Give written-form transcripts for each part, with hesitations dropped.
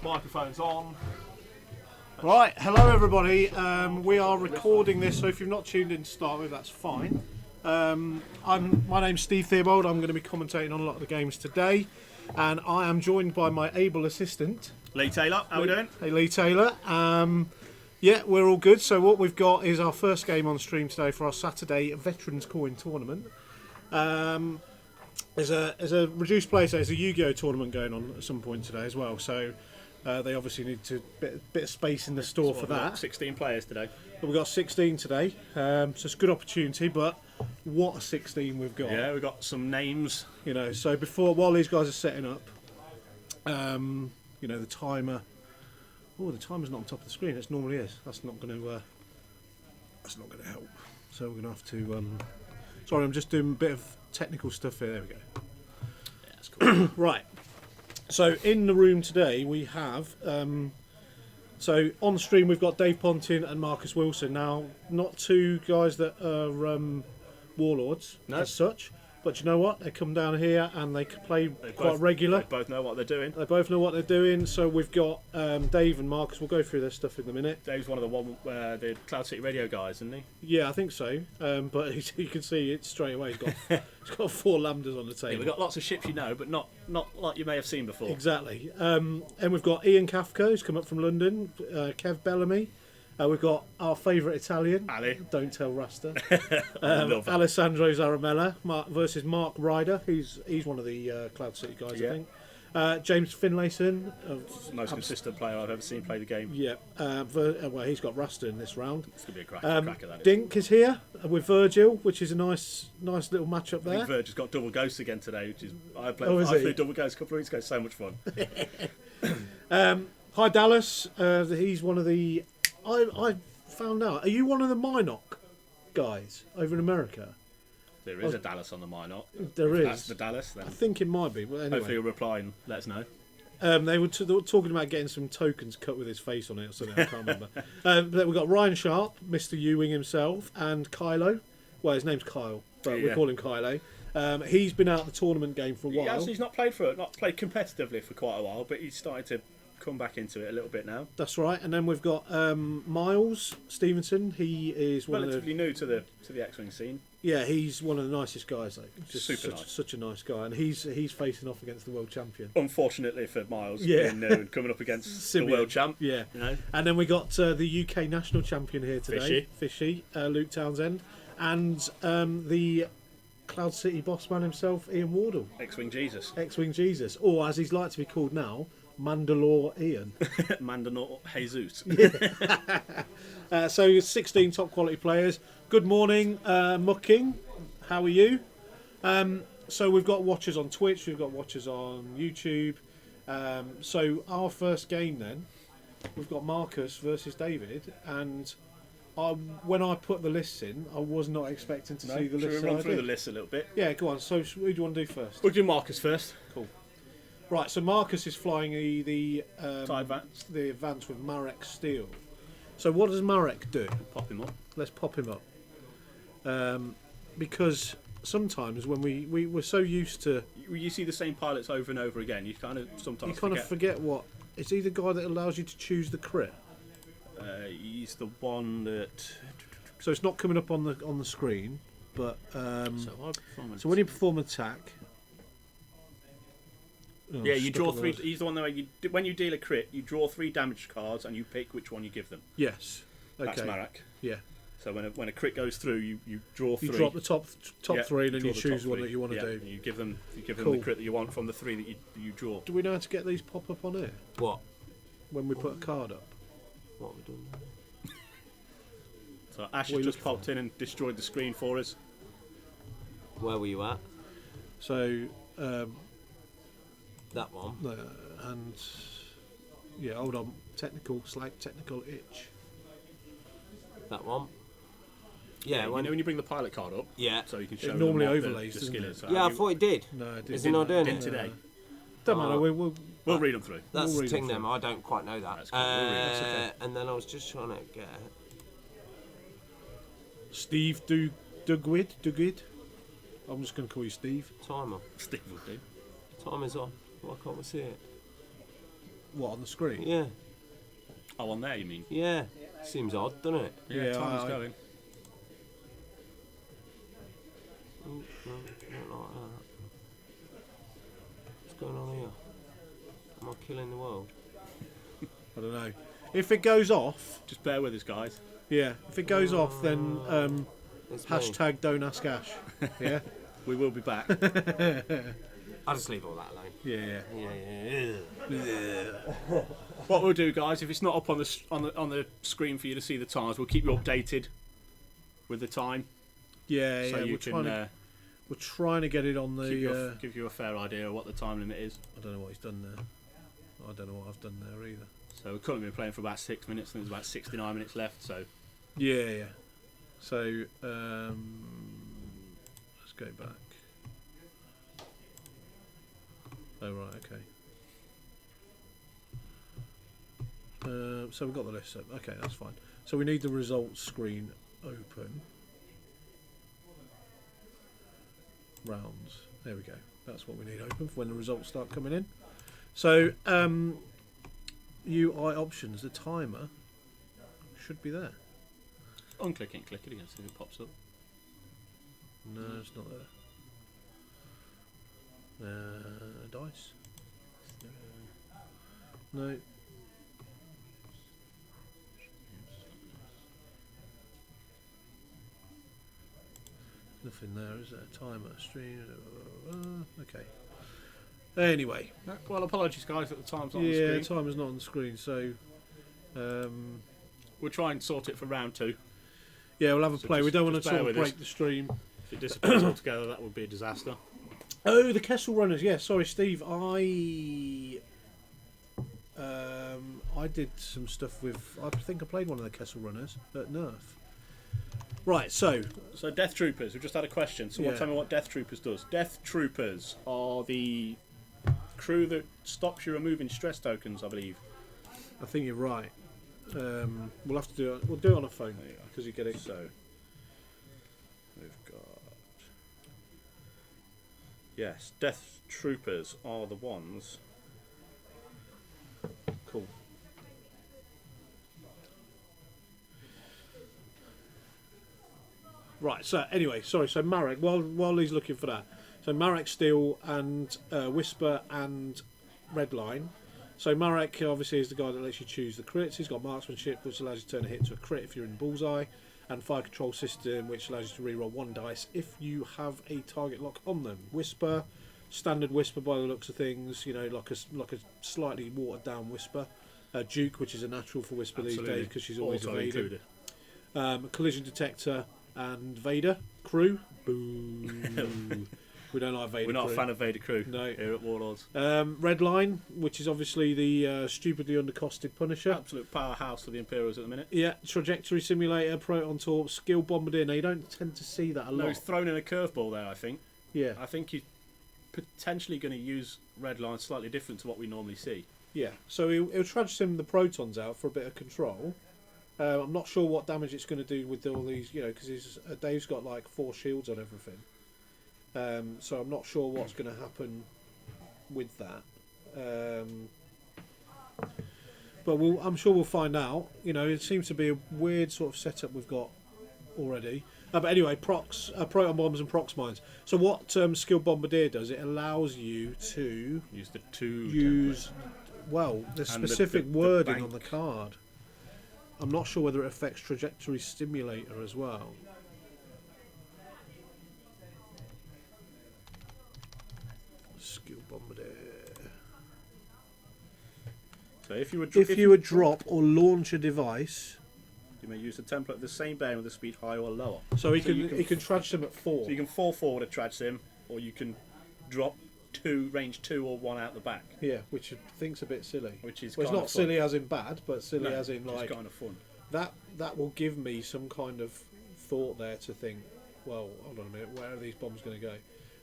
Microphone's on. Right, hello everybody. We are recording this, so if you've not tuned in to start with, that's fine. My name's Steve Theobald. I'm going to be commentating on a lot of the games today, and I am joined by my able assistant, Lee Taylor, how we doing? Hey, Lee Taylor. Yeah, we're all good. So what we've got is our first game on stream today for our Saturday Veterans Coin Tournament. There's a reduced play, so there's a Yu-Gi-Oh tournament going on at some point today as well. So they obviously need to bit of space in the store for that. 16 players today. But we've got 16 today, so it's a good opportunity. But what a 16 we've got! Yeah, we've got some names. You know, so while these guys are setting up, you know, the timer. Oh, the timer's not on top of the screen. It normally is. That's not going to help. So we're going to have to. Sorry, I'm just doing a bit of technical stuff here. There we go. Yeah, that's cool. Right. So in the room today we have. So on stream we've got Dave Pontin and Markus Wilson. Now, not two guys that are Warlords as such. But you know what? They come down here and they play quite regular. They both know what they're doing. So we've got Dave and Markus. We'll go through their stuff in a minute. Dave's one of the Cloud City Radio guys, isn't he? Yeah, I think so. But you can see it straight away. He's got 4 lambdas on the table. Yeah, we've got lots of ships, you know, but not like you may have seen before. Exactly. And we've got Ian Kafka, who's come up from London. Kev Bellamy. We've got our favourite Italian, Ali. Don't tell Rasta. Love that. Alessandro Zaramella versus Mark Ryder. He's one of the Cloud City guys, I think. James Finlayson. Most consistent player I've ever seen play the game. Yeah. Well, he's got Rasta in this round. It's going to be a cracker, that is. Dink is here with Virgil, which is a nice little match-up there. I think Virgil's got double ghosts again today, which is I flew double ghosts a couple of weeks ago. So much fun. Hi Dallas. He's one of the. I found out. Are you one of the Minoc guys over in America? There is a Dallas on the Minot. There is. That's the Dallas. Then. I think it might be. But anyway. Hopefully he'll reply and let us know. They were talking about getting some tokens cut with his face on it or something. I can't remember. But we've got Ryan Sharp, Mr. Ewing himself, and Kylo. Well, his name's Kyle, but we call him Kylo. He's been out of the tournament game for a while. He's not played competitively for quite a while, but he's started to come back into it a little bit now. That's right. And then we've got Miles Stevenson. He is relatively new to the X-Wing scene. Yeah, he's one of the nicest guys. Just super nice. Such a nice guy, and he's facing off against the world champion. Unfortunately for Miles, being new and coming up against the world champ. Yeah, you know. And then we got the UK national champion here today, Fishy Luke Townsend, and the Cloud City boss man himself, Ian Wardle. X-Wing Jesus, or as he's like to be called now, Mandalore Ian. Mandalore Jesus. So 16 top quality players. Good morning, Mucking. How are you? So we've got watchers on Twitch. We've got watchers on YouTube. So our first game then, we've got Markus versus David. And when I put the lists in, I was not expecting to see the list. Should we run through the list a little bit? Yeah, go on. So who do you want to do first? We'll do Markus first. Cool. Right, so Markus is flying the advance. The advance with Marek Steel. So what does Marek do? Pop him up. Let's pop him up. Because sometimes when we're so used to... You see the same pilots over and over again, you kind of sometimes forget what... It's he the guy that allows you to choose the crit? He's the one that... So it's not coming up on the screen, but... So when you perform an attack... Oh, yeah, you draw 3. He's the one that when you deal a crit, you draw 3 damage cards and you pick which one you give them. Yes. Okay. That's Marek. Yeah. So when a crit goes through, you draw 3. You drop the top 3 and then you choose one that you want to do. And you give them the crit that you want from the 3 that you draw. Do we know how to get these pop up on here? What? When we put a card up. What are we doing? So Ash has just popped in and destroyed the screen for us. Where were you at? So. That one. And yeah, hold on. Technical itch. That one. Yeah, when you bring the pilot card up. Yeah. So you can show it normally them overlays the skill is. So I thought it did. No, it didn't. Is it not doing it today? Don't matter. We'll read them through. That's the thing. Them. I don't quite know that. That's cool. We'll read it. Okay. And then I was just trying to get Steve Dugwid. I'm just going to call you Steve. Timer. Steve will do. Time is on. Why can't we see it? What, on the screen? Yeah. Oh, on there, you mean? Yeah. Seems odd, doesn't it? Yeah, time's going. Oh, no, not like that. What's going on here? Am I killing the world? I don't know. If it goes off, Just bear with us, guys. yeah. If it goes off, then It's me. hashtag don't ask Ash. Yeah, We will be back. I'll just leave all that alone. yeah. Yeah. What we'll do, guys, if it's not up on the screen for you to see the times, we'll keep you updated with the time, Yeah, so yeah. you We're trying to get it on the. give you a fair idea of what the time limit is. I don't know what he's done there. I don't know what I've done there either. So we've currently been playing for about 6 minutes, and there's about 69 minutes left. So Yeah, yeah. So let's go back. Oh right, okay. So we've got the list up. Okay, that's fine. So we need the results screen open. Rounds. There we go. That's what we need open for when the results start coming in. So UI options. The timer should be there. unclick it, click it again, see if it pops up. No, it's not there. Dice. No. Nothing there, is there? Timer, stream. Okay. Anyway. Well, apologies, guys, that the time's not on the Yeah, screen. timer's not on the screen, so. We'll try and sort it for round 2. Yeah, we'll have a So play. We just- don't want to just bear sort of with us. break the stream. If it disappears altogether, that would be a disaster. Oh, the Kessel Runners. Yeah, sorry, Steve. I did some stuff with. I think I played one of the Kessel Runners at Nerf. Right, so So Death Troopers, we've just had a question. Someone Yeah. tell me what Death Troopers does. Death Troopers are the crew that stops you removing stress tokens, I believe. I think you're right. We'll have to do it. We'll do it on a phone because you get it. So we've got, yes, Death Troopers are the ones. Cool. Right. So anyway, sorry. So Marek, while he's looking for that, so Marek Steel and Whisper and Redline. So Marek obviously is the guy that lets you choose the crits. He's got marksmanship, which allows you to turn a hit to a crit if you're in bullseye, and fire control system, which allows you to reroll 1 dice if you have a target lock on them. Whisper, standard Whisper by the looks of things. You know, like a slightly watered down Whisper. Duke, which is a natural for Whisper these days because she's always Auto evading. included. Collision detector and Vader crew. Boo. We don't like Vader. We're not crew. a fan of Vader Crew No. here at Warlords. Red Line, which is obviously the stupidly undercosted Punisher. Absolute powerhouse for the Imperials at the minute. Yeah, Trajectory Simulator, Proton Torp, Skill Bombardier. Now you don't tend to see that a No, lot. he's thrown in a curveball there, I think. Yeah, I think he's potentially going to use Red Line slightly different to what we normally see. yeah. So he'll trudge some of the Protons out for a bit of control. I'm not sure what damage it's going to do with all these, you know, because Dave's got like 4 shields on everything. So I'm not sure what's going to happen with that. But I'm sure we'll find out. You know, it seems to be a weird sort of setup we've got already. But anyway, proton bombs and prox mines. So what Skill Bombardier does, it allows you to Use the 2 use. Well, there's And the specific wording bank. on the card. I'm not sure whether it affects Trajectory Stimulator as well. Skill Bombardier. So if you would, If you would drop or launch a device, you may use the template of the same bearing with a speed higher or lower. so he So you can can he can trudge them at 4. So you can fall forward to trad sim, or you can drop 2, range 2 or 1 out the back, Yeah, which I think's a bit silly. which is Well, it's kind not of fun. silly as in bad, but silly No, as in it's like kind of fun. that will give me some kind of thought there to think, well, hold on a minute, where are these bombs going to go?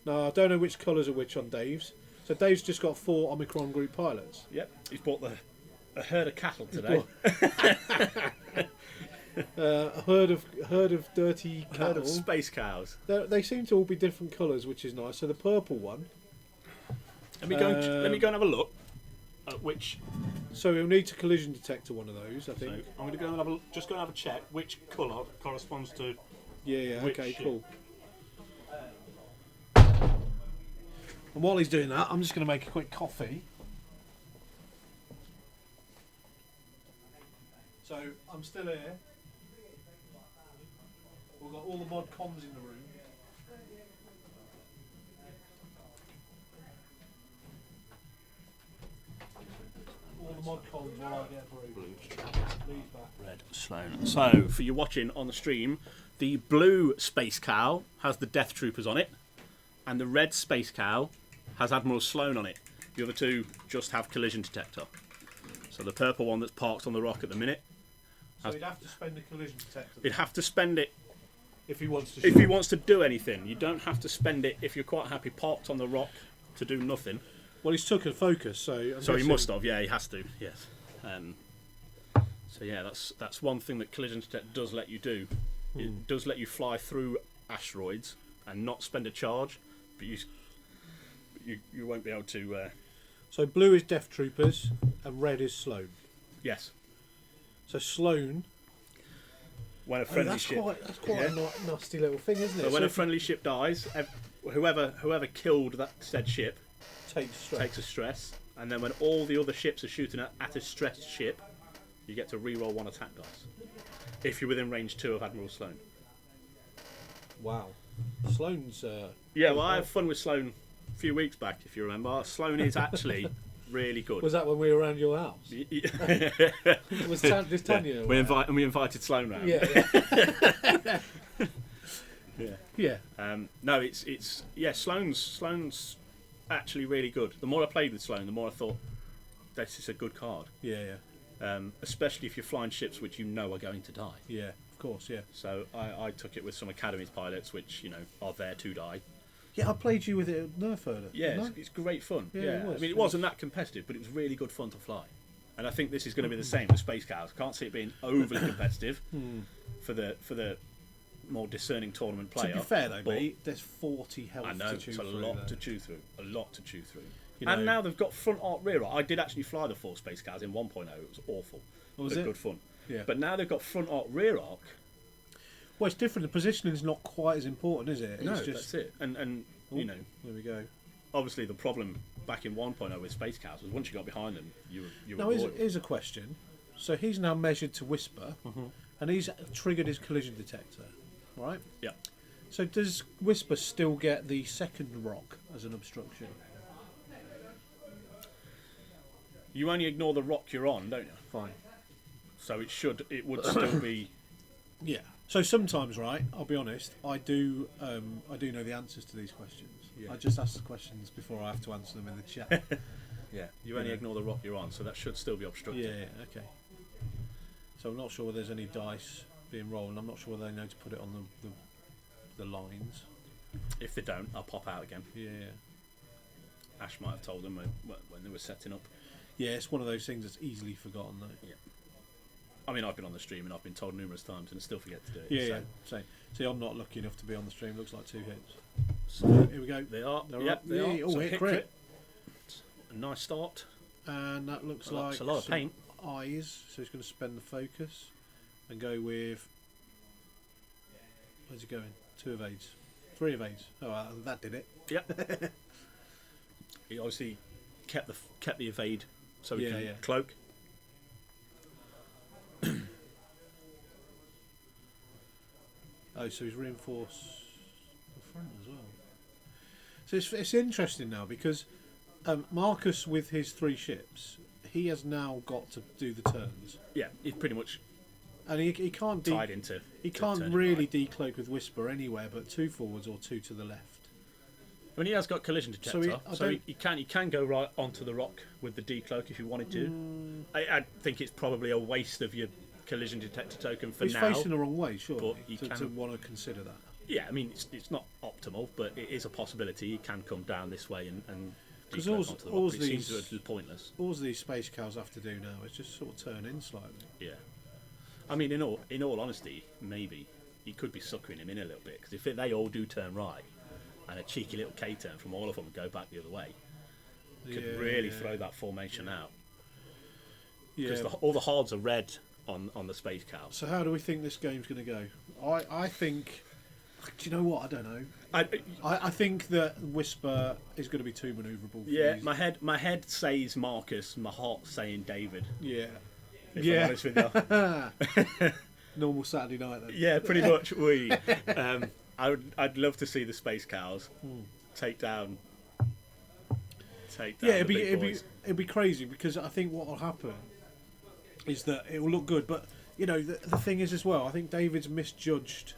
Now, I don't know which colours are which on Dave's. So Dave's just got 4 Omicron group pilots. Yep, he's bought a herd of cattle today. A herd of dirty Herd cattle. of space cows. They seem to all be different colours, which is nice. So the purple one. Let me go and have a look at which So we'll need to collision detector one of those, I So think. I'm going to go and just go and have a check which colour corresponds to. Yeah, which okay, ship. cool. And while he's doing that, I'm just going to make a quick coffee. So I'm still here. We've got all the mod cons in the room. All the mod cons while I get through. Blue's back. Red Sloan. So, for you watching on the stream, the blue Space Cow has the Death Troopers on it, and the red Space Cow has Admiral Sloan on it. The other two just have collision detector. So the purple one that's parked on the rock at the minute, So he'd have to spend a collision detector he'd have to spend it if he wants to if shoot. he wants to do anything. You don't have to spend it if you're quite happy parked on the rock to do nothing. Well, he's took a focus, so I'm So he guessing- must have, yeah, he has to, yes. So yeah, that's one thing that collision detector does let you do. It does let you fly through asteroids and not spend a charge, but you won't be able to. So blue is Death Troopers and red is Sloan. Yes, So Sloan. when a friendly that's ship. quite Yeah. a nasty little thing, isn't it? So when So a friendly ship dies, whoever killed that said ship takes stress. takes a stress, and then when all the other ships are shooting at a stressed ship, you get to re-roll one attack dice. If you're within range 2 of Admiral Sloan. Wow. Sloan's. Yeah, well, I had fun with Sloan a few weeks back, if you remember. Sloan is actually really good. Was that when we were around your house? Was this Tanya? we invited Sloan round. Yeah. Yeah. Yeah. No, it's Sloan's actually really good. The more I played with Sloan, the more I thought this is a good card. Yeah. Especially if you're flying ships which you know are going to die. Yeah. Of course. Yeah. So I took it with some Academy's pilots which are there to die. Yeah. I played you with it at Nerfurter. Yeah, it's great fun. Yeah, Yeah, it was. I mean, it wasn't that competitive, but it was really good fun to fly. And I think this is going to be the same with Space Cows. I can't see it being overly competitive for the more discerning tournament player. To be fair though, but mate, there's 40 health I know to it's choose a through lot there. to chew through. A lot to chew through. You And know- now they've got front arc, rear arc. I did actually fly the 4 Space Cows in 1.0. It was awful. Was but it? good fun. Yeah. But now they've got front arc, rear arc. Well, it's different. The positioning is not quite as important, is it? No, It's just, that's it. And There we go. obviously the problem back in 1.0 with Space Cows was once you got behind them, you were Now, here's a question. So he's now measured to Whisper, and he's triggered his collision detector, right? Yeah. So does Whisper still get the second rock as an obstruction? You only ignore the rock you're on, don't you? Fine. So it would still be. Yeah. So sometimes, right? I'll be honest. I do know the answers to these questions. Yeah. I just ask the questions before I have to answer them in the chat. Yeah. You only Yeah. ignore the rock you're on, so that should still be obstructed. Yeah. Okay. So I'm not sure whether there's any dice being rolled. And I'm not sure whether they know to put it on the lines. If they don't, I'll pop out again. Yeah. Ash might have told them when they were setting up. Yeah. It's one of those things that's easily forgotten, though. Yeah. I mean, I've been on the stream and I've been told numerous times and still forget to do it. Yeah, so. yeah. See, I'm not lucky enough to be on the stream. Looks like 2 hits. So Here we go. they are. They're Yep, up. they Yeah, are. oh, So hit crit. A nice start. And that looks Well, like that's a lot of some paint. eyes. So he's going to spend the focus and go with. Where's he going? 2 evades. 3 evades. Oh, that did it. Yep. He obviously kept the evade so he Yeah, can yeah. cloak. Oh, so he's reinforced the front as well. So it's interesting now because Markus, with his 3 ships, he has now got to do the turns, Yeah, he's pretty much and he can't tied into. he to can't turning really right. decloak with Whisper anywhere but 2 forwards or 2 to the left. I mean, he has got collision detector, I so don't- he can go right onto the rock with the decloak if you wanted to. I think it's probably a waste of your collision detector token for He's now. facing the wrong way, surely, but he to can- want to consider that. Yeah, I mean, it's not optimal, but it is a possibility. He can come down this way and 'Cause decloak all's- onto the rock. all's But it seems these- to be pointless. All these space cows have to do now is just sort of turn in slightly. Yeah. I mean, in all honesty, maybe he could be suckering him in a little bit because if they all do turn right and a cheeky little K turn from all of them and go back the other way, could really throw that formation out. because Yeah. all the hards are red on the space cow. So how do we think this game's going to go? I think. Do you know what? I don't know. I think that Whisper is going to be too manoeuvrable. For Yeah, these. my head says Marcus, my heart's saying David. Yeah. If I'm honest with you. Normal Saturday night then. Yeah, pretty much. I'd love to see the space cows take down. Yeah, the big boys. it'd be crazy because I think what will happen is that it will look good, but you know the thing is as well. I think David's misjudged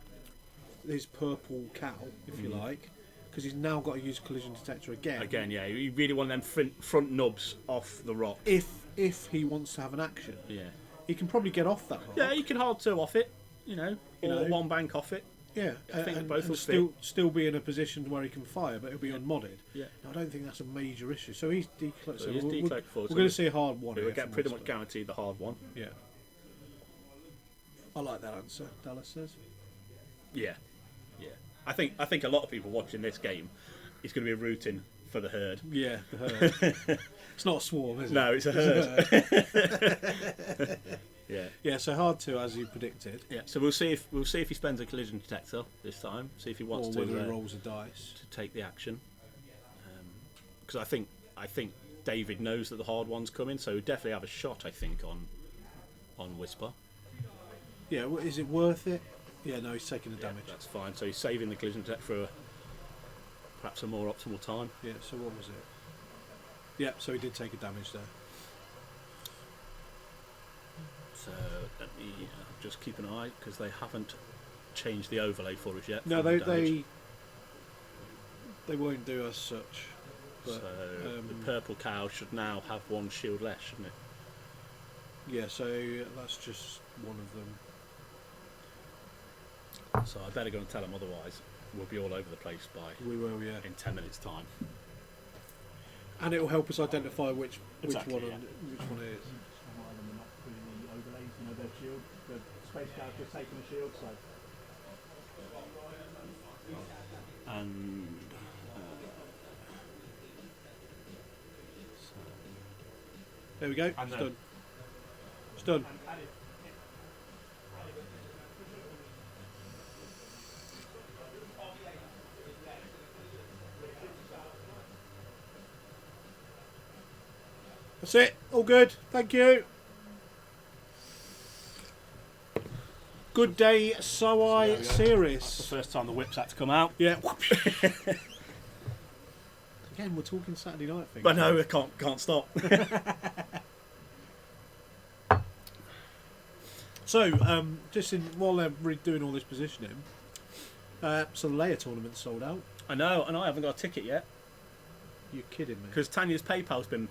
his purple cow, if you like, because he's now got to use collision detector again. Again, yeah, you really want them front nubs off the rock. If he wants to have an action, Yeah, he can probably get off that rock. yeah, you can hard two off it, or know. one bank off it. Yeah, I think and, both and will still be in a position where he can fire, but it'll be unmodded. Yeah. Now, I don't think that's a major issue. So he's decloaked. So he's we're decloaked forward, we're so going to see a hard one. We'll here get from pretty much Whisper. guaranteed the hard one. Yeah. I like that answer, Dallas says. Yeah, yeah. I think a lot of people watching this game is going to be rooting for the herd. Yeah, the herd. It's not a swarm, is it? No, it's a herd. Yeah. Yeah, so hard to, as you predicted. Yeah. So we'll see if he spends a collision detector this time. See if he wants Or to whether he rolls a dice. to take the action. Because I think David knows that the hard one's coming, so he'll definitely have a shot. I think on Whisper. Yeah, is it worth it? Yeah, no, he's taking the damage. That's fine. So he's saving the collision detector for perhaps a more optimal time. Yeah, so what was it? Yeah, so he did take a damage there. So let me just keep an eye because they haven't changed the overlay for us yet. No, for the damage. they won't do as such. But, So the purple cow should now have one shield less, shouldn't it? yeah, so that's just one of them. So I better go and tell them, otherwise we'll be all over the place by We will, yeah. in 10 minutes' time. And it will help us identify which Exactly, one yeah. which one it is. The space cow's just taking the shield, so. And There we go. It's And then- done. It's done. That's it. All good. Thank you. Good day, so I there we go. the series. first time the whips had to come out. Yeah. Again, we're talking Saturday night things. But no, I can't stop. So, just while they're doing all this positioning, so the Leia tournament's sold out. I know, and I haven't got a ticket yet You're kidding me. because Tanya's PayPal's been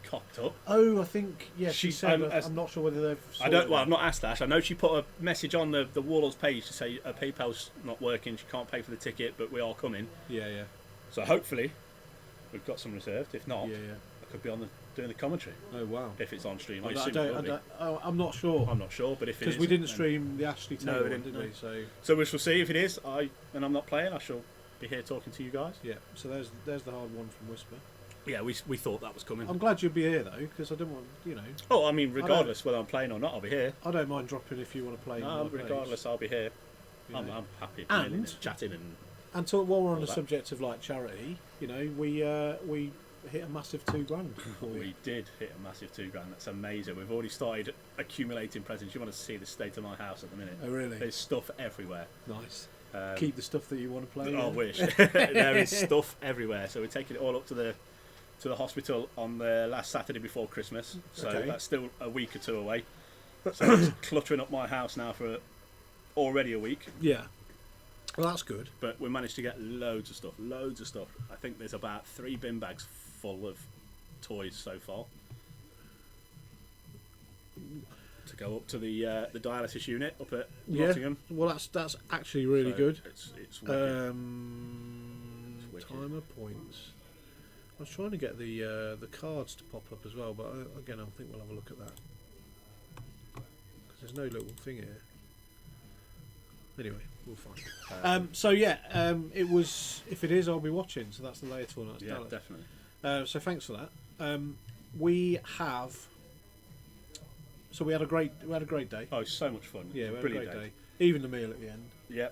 cocked up. Oh, I think she She- said. as- I'm not sure whether they've. I don't. Well, I've not asked Ash. I know she put a message on the Warlords page to say her PayPal's not working. She can't pay for the ticket, but we are coming. Yeah, yeah, So hopefully, we've got some reserved. If not, yeah. I could be on doing the commentary Oh wow. if it's on stream. I I assume it will be. I'm not sure I'm not sure, but if it because is, we didn't then- stream the Ashley No, Taylor we one, didn't, did we? no. So So we shall see if it is. And I'm not playing. I shall be here talking to you guys. yeah. So there's the hard one from Whisper. Yeah, we thought that was coming. I'm glad you'll be here though because I don't want Oh, I mean, regardless whether I'm playing or not, I'll be here. I don't mind dropping if you want to play. No, on my page, regardless, I'll be here. you I'm know. happy And- playing and chatting and And while we're on all the that. subject of like charity, we hit a massive $2,000 for you. we did hit a massive $2,000. That's amazing. We've already started accumulating presents. You want to see the state of my house at the minute? Oh really? There's stuff everywhere. Nice. Um, Keep the stuff that you want to play. I with. wish. There is stuff everywhere. So we're taking it all up to the hospital on the last Saturday before Christmas. So Okay. that's still a week or two away. So it's cluttering up my house now for already a week. Yeah. Well, that's good. But we managed to get loads of stuff. I think there's about 3 bin bags full of toys so far. To go up to the dialysis unit up at Nottingham. Well, that's actually really So good. It's wicked. It's wicked. Timer points. I was trying to get the cards to pop up as well, but again, I think we'll have a look at that because there's no little thing here. Anyway, we'll find. So yeah, it was. If it is, I'll be watching. So that's the later one. That's Yeah, Dallas. definitely. So thanks for that. We have So we had a great day. Oh, so much fun. Yeah, we had Brilliant a great day. Even the meal at the end. Yeah.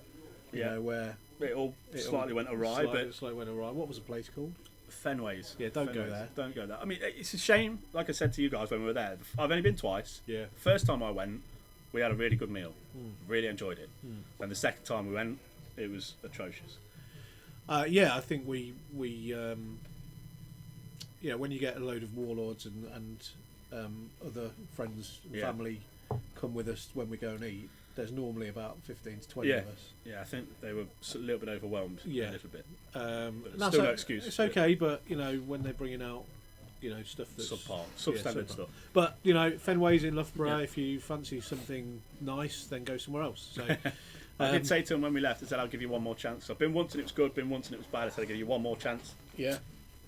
You know, where it all slightly went awry, slightly went awry. What was the place called? Fenways. Yeah, don't go there. Don't go there. I mean, it's a shame. Like I said to you guys when we were there, I've only been twice. Yeah. First time I went, we had a really good meal. Really enjoyed it. And the second time we went, it was atrocious. Yeah, I think we you know, when you get a load of warlords and other friends and family come with us when we go and eat, there's normally about 15 to 20 of us. Yeah, I think they were a little bit overwhelmed. Yeah. A little bit. But still no excuse. It's okay, but you know, when they're bringing out, you know, stuff that's substandard stuff. But you know, Fenway's in Loughborough. If you fancy something nice, then go somewhere else. So I did say to him when we left, I said I'll give you one more chance. I've been once and it was good, been once and it was bad. I said I'll give you one more chance. Yeah.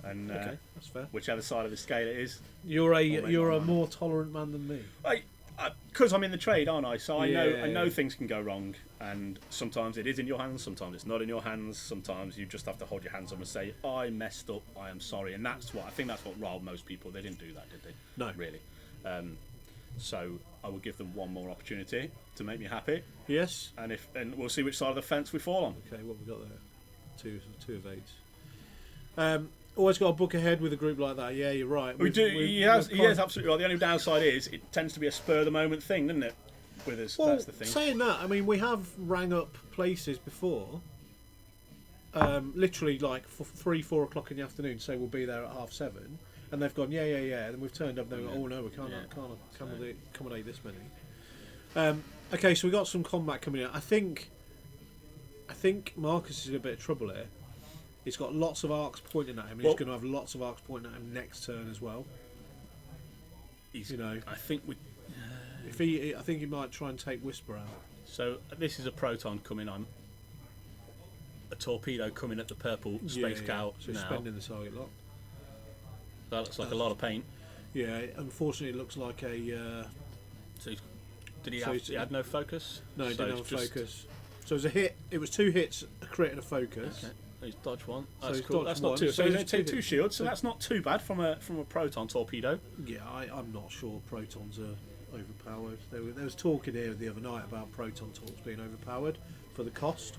And okay, that's fair. Whichever side of the scale it is. You're a more tolerant man than me. Because I'm in the trade, aren't I? So I know things can go wrong, and sometimes it is in your hands, sometimes it's not in your hands. Sometimes you just have to hold your hands up and say, "I messed up, I am sorry," and that's what riled most people. They didn't do that, did they? No, really. So I will give them one more opportunity to make me happy. Yes, and we'll see which side of the fence we fall on. Okay, what we got there? Two of eight. Always got to book ahead with a group like that. Yeah, you're right. We do. He is absolutely right. The only downside is it tends to be a spur of the moment thing, doesn't it? With us, well, that's the thing. Saying that, I mean, we have rang up places before. Literally, like 3-4 o'clock in the afternoon, say we'll be there at 7:30, and they've gone, yeah, and we've turned up. And they've gone, oh no, we can't accommodate this many. Okay, so we got some combat coming in. I think Markus is in a bit of trouble here. He's got lots of arcs pointing at him. He's going to have lots of arcs pointing at him next turn as well. I think I think he might try and take Whisper out. So this is a proton coming on. A torpedo coming at the purple space cow so now. Spending the target lock. That looks like a lot of paint. Yeah, unfortunately, it looks like a. So he had no focus. No, he didn't have a focus. So it was a hit. It was 2 hits, a crit and a focus. Okay. He's dodged one. So That's cool. That's not two. So he's only take 2 shields. So that's not too bad from a proton torpedo. Yeah, I'm not sure protons are overpowered. There was talk in here the other night about proton torps being overpowered for the cost,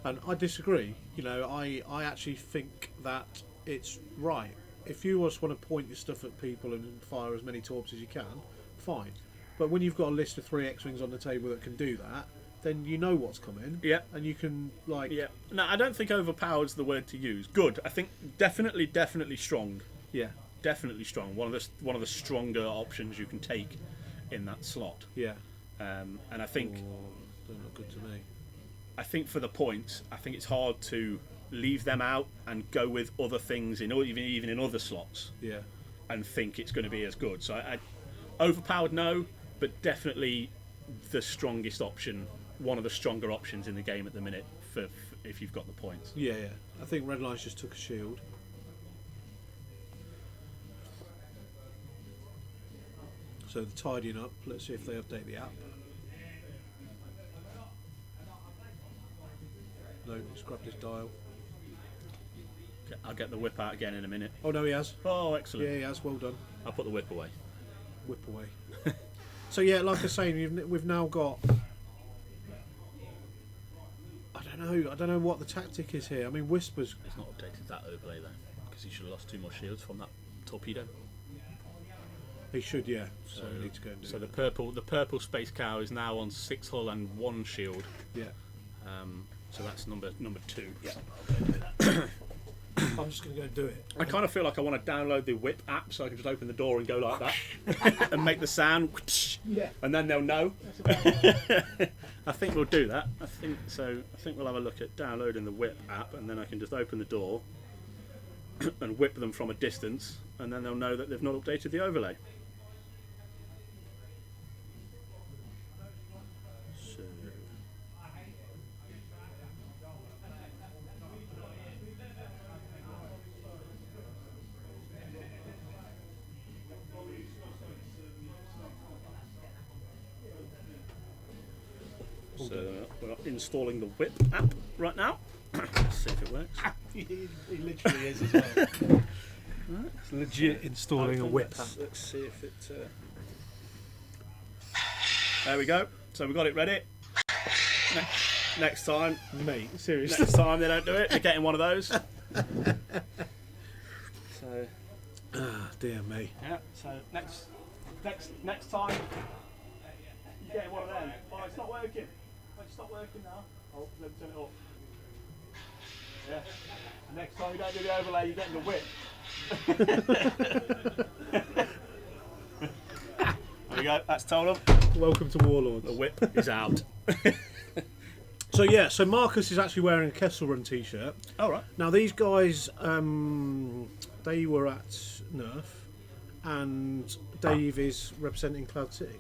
and I disagree. You know, I actually think that it's right. If you just want to point your stuff at people and fire as many torps as you can, fine. But when you've got a list of 3 X-wings on the table that can do that, then you know what's coming. Yeah. And you can, like... Yeah. No, I don't think overpowered's the word to use. Good. I think definitely strong. Yeah. Definitely strong. One of the stronger options you can take in that slot. Yeah. And I think... don't look good to me. I think for the points, I think it's hard to leave them out and go with other things, even in other slots. Yeah. And think it's going to be as good. So I overpowered, no, but definitely the strongest option. One of the stronger options in the game at the minute for if you've got the points. Yeah. I think Red Lions just took a shield. So they're tidying up. Let's see if they update the app. No, he's grabbed his dial. Okay, I'll get the whip out again in a minute. Oh no, he has. Oh, excellent. Yeah, he has. Well done. I'll put the whip away. Whip away. So yeah, like I was saying, we've now got... I don't know what the tactic is here. I mean, Whispers... It's not updated that overlay though, because he should have lost 2 more shields from that torpedo. He should, yeah. So we need to go and do so that. the purple space cow is now on 6 hull and 1 shield. Yeah. So that's number 2. Yeah. I'm just going to go and do it. I kind of feel like I want to download the whip app so I can just open the door and go like that and make the sound. Yeah. And then they'll know. I think we'll do that. I think we'll have a look at downloading the whip app, and then I can just open the door and whip them from a distance, and then they'll know that they've not updated the overlay. So we're installing the whip app right now. Let's see if it works. He literally is as well. It's legit installing a whip app. Let's see if it There we go. So we got it ready. Next time, Mate, seriously. next time they don't do it, they're getting one of those. So Ah, dear me. yeah. So next time, you're getting one of them. Oh, it's not working. Oh, it's not working now. Oh, let me turn it off. Yeah. Next time you don't do the overlay, you're getting the whip. There we go. That's told them. Welcome to Warlords. The whip is out. So yeah, so Markus is actually wearing a Kessel Run t-shirt. All right. Now these guys, they were at Nerf, and Dave is representing Cloud City.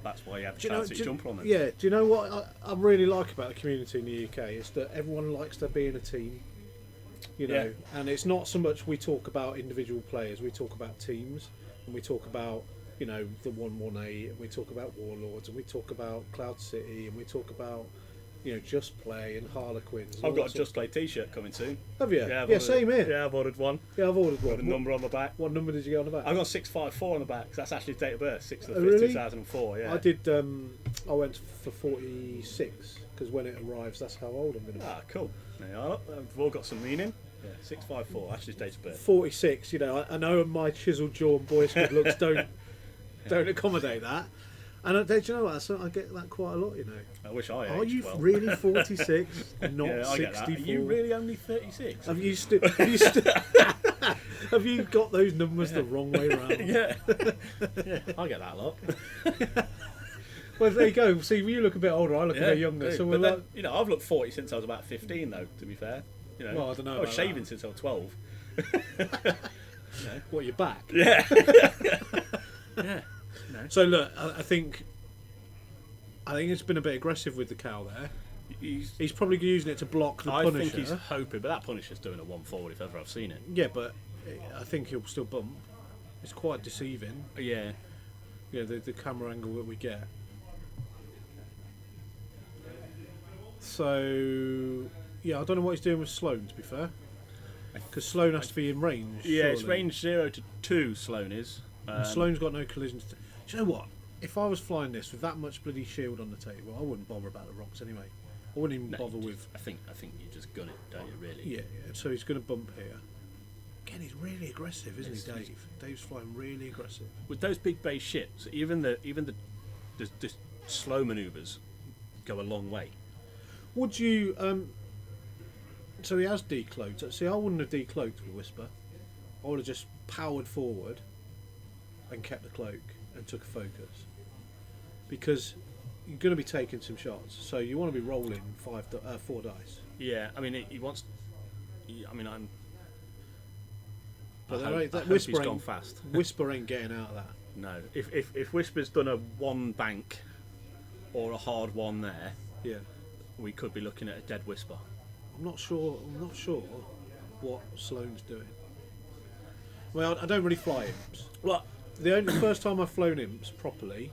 That's why you have the Cloud City jumper on them. Yeah, do you know what I really like about the community in the UK is that everyone likes to be in a team. You know, Yeah. and it's not so much we talk about individual players, we talk about teams, and we talk about, you know, the 118, and we talk about Warlords, and we talk about Cloud City, and we talk about, you know, Just Play and Harlequins. I've got a Just Play t-shirt coming soon. Have you? Yeah, Yeah, same here. Yeah, I've ordered one. Yeah, I've ordered With one. a number on the back. What number did you get on the back? I've got 654 on the back, 'cause that's actually date of birth, 6th of the Oh, 5th, really? 2004, yeah. I did, I went for 46, because when it arrives, that's how old I'm going to be. Ah, cool. There you are. We've all got some meaning. Yeah, 654, actually date of birth. 46, you know, I know my chiseled jaw and boyish good looks don't accommodate that. And do you know what? I get that quite a lot, you know. I wish I Are aged you well. really 46 and not Yeah, I get that. 64? Are you really only 36? Have you have you got those numbers the wrong way round? Yeah. Yeah, I get that a lot. Well, there you go. See, you look a bit older. I look a bit younger. do. So But we're then, like, you know, I've looked 40 since I was about 15, though. To be fair, you know, Well, I don't know I was about shaving that. since I was 12. what, you're back? Yeah. Yeah. So look, I think it's been a bit aggressive with the cow there. He's probably using it to block the I Punisher. think he's hoping, but that Punisher's doing a 140 if ever I've seen it. Yeah, but I think he'll still bump. It's quite deceiving. Yeah. Yeah, the camera angle that we get. So, yeah, I don't know what he's doing with Sloane, to be fair. Because Sloane has to be in range. Yeah, it's surely. range 0 to 2, Sloane is. And Sloane's got no collisions. Do you know what? If I was flying this with that much bloody shield on the table, I wouldn't bother about the rocks anyway. I wouldn't even bother with... I think you just gun it, don't you, really? Yeah, so he's going to bump here. Again, he's really aggressive, isn't he, Dave? Dave's flying really aggressive. With those big base ships, even the slow manoeuvres go a long way. Would you... so he has decloaked. See, I wouldn't have decloaked with Whisper. I would have just powered forward and kept the cloak and took a focus. Because you're going to be taking some shots, so you want to be rolling 4 dice. Yeah, I mean, he wants... I'm... But I hope he's Whisper gone ain't, fast. Whisper ain't getting out of that. No. If Whisper's done a 1 bank or a hard 1 there, Yeah. we could be looking at a dead Whisper. I'm not sure what Sloane's doing. Well, I don't really fly imps. Well, The first time I've flown imps properly.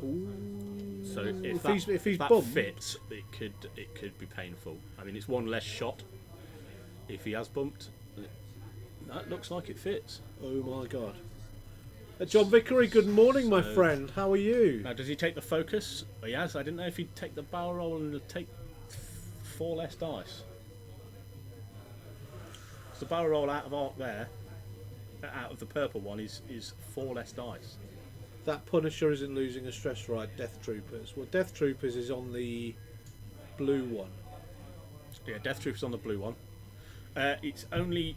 so if he's that bumped, fits, it could be painful. I mean, it's 1 less shot. If he has bumped, that looks like it fits. oh my god. John Vickery, good morning, my friend. How are you? Now, does he take the focus? He has. I didn't know if he'd take the barrel roll and take 4 less dice. So the barrel roll out of arc there, out of the purple one, is 4 less dice. That Punisher isn't losing a stress ride. Death Troopers. Well, Death Troopers is on the blue one. Yeah, Death Troopers on the blue one. It's only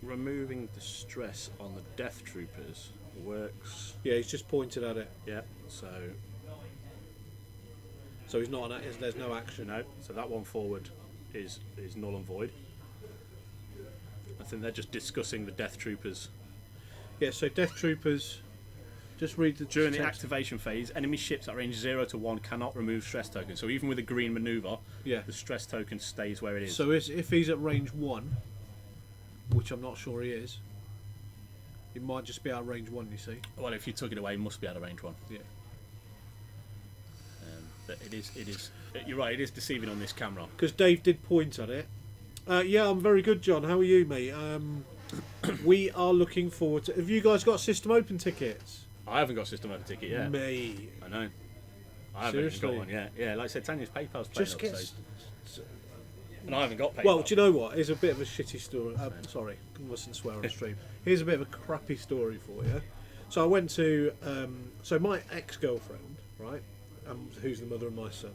removing the stress on the Death Troopers works. Yeah, he's just pointed at it. Yeah, so he's not. There's no action. no, so that one forward is null and void. I think they're just discussing the Death Troopers. Yeah, so Death Troopers. Just read the During the text. activation phase, enemy ships at range 0 to 1 cannot remove stress tokens. So even with a green manoeuvre, Yeah. the stress token stays where it is. So if he's at range 1, which I'm not sure he is, he might just be out of range 1. You see. Well, if you took it away, it must be out of range 1. Yeah. But it is. You're right. It is deceiving on this camera. Because Dave did point at it. Yeah, I'm very good, John. How are you, mate? We are looking forward to... Have you guys got System Open tickets? I haven't got system over ticket yet. Me. I know. I haven't even Seriously? got one yet. Yeah, like I said, Tanya's PayPal's playing Just up, get. so, and I haven't got PayPal. Well, do you know what? Here's a bit of a shitty story. Sorry, I mustn't swear on stream. Here's a bit of a crappy story for you. So I went to. So my ex-girlfriend, right, who's the mother of my son,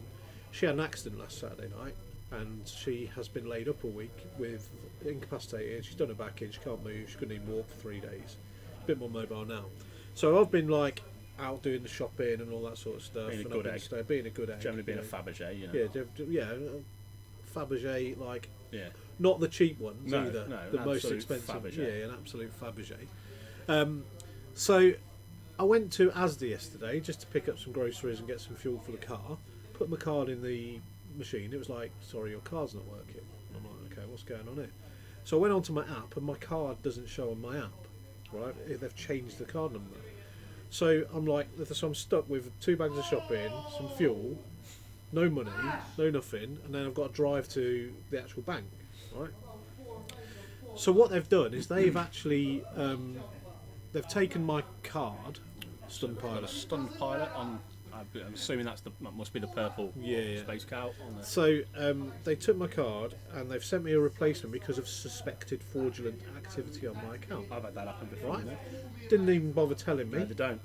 she had an accident last Saturday night, and she has been laid up all week with incapacitated. She's done her back in. She can't move. She couldn't even walk for 3 days. A bit more mobile now. So I've been like out doing the shopping and all that sort of stuff. Being a and good I've egg. been being a good egg. generally being you a know. Fabergé, you know. Yeah, Fabergé, like Yeah. not the cheap ones No, either. no, The an most absolute expensive. Fabergé. Yeah, an absolute Fabergé. So I went to Asda yesterday just to pick up some groceries and get some fuel for the car. Put my card in the machine. It was like, sorry, your card's not working. I'm like, okay, what's going on here? So I went onto my app and my card doesn't show on my app. Right, they've changed the card number. So I'm like, so I'm stuck with 2 bags of shopping, some fuel, no money, no nothing, and then I've got to drive to the actual bank. Right. So what they've done is they've actually they've taken my card, Stun Got a Pilot. stunned pilot on. I'm assuming that must be the purple Yeah. space cow on there. So they took my card and they've sent me a replacement because of suspected fraudulent activity on my account. I've had that happen before. Right. You know? Didn't even bother telling me. No, they don't.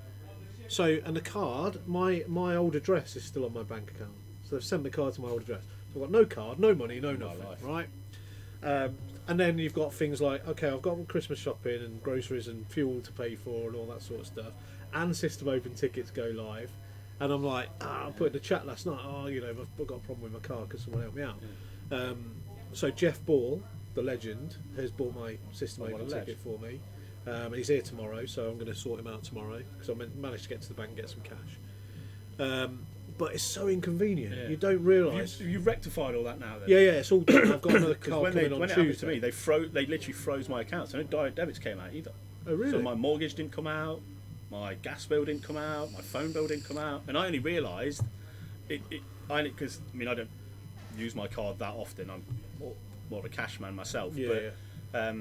So, and the card, my old address is still on my bank account. So they've sent the card to my old address. So I've got no card, no money, no nothing, life. right? And then you've got things like, okay, I've got Christmas shopping and groceries and fuel to pay for and all that sort of stuff. And System Open tickets go live. And I'm like, I put in the chat last night, I've got a problem with my car because someone helped me out. Yeah. So Jeff Ball, the legend, has bought my System what Open a ledge. ticket for me. And he's here tomorrow, so I'm going to sort him out tomorrow because I managed to get to the bank and get some cash. But it's so inconvenient. Yeah. You don't realise. You've rectified all that now, then. Yeah, it's all done. I've got another Because card when coming it on happened to Tuesday. me, they literally froze my account. So no direct debits came out either. Oh, really? So my mortgage didn't come out, my gas bill didn't come out, my phone bill didn't come out, and I only realised because I don't use my card that often. I'm more of a cash man myself. Yeah, but,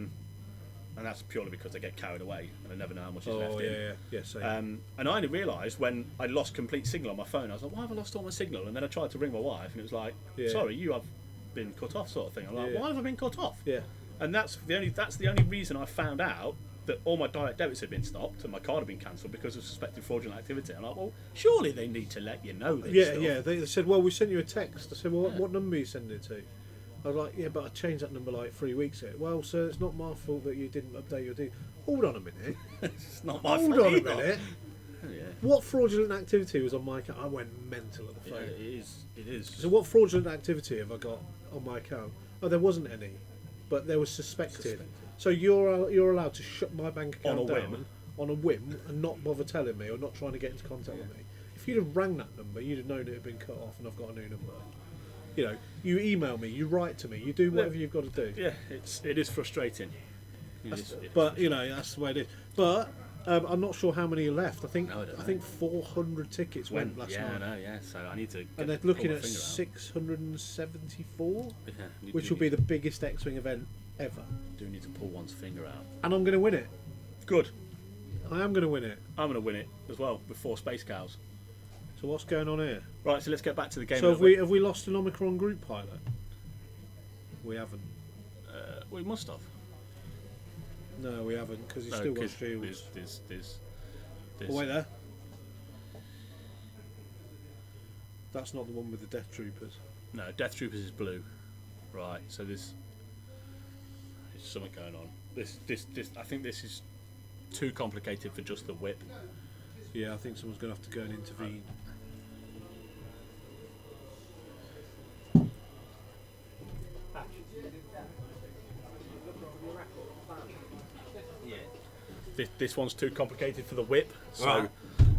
and that's purely because I get carried away and I never know how much is left Oh, in. yeah, same. And I only realised when I lost complete signal on my phone, I was like, why have I lost all my signal? And then I tried to ring my wife and it was like, Yeah. sorry, you have been cut off, sort of thing. I'm like, Yeah. why have I been cut off? Yeah. And that's the only reason I found out that all my direct debits had been stopped and my card had been cancelled because of suspected fraudulent activity. I'm like, well, surely they need to let you know this stuff. Yeah. They said, well, we sent you a text. I said, well, what number are you sending it to? I was like, yeah, but I changed that number like 3 weeks ago. Well, sir, it's not my fault that you didn't update your details. Hold on a minute. It's not my Hold fault on a either. minute. Yeah. What fraudulent activity was on my account? I went mental at the Yeah, phone. it is. So what fraudulent activity have I got on my account? Oh, there wasn't any, but there was suspected. So you're allowed to shut my bank account On a down whim. on a whim and not bother telling me or not trying to get into contact with me. If you'd have rang that number, you'd have known it had been cut off and I've got a new number. You know, you email me, you write to me, you do whatever you've got to do. Yeah, it is frustrating. But you know, that's the way it is. But I'm not sure how many are left. I think No, I don't know. 400 tickets went last yeah, night. I know, yeah. So I need to. And they're looking at 674, which will be the biggest X-Wing event ever. Do need to pull one's finger out. And I'm going to win it. Good. I am going to win it. I'm going to win it as well with 4 space cows. So what's going on here? Right, so let's get back to the game. So a have little we lost an Omicron group pilot? We haven't. bit. We must have. No, we haven't because he's No, still got 'cause shields. there's Oh, wait there. That's not the one with the Death Troopers. No, Death Troopers is blue. Right, so there's something going on. This I think this is too complicated for just the whip. Yeah, I think someone's going to have to go and intervene. This one's too complicated for the whip. So Right.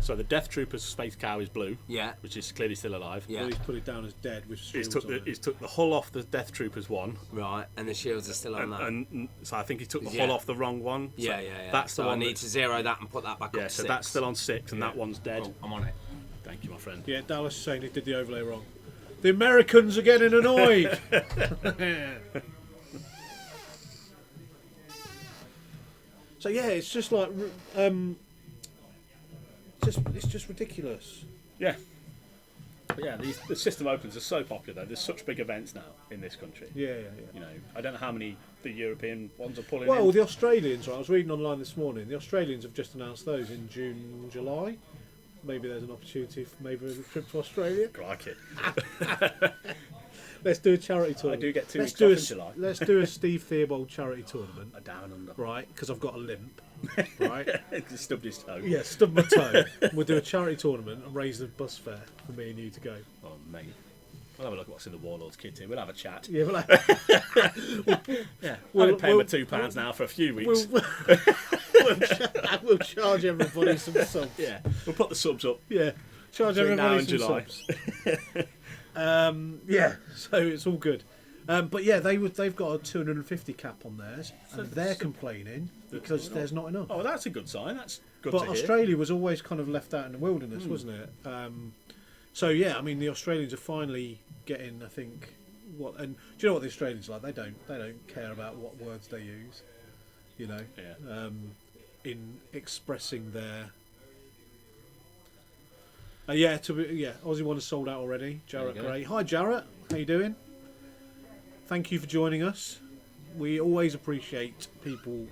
so the Death Troopers space cow is blue, Yeah. which is clearly still alive. Yeah. Well, he's put it down as dead with He's shields took on it. he's took the hull off the Death Troopers one, Right, and the shields are still on that. and so I think he took the Yeah. hull off the wrong one. So yeah. That's so the one. I need to zero that and put that back yeah, up. so 6. that's still on 6, and that one's dead. Oh, I'm on it. Thank you, my friend. Yeah, Dallas is saying he did the overlay wrong. The Americans are getting annoyed. So yeah, it's just like it's just ridiculous. Yeah. But yeah, the system opens are so popular. There's such big events now in this country. Yeah. You know, I don't know how many the European ones are pulling Well, in. the Australians, right, I was reading online this morning, the Australians have just announced those in June, July. Maybe there's an opportunity for maybe a trip to Australia. Like it. Let's do a charity tournament. I do get 2 let's weeks do off a, in July. Let's do a Steve Theobald charity tournament. A down under. Right, because I've got a limp. Right? He stubbed his toe. Yeah, stub my toe. We'll do a charity tournament and raise the bus fare for me and you to go. Oh, mate. We'll have a look at what's in the Warlords kit too. We'll have a chat. Yeah, well, Yeah. We'll- I've been paying we'll- my £2 now for a few weeks. we'll charge everybody some subs. Yeah. We'll put the subs up. Yeah, charge Between now everybody and some July. subs. Yeah, so it's all good. But yeah, they've got a 250 cap on theirs, and they're complaining because there's not enough. Oh, well, that's a good sign. That's good But to hear. Australia was always kind of left out in the wilderness, wasn't it? So yeah, I mean the Australians are finally getting, I think, what. And do you know what the Australians are like? They don't care about what words they use, you know, Yeah. in expressing their. Aussie one is sold out already. Jarrett There you go. Gray. Hi Jarrett, how you doing? Thank you for joining us. We always appreciate people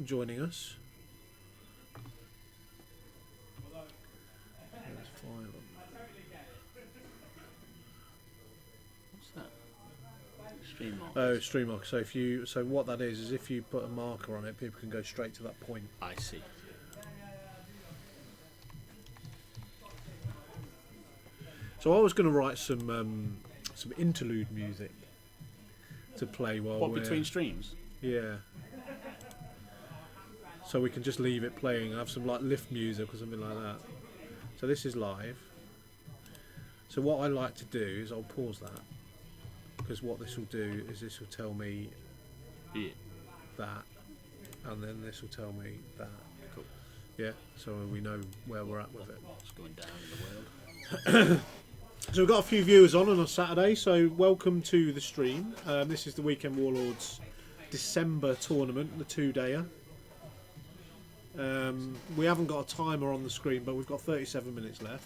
joining us. There's 5 of them. What's that? Stream mark. Oh, stream mark. So what that is if you put a marker on it, people can go straight to that point. I see. So I was going to write some interlude music to play while What, we're between streams? yeah. So we can just leave it playing and have some like lift music or something like that. So this is live. So what I like to do is I'll pause that because what this will do is this will tell me Yeah. that, and then this will tell me that. Cool. Yeah. So we know where we're at with it. What's going down in the world? So we've got a few viewers on a Saturday, so welcome to the stream. This is the Weekend Warlords December tournament, the 2-dayer. We haven't got a timer on the screen, but we've got 37 minutes left.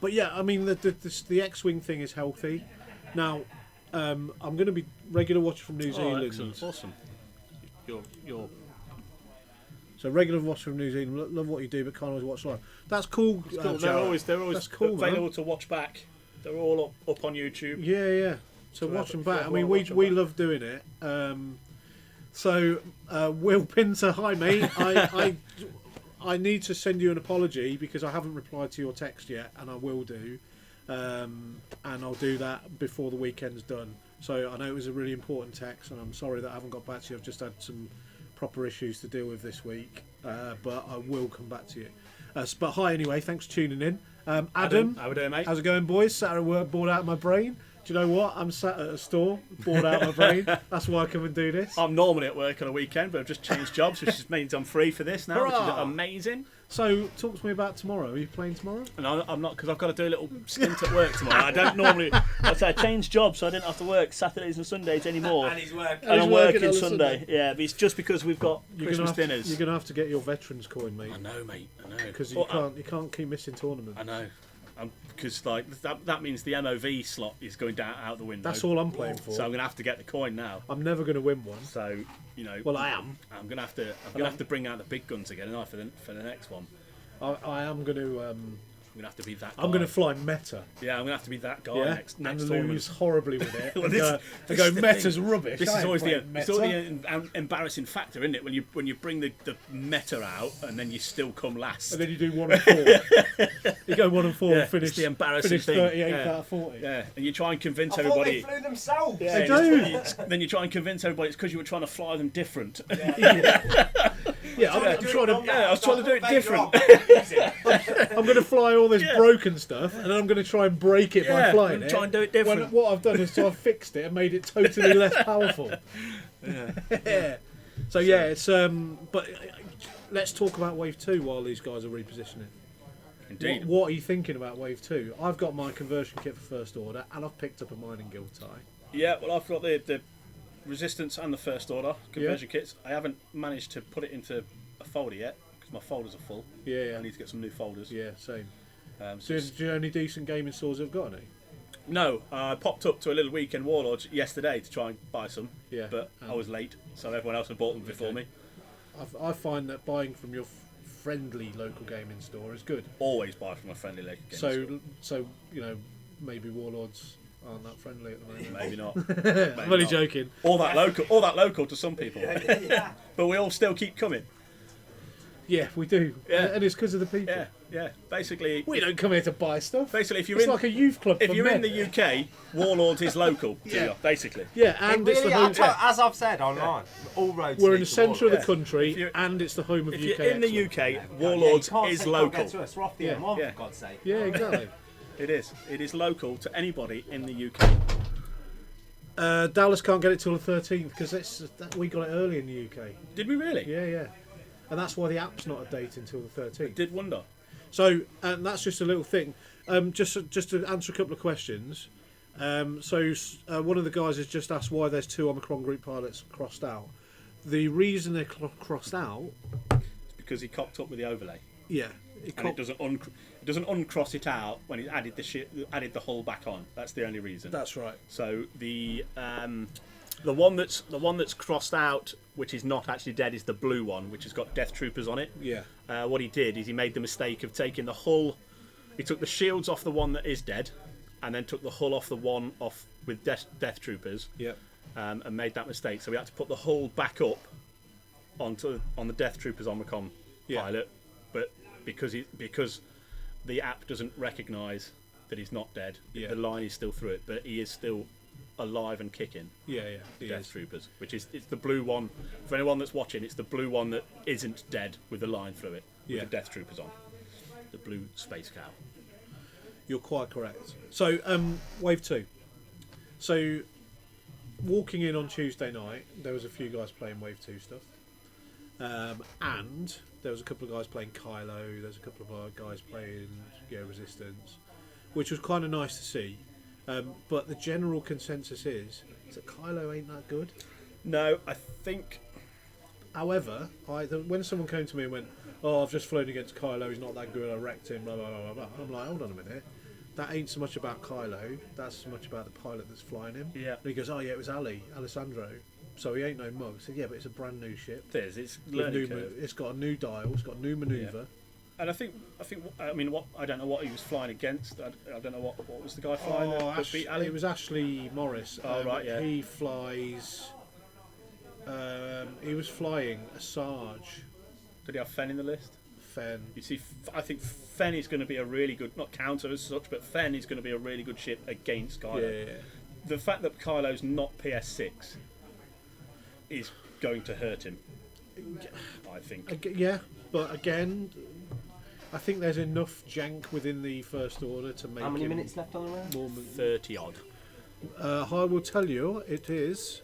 But yeah, I mean, the X-Wing thing is healthy. Now, I'm going to be regular watcher from New Zealand. Excellent. Awesome. You're So regular watcher from New Zealand, love what you do, but can't always watch live. That's cool. cool. They're Jarrett. always That's cool, available man. to watch back. They're all up on YouTube. Yeah. So So watch have- them back. yeah, I mean, watch 'em we back. love doing it. Will Pinter, hi mate. I need to send you an apology because I haven't replied to your text yet, and I will do. And I'll do that before the weekend's done. So I know it was a really important text, and I'm sorry that I haven't got back to you. I've just had some proper issues to deal with this week, but I will come back to you. But hi anyway, thanks for tuning in. Adam, How we doing, mate? how's it going, boys? Sat at work, bored out of my brain. Do you know what? I'm sat at a store, bored out of my brain. That's why I come and do this. I'm normally at work on a weekend, but I've just changed jobs, which means I'm free for this now, which is Hurrah! amazing. So, talk to me about tomorrow. Are you playing tomorrow? And I'm not, because I've got to do a little stint at work tomorrow. I don't normally. I changed jobs, so I didn't have to work Saturdays and Sundays anymore. And he's working. And he's I'm working working on a Sunday. Sunday. Yeah, but it's just because we've got Christmas dinners. You're gonna have to get your veterans coin, mate, I know, mate. I know. because Well, you can't keep missing tournaments. I know. Because like that means the MOV slot is going down out the window. That's all I'm playing for. So I'm gonna have to get the coin now. I'm never gonna win one. So Well, I am. I'm gonna have to bring out the big guns again, aren't I, for the next one. I am gonna. I'm gonna have to be that. I'm guy. gonna fly meta. Yeah, I'm gonna have to be that guy Yeah, next and tournament. lose horribly with it. Well, and this- go, this go is the meta's thing. rubbish. This I is ain't always playing it's always the embarrassing factor, isn't it? When you bring the meta out and then you still come last. And then you do 1 and 4. You go 1 and 4 Yeah, and finish. it's the embarrassing finish thing. 38 Yeah. out of 40. Yeah, and you try and convince I thought they everybody. flew themselves. Yeah, They it's- do. then you try and convince everybody it's because you were trying to fly them different. Yeah, I'm trying to. Yeah, I was trying to do it different. I'm going to fly all this Yeah. broken stuff, and then I'm going to try and break it by Yeah, flying and it. try and do it When different. what I've done is I've fixed it and made it totally less powerful. Yeah. So yeah, it's But let's talk about Wave 2 while these guys are repositioning. Indeed. What are you thinking about Wave 2? I've got my conversion kit for First Order, and I've picked up a mining guild tie. Yeah, well, I've got the Resistance and the First Order conversion kits. I haven't managed to put it into a folder yet, because My folders are full. Yeah. I need to get some new folders. Yeah, same. So So, do you know any decent gaming stores that have got any? no, I popped up to a little weekend Warlords yesterday to try and buy some. Yeah. But I was late, so everyone else had bought them before me. I find that buying from your friendly local gaming store is good. Always buy from a friendly local game store. So maybe Warlords aren't that friendly at the moment. Maybe not. I'm only joking. All that local to some people. But we all still keep coming. Yeah, we do. Yeah. And it's because of the people. Yeah. Basically, We don't come here to buy stuff. Basically, if you're It's in like a youth club. if for you're men. in the UK, Warlords is local to Yeah. you. Basically, Yeah, and It it's really the home. are, as I've said online, all roads We're lead in the to centre of the Warlords. country, If you're- and it's the home of if UK. you're in the excellence. UK, Warlords you can't is say, "Can't local. get to us, we're off the Yeah. M1, Yeah. for God's sake. Yeah, exactly. It is. It is local to anybody in the UK. Dallas can't get it till the 13th because we got it early in the UK. Did we really? Yeah, and that's why the app's not a date until the 13th. Did wonder. So, and that's just a little thing. Just to answer a couple of questions. One of the guys has just asked why there's 2 Omicron group pilots crossed out. The reason they're crossed out, It's because he cocked up with the overlay, yeah, and it doesn't uncross it out when he's added the hull back on. That's the only reason. that's right. So the one that's crossed out, which is not actually dead, is the blue one, which has got Death Troopers on it. Yeah, What he did is he made the mistake of taking the hull. He took the shields off the one that is dead, and then took the hull off the one off with Death Troopers. yeah, And made that mistake. So we had to put the hull back up on the Death Troopers Omicron pilot, but because the app doesn't recognise that he's not dead, the line is still through it, but he is still alive and kicking. yeah. The Death Troopers, it's the blue one. For anyone that's watching, it's the blue one that isn't dead with the line through it, with the Death Troopers on. The blue space cow. You're quite correct. So, wave 2. So, walking in on Tuesday night, there was a few guys playing wave 2 stuff, and there was a couple of guys playing Kylo. There's a couple of guys playing Resistance, which was kind of nice to see. But the general consensus is that Kylo ain't that good. No, I think. However, when someone came to me and went, "Oh, I've just flown against Kylo. He's not that good. I wrecked him." Blah blah blah blah. I'm like, hold on a minute. That ain't so much about Kylo. That's as much about the pilot that's flying him. Yeah. And he goes, "Oh yeah, it was Alessandro. So he ain't no mug." I said, "Yeah, but it's a brand new ship. It's With learning curve. it's got a new dial. It's got new manoeuvre." And I think. I mean, I don't know what he was flying against. I don't know what was the guy flying that beat Ali. It was Ashley Morris. Oh, right, yeah. He flies. He was flying a Sarge. Did he have Fen in the list? Fen. You see, I think Fen is going to be a really good, not counter as such, but Fen is going to be a really good ship against Kylo. Yeah. The fact that Kylo's not PS6 is going to hurt him, I think. Yeah, but again, I think there's enough jank within the First Order to make. How many him minutes left on the round? more 30 odd. I will tell you, it is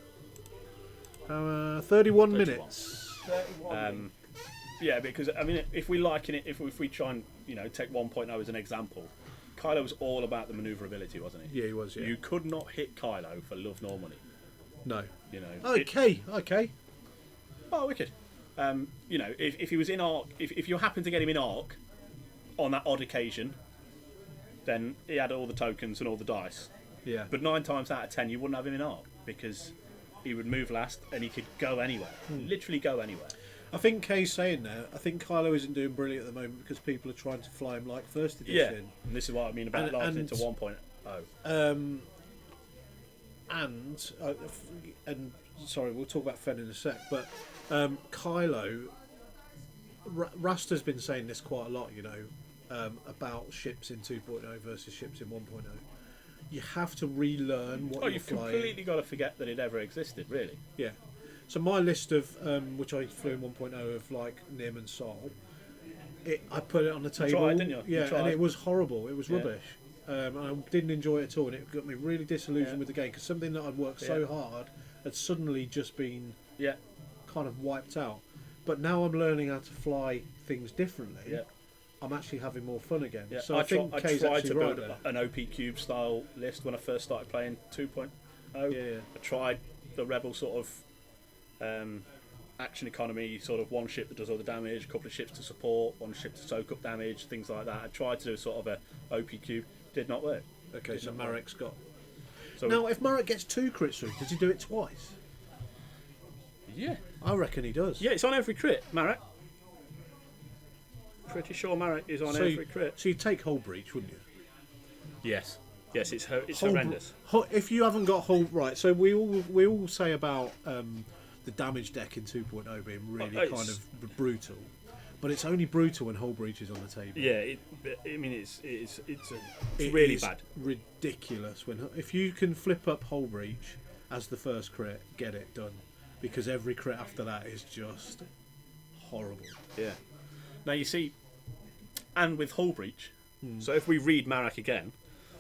31 minutes. 31. Yeah, because I mean, if we liken it, if we try and take 1.0 as an example, Kylo was all about the manoeuvrability, wasn't he? Yeah, he was. Yeah. You could not hit Kylo for love nor money. No. Okay. Okay. Wicked. If he was in arc, if you happen to get him in arc on that odd occasion, then he had all the tokens and all the dice. Yeah. But 9 times out of 10, you wouldn't have him in arc because he would move last and he could go anywhere, literally go anywhere. I think Kay's saying there. I think Kylo isn't doing brilliant at the moment because people are trying to fly him like First Edition. Yeah, and this is what I mean about liking it to 1.0. And sorry, we'll talk about Fen in a sec. But Kylo, Rasta's been saying this quite a lot. About ships in 2.0 versus ships in 1.0. You have to relearn what you're you've flying. completely got to forget that it ever existed, really. Yeah. So my list of which I flew in 1.0 of like Nim and Sol, I put it on the table. You tried, didn't you? Yeah, You tried. and it was horrible. It was Yeah. rubbish. I didn't enjoy it at all, and it got me really disillusioned with the game because something that I'd worked so hard had suddenly just been kind of wiped out. But now I'm learning how to fly things differently. Yeah. I'm actually having more fun again. Yeah. So I think I Kay's tried actually to right build there. an OP Cube style list when I first started playing 2.0. Yeah. I tried the Rebel sort of action economy, sort of one ship that does all the damage, a couple of ships to support, one ship to soak up damage, things like that. I tried to do sort of a OP cube, did not work. Okay, so Marek's got. So Now, if Marek gets 2 crits through, does he do it twice? yeah, I reckon he does. yeah, it's on every crit, Marek. Pretty sure Marek is on every crit. So you take Hull Breach, wouldn't you? Yes, yes, it's Hull- horrendous. If you haven't got Hull, right? So we all say about the damage deck in 2.0 being really It's- kind of brutal, but it's only brutal when Hull Breach is on the table. Yeah, I mean it's It really is bad. ridiculous if you can flip up Hull Breach as the first crit, get it done, because every crit after that is just horrible. Yeah. Now you see, and with Hull Breach, so if we read Marek again,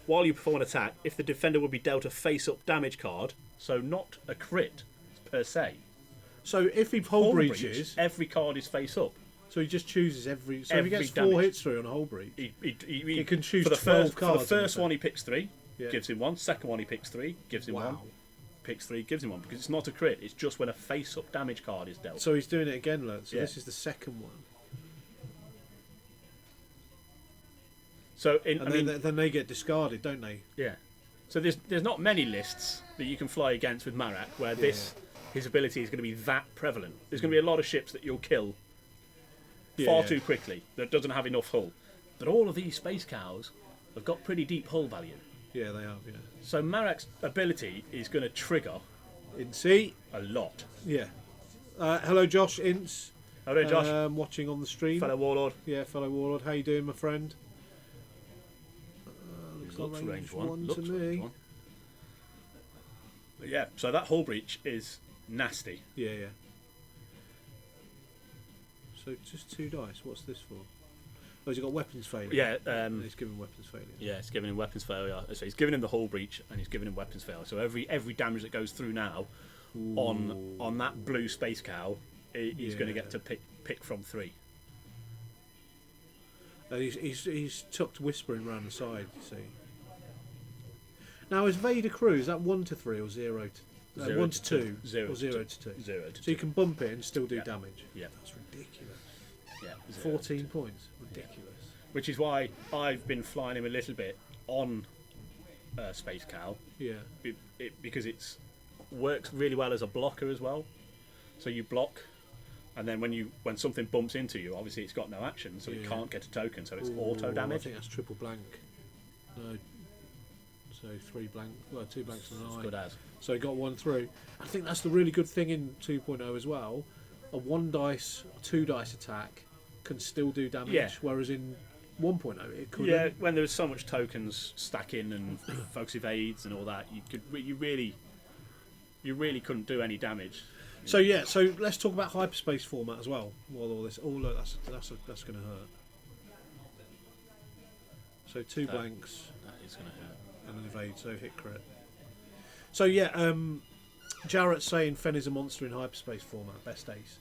while you perform an attack, if the defender will be dealt a face-up damage card, so not a crit per se. So if he Hull breaches, every card is face-up. so he just chooses every. So Every if he gets damage. 4 hits through on a Hull Breach. He can choose for the 12 first, cards For the in first the one, he picks 3, Yeah. gives him 1. Second one, he picks 3, gives him Wow. 1. Picks 3, gives him 1, because it's not a crit. It's just when a face-up damage card is dealt. So he's doing it again, lads. So Yeah. this is the second one. So And then they get discarded, don't they? yeah. So there's not many lists that you can fly against with Marek where his ability is going to be that prevalent. There's going to be a lot of ships that you'll kill far too quickly that doesn't have enough hull. But all of these space cows have got pretty deep hull value. Yeah, they have. Yeah. So Marek's ability is going to trigger In C. a lot. Yeah. Hello, Josh Ince. Hello, Josh. Watching on the stream. Fellow Warlord. Yeah, fellow Warlord. How you doing, my friend? Looks range one. to Looks me. range one. But yeah, so that hull breach is nasty. Yeah, yeah. So just 2 dice. What's this for? Oh, he's got weapons failure. Yeah, He's given weapons failure. yeah, it's giving him weapons failure. So he's giving him the hull breach and he's giving him weapons failure. So every damage that goes through now on that blue space cow, he's going to get to pick from 3. And he's tucked whispering round the side. You see. Now is Vader crew? Is that 1 to 3 or 0 to 1 to 2? 0 or to 0 2. to 2. 0 to So you 2. can bump it and still do Yeah. damage. Yeah, That's ridiculous. yeah. 0 to 14 2. points. Ridiculous. Which is why I've been flying him a little bit on Space Cow Yeah. because it's works really well as a blocker as well. So you block, and then when something bumps into you, obviously it's got no action, so it Yeah. can't get a token, so it's Ooh, auto I damage. think that's triple blank. No. So 3 blank. Well, 2 blanks and an As eye. good as. So he got 1 through. I think that's the really good thing in 2.0 as well. A 1 dice, 2 dice attack can still do damage, Yeah. whereas in 1.0 it couldn't. Yeah, when there was so much tokens stacking and focus evades and all that, you really couldn't do any damage. So yeah, so let's talk about hyperspace format as well. While all this, oh look, that's going to hurt. So 2 blanks That is going to hurt. and an evade, so hit crit. So yeah, Jarrett's saying Fen is a monster in hyperspace format, best ace.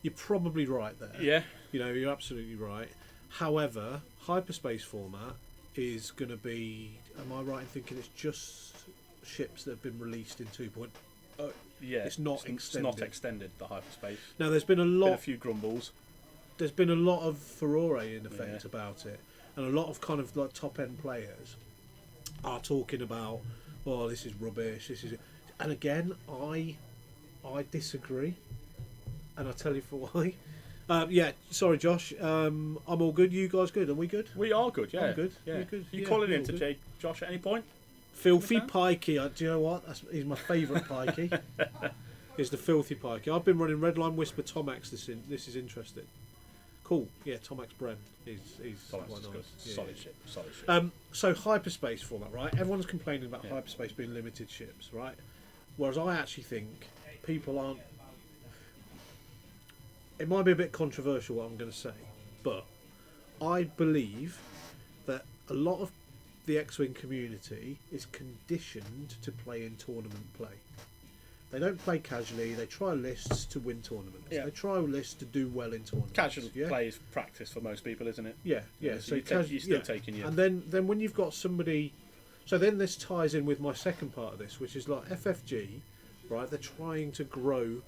You're probably right there. Yeah. You know, you're absolutely right. However, hyperspace format is going to be. Am I right in thinking it's just ships that have been released in 2.0? Yeah, It's not It's not extended. extended, the hyperspace. Now, there's been a Been a lot. few grumbles. There's been a lot of furore in effect Yeah. about it, and a lot of kind of like top end players are talking about, "Oh, this is rubbish. This is," and again, I disagree, and I'll tell you for why. Yeah, sorry, Josh. I'm all good. You guys good? Are we good? We are good, yeah. I'm good. Yeah. You're good. You Yeah, calling we're in all to good. Josh at any point? Filthy Understand? Pikey. Do you know what? He's my favourite Pikey. Is the Filthy Pikey. I've been running Redline Whisper Tomax. This is interesting. Cool. Yeah, Tomax Bren. He's Thomas quite is nice. good. Yeah, Solid yeah. ship. Solid ship. So hyperspace format, right? Everyone's complaining about Yeah. hyperspace being limited ships, right? Whereas I actually think people aren't. It might be a bit controversial what I'm going to say, but I believe that a lot of the X-Wing community is conditioned to play in tournament play. They don't play casually. They try lists to win tournaments. Yeah. They try lists to do well in tournaments. Casual yeah? play is practice for most people, isn't it? Yeah, yeah. So you're still taking your... And then when you've got somebody, so then this ties in with my second part of this, which is like FFG, right? They're trying to grow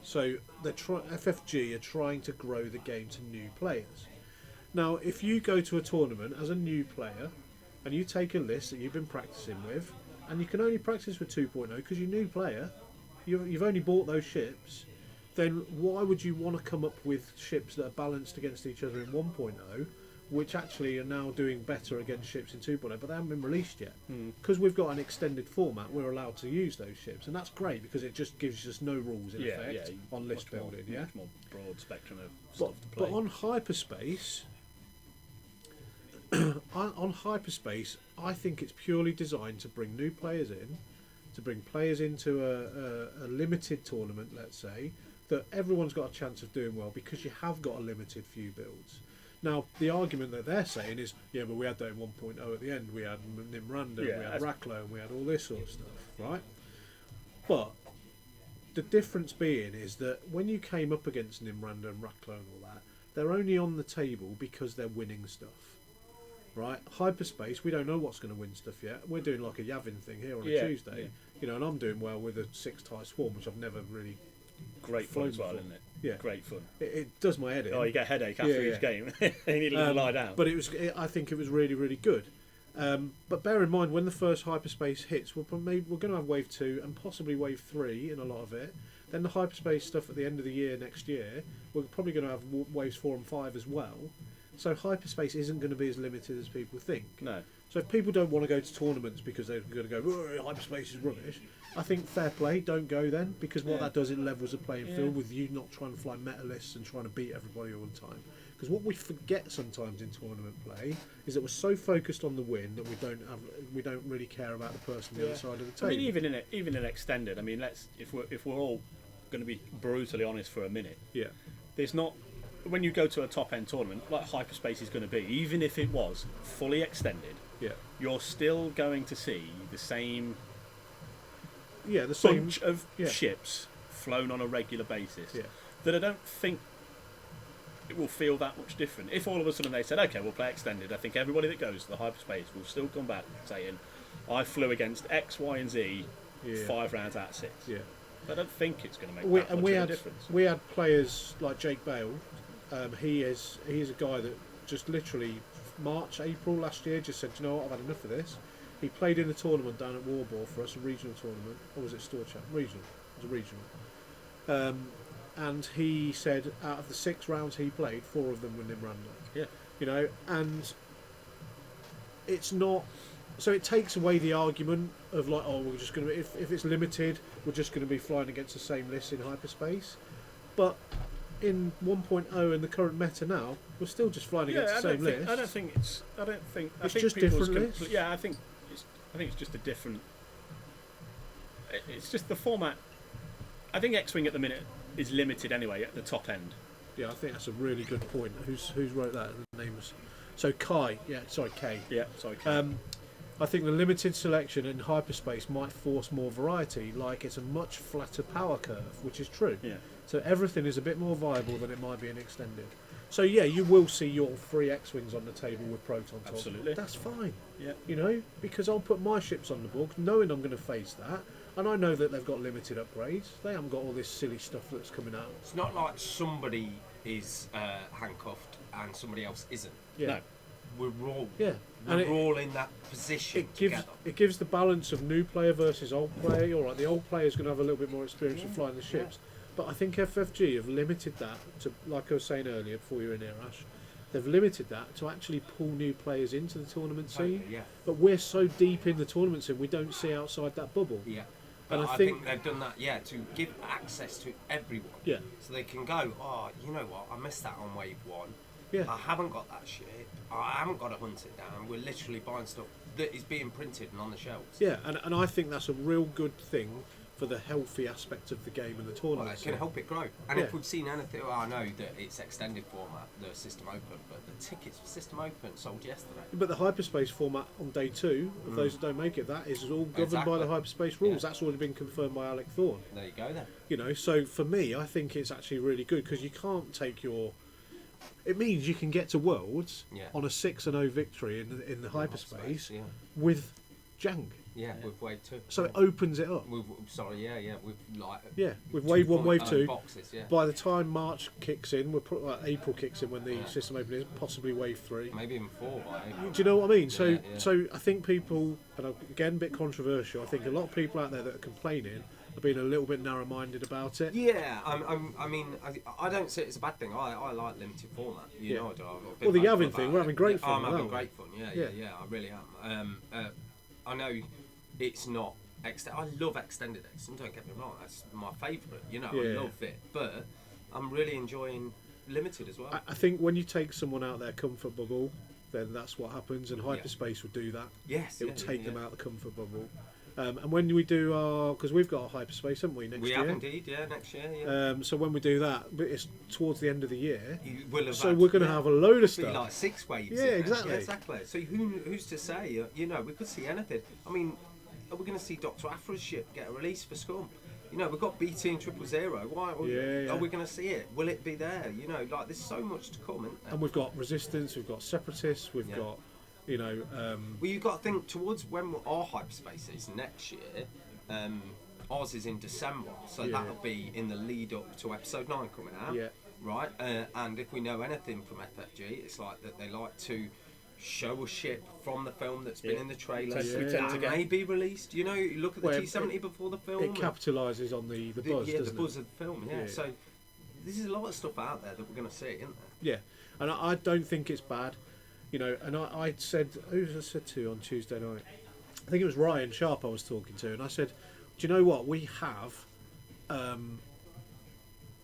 So FFG are trying to grow the game to new players. Now, if you go to a tournament as a new player and you take a list that you've been practicing with, and you can only practice with 2.0 because you're a new player, you've only bought those ships, then why would you want to come up with ships that are balanced against each other in 1.0, which actually are now doing better against ships in 2.0, but they haven't been released yet? Because we've got an extended format, we're allowed to use those ships, and that's great because it just gives us no rules in effect on list building. Much more broad spectrum of stuff to play. But on hyperspace, I think it's purely designed to bring new players in, to bring players into a limited tournament, let's say, that everyone's got a chance of doing well because you have got a limited few builds. Now, the argument that they're saying is, yeah, but we had that in 1.0 at the end. We had Nimranda, we had Raklo, and we had all this sort of stuff, right? But the difference being is that when you came up against Nimranda and Raklo and all that, they're only on the table because they're winning stuff. Right, hyperspace. We don't know what's going to win stuff yet. We're doing like a Yavin thing here on a Tuesday, and I'm doing well with a 6-tie swarm, which I've never really great fun as well, before. isn't it? Yeah, great fun. It does my head in. Oh, you get a headache after each game. You need to lie down. But I think it was really, really good. But bear in mind, when the first hyperspace hits, we're going to have wave 2 and possibly wave 3 in a lot of it. Then the hyperspace stuff at the end of the year next year, we're probably going to have waves 4 and 5 as well. So hyperspace isn't going to be as limited as people think. No. So if people don't want to go to tournaments because they're going to go, hyperspace is rubbish, I think fair play, don't go then, because what that does, it levels the playing field with you not trying to fly meta lists and trying to beat everybody all the time. Because what we forget sometimes in tournament play is that we're so focused on the win that we don't really care about the person on the other side of the table. I mean, even in extended, I mean, if we're all going to be brutally honest for a minute, there's not. When you go to a top-end tournament, like hyperspace is going to be, even if it was fully extended, you're still going to see the same bunch of ships flown on a regular basis that I don't think it will feel that much different. If all of a sudden they said, okay, we'll play extended, I think everybody that goes to the hyperspace will still come back saying, I flew against X, Y and Z 5 rounds out of 6. Yeah. But I don't think it's going to make that much of a difference. We had players like Jake Bale. He's a guy that just literally March, April last year just said, you know what, I've had enough of this. He played in the tournament down at Warball for us, a regional tournament, or was it Store Champ? Regional. It was a regional. And he said out of the 6 rounds he played, 4 of them were Nimranda. Yeah. And it's not. So it takes away the argument of like, oh, we're just going to if it's limited, we're just going to be flying against the same list in hyperspace. But in 1.0 in the current meta now, we're still just flying against the same list. I don't think it's just different lists. Yeah, I think it's just a different. It's just the format. I think X-Wing at the minute is limited anyway at the top end. Yeah, I think that's a really good point. Who's wrote that? The name was Kai. Yeah, sorry, K. Yeah, sorry, K. I think the limited selection in hyperspace might force more variety. Like it's a much flatter power curve, which is true. Yeah. So everything is a bit more viable than it might be in extended. So yeah, you will see your 3 X-Wings on the table with Proton top. Absolutely. That's fine. Yeah. Because I'll put my ships on the board knowing I'm going to face that. And I know that they've got limited upgrades. They haven't got all this silly stuff that's coming out. It's not like somebody is handcuffed and somebody else isn't. Yeah. No. We're all all in that position together. It gives the balance of new player versus old player. All right, the old player is going to have a little bit more experience of flying the ships. But I think FFG have limited that to, like I was saying earlier before you were in here, Ash, they've limited that to actually pull new players into the tournament scene. Yeah. But we're so deep in the tournament scene, we don't see outside that bubble. Yeah. But I think they've done that, to give access to everyone. Yeah. So they can go, oh, you know what, I missed that on wave 1. Yeah. I haven't got that shit. I haven't got to hunt it down. We're literally buying stuff that is being printed and on the shelves. Yeah, and I think that's a real good thing for the healthy aspect of the game and the tournament. Well, it can help it grow. And if we've seen anything, I know that it's extended format, the system open, but the tickets for system open sold yesterday. But the hyperspace format on day 2, of those that don't make it, that is all governed by the hyperspace rules. That's already been confirmed by Alec Thorne. There you go then. So for me, I think it's actually really good because you can't take your. It means you can get to Worlds on a 6-0 victory in the hyperspace with jank. Yeah, with Wave 2. So it opens it up. With like... Yeah, with Wave 1, Wave 2. Boxes, yeah. By the time March kicks in, April kicks in when the system open is, possibly Wave 3. Maybe even 4 by April. Do you know what I mean? So, Yeah. so I think people, and again, a bit controversial, I think a lot of people out there that are complaining are being a little bit narrow-minded about it. Yeah, I mean, I don't see it as a bad thing. I like limited format. You know, Well, the Yavin thing, we're having great fun. I'm having great fun. Yeah, I really am. I know it's not. I love extended X. Don't get me wrong. That's my favourite. You know, I love it. But I'm really enjoying limited as well. I think when you take someone out their comfort bubble, then that's what happens, and hyperspace would do that. Yes, it would take them out of the comfort bubble. And when we do our, because we've got a hyperspace, haven't we, next year? We have indeed, next year. Yeah. So when we do that, but it's towards the end of the year. So we're going to have a load of stuff. Like 6 waves. Yeah, exactly. Exactly. So who's to say? You know, we could see anything. I mean, are we going to see Dr. Afra's ship get a release for Scum? You know, we've got BT and 000. Why are we going to see it? Will it be there? You know, like there's so much to come, isn't there? And we've got Resistance, we've got Separatists, we've got, you know. Well, you've got to think towards when our hyperspace is next year. Ours is in December, so that'll be in the lead up to episode 9 coming out. Yeah. Right, and if we know anything from FFG, it's like that they like to show a ship from the film that's been in the trailer that may be released. You know, you look at the T70 before the film. It capitalises on the buzz, doesn't the buzz of the film, So this is a lot of stuff out there that we're going to see, isn't there? Yeah, and I don't think it's bad. You know, and I said, who was I said to on Tuesday night? I think it was Ryan Sharp I was talking to, and I said, do you know what, we have,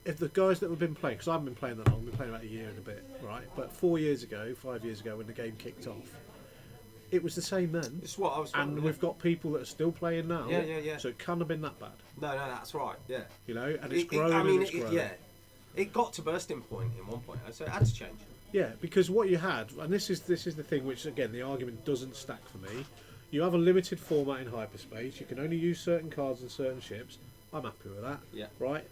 if the guys that have been playing, because I haven't been playing that long, I've been playing about a year and a bit, right? But 5 years ago, when the game kicked off, it was the same then. It's what I was and we've got people that are still playing now. Yeah. So it can't have been that bad. No, that's right, yeah. You know, and it's growing and it's growing. It got to bursting point in 1.0, so it had to change. Yeah, because what you had, and this is the thing which, again, the argument doesn't stack for me. You have a limited format in hyperspace. You can only use certain cards and certain ships. I'm happy with that. Yeah. Right?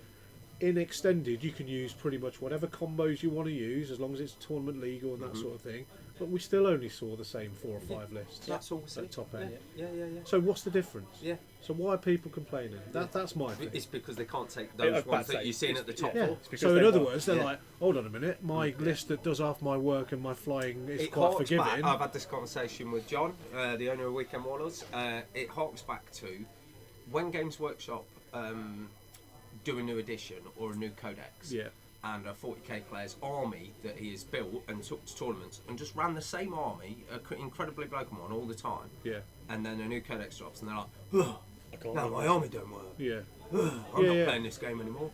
In extended, you can use pretty much whatever combos you want to use, as long as it's tournament legal and that sort of thing. But we still only saw the same 4 or 5 lists. That's all at top end. Yeah. So what's the difference? Yeah. So why are people complaining? That's my thing. It's because they can't take those ones that you're seeing at the top. Yeah. So in other words, they're like, hold on a minute, my list that does half my work and my flying is quite forgiving. I've had this conversation with John, the owner of Weekend Warlords. It harks back to when Games Workshop do a new edition or a new codex, and a 40k player's army that he has built and took to tournaments and just ran the same army, incredibly broken one all the time. Yeah. And then a new codex drops and they're like, now my army don't work. Yeah. I'm not playing this game anymore.